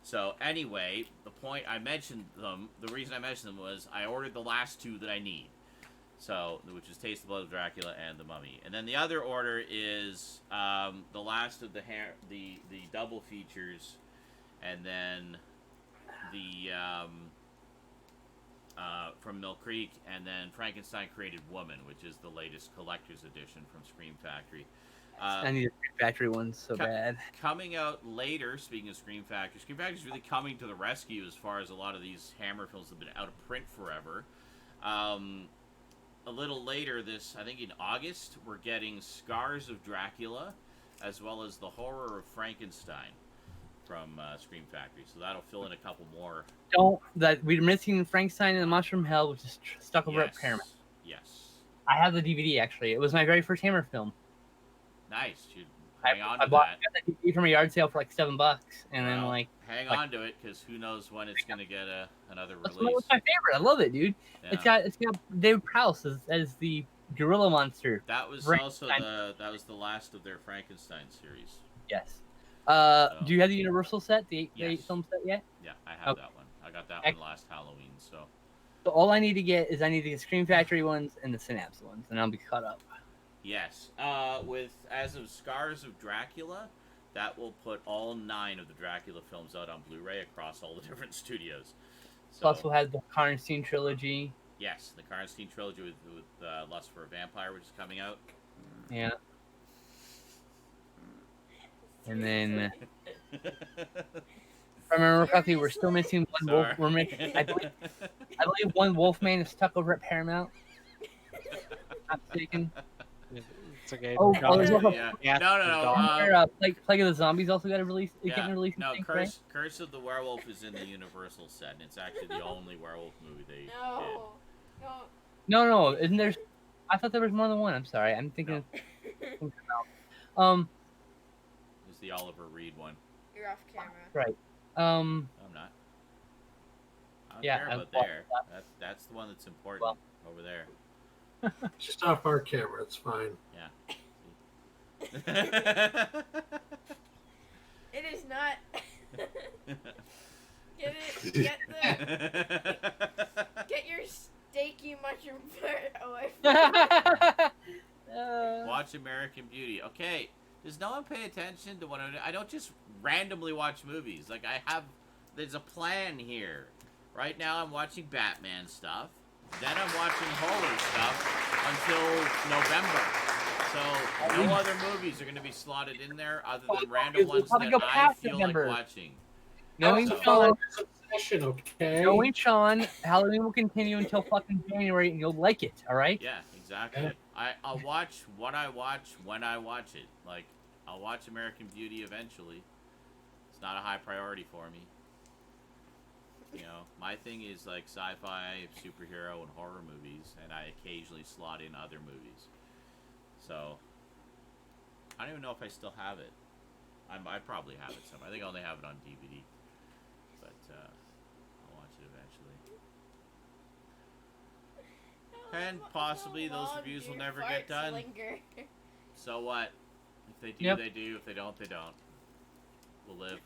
So anyway, the point I mentioned them, the reason I mentioned them was I ordered the last 2 that I need. So, which is Taste the Blood of Dracula and The Mummy. And then the other order is the last of the double features, and then the from Mill Creek, and then Frankenstein Created Woman, which is the latest collector's edition from Scream Factory. I need the Scream Factory ones so bad. Coming out later, speaking of Scream Factory is really coming to the rescue as far as a lot of these Hammer films have been out of print forever. A little later, I think in August, we're getting Scars of Dracula, as well as The Horror of Frankenstein from Scream Factory. So that'll fill in a couple more. We're missing Frankenstein and the Monster from Hell, which is stuck over at Paramount. Yes. I have the DVD actually. It was my very first Hammer film. Nice. You hang on I to bought that. the DVD from a yard sale for like $7, and then Well, like hang on to it, because who knows when it's going to get another that's release. my favorite. I love it, dude. Yeah. It's got David Prowse as the gorilla monster. That was Frankenstein. also the last of their Frankenstein series. Yes. So- Do you have the Universal set, the Yes. 8 film set yet? Yeah, I have Okay. that one. I got that Ex- one last Halloween, so... So all I need to get is the Scream Factory ones and the Synapse ones, and I'll be caught up. Yes. As of Scars of Dracula, that will put all 9 of the Dracula films out on Blu-ray across all the different studios. So, Plus, we'll have the Karnstein trilogy. yes, the Karnstein trilogy with Lust for a Vampire, which is coming out. Yeah. And then, if I remember correctly, we're still missing one wolf. Sorry. We're missing, I believe one Wolfman is stuck over at Paramount. Not mistaken. It's okay. Oh, Dog- there's also- Yeah. Yeah, No. dog. Plague of the Zombies also got a release. Yeah, Getting released. no, I think, right? Curse of the Werewolf is in the Universal set, and it's actually the only werewolf movie they did. No. No, isn't there? I thought there was more than one. I'm sorry. I'm thinking. It's the Oliver Reed one. You're off camera. Right. I'm not. I don't Yeah, care I'm about there. That's the one that's important over there. Just off our camera, it's fine. Yeah. It is not. Get your steaky mushroom part away from Watch American Beauty. Okay, does no one pay attention to what I don't just randomly watch movies. Like there's a plan here. Right now I'm watching Batman stuff. Then I'm watching horror stuff until November. So no other movies are going to be slotted in there other than random We'll ones probably that go I past feel like November. watching. Knowing So- Sean, Obsession, okay? knowing Sean, Halloween will continue until fucking January, and you'll like it. All right? Yeah, exactly. I'll watch what I watch when I watch it. Like, I'll watch American Beauty eventually. It's not a high priority for me. You know, my thing is like sci-fi, superhero, and horror movies, and I occasionally slot in other movies. So, I don't even know if I still have it. I probably have it somewhere. I think I only have it on DVD. But, I'll watch it eventually. And possibly those reviews will never get done. So what? If they do, they do. If they don't, they don't. We'll live.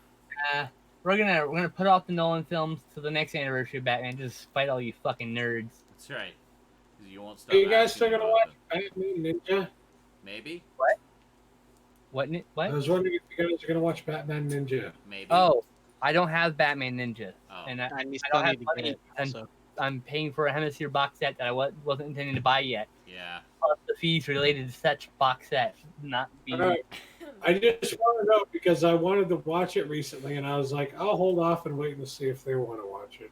We're gonna put off the Nolan films to the next anniversary of Batman. Just fight all you fucking nerds. That's right. Because you won't stop. Are you guys asking still gonna about watch them. Batman Ninja? Maybe. What? I was wondering if you guys are gonna watch Batman Ninja. Maybe. Oh, I don't have Batman Ninja, Oh. and I I still don't have need to money. get it. And So. I'm paying for a Hemisphere box set that I wasn't intending to buy yet. Yeah. Plus the fees related to such box set not being. All right. I just want to know because I wanted to watch it recently, and I was like, I'll hold off and wait and see if they want to watch it.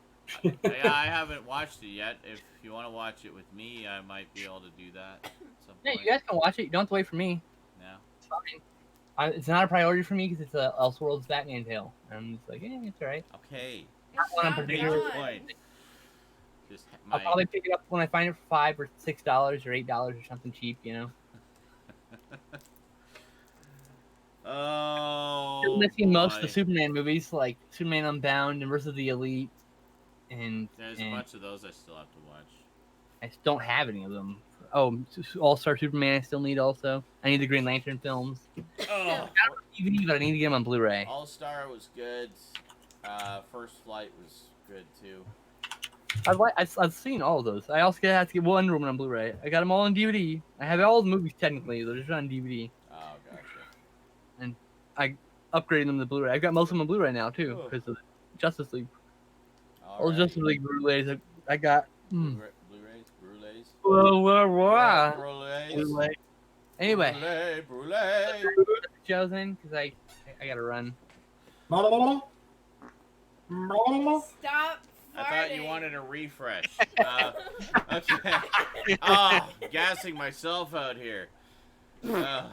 Yeah, I haven't watched it yet. If you want to watch it with me, I might be able to do that at some Yeah, point. you guys can watch it. You don't have to wait for me. No. It's fine. It's not a priority for me because it's a Elseworlds Batman tale. I'm just like, it's alright. Okay. Not one I'm Make particularly. your point. Just I'll my... probably pick it up when I find it for $5 or $6 or $8 or something cheap, you know. Oh. Still missing most of boy. the Superman movies, like Superman Unbound and Versus the Elite, and There's a bunch of those I still have to watch. I just don't have any of them. Oh, All-Star Superman I still need also. I need the Green Lantern films. Oh. DVD, but I need to get them on Blu-ray. All Star was good. First Flight was good too. I've seen all of those. I also have to get Wonder Woman on Blu-ray. I got them all on DVD. I have all the movies technically. They're just on DVD. Oh, gotcha. And I upgraded them to Blu-ray. I've got most of them on Blu-ray now too because of Justice League. All the Justice League Blu-rays I got. Blu-rays. Whoa. Blu-rays. Blu-ray. Anyway, Blu-ray. Joe's in because I gotta run. Stop I thought you farting. wanted a refresh. Okay. Oh, gassing myself out here. That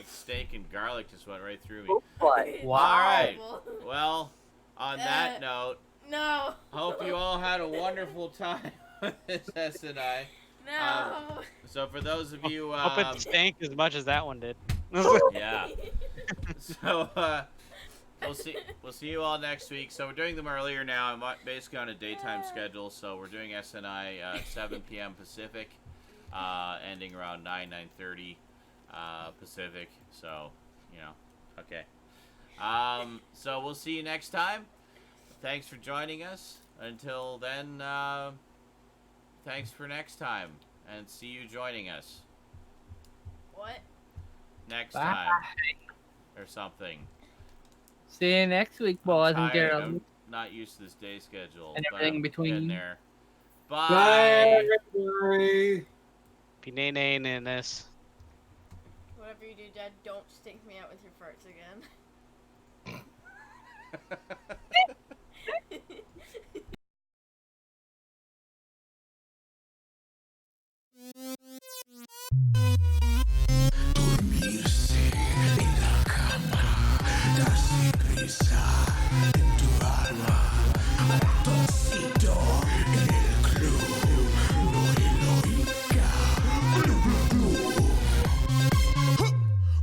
steak and garlic just went right through me. What? All right. Well, on Uh, that note, No. hope you all had a wonderful time with this SNI. No. So for those of you, Hope it stank as much as that one did. yeah. So we'll see you all next week. So we're doing them earlier now. I'm basically on a daytime schedule. So we're doing SNI 7 p.m. Pacific, ending around 9:30 Pacific. So okay. So we'll see you next time. Thanks for joining us. Until then, thanks for next time, and see you joining us What? next Bye. time or something. See you next week, boys and Tired. girls. I'm not used to this day schedule. And but everything I'm between. getting there. Bye. Bye, everybody. Be nay in this. Whatever you do, Dad, don't stink me out with your farts again. Dormirse en la cama, darse prisa en tu alma, ratoncito en el club, no heroica,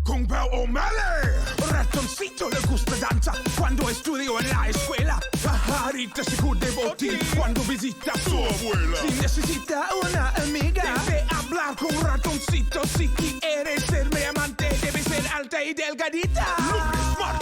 Kung Pao O'Malley, ratoncito le gusta danza cuando estudio en la escuela, pajarita se cubre botín cuando visita a su abuela. Si necesita una amiga, debe hablar con ratoncito. Si quieres ser mi amante, debe ser alta y delgadita. Lunes, martes,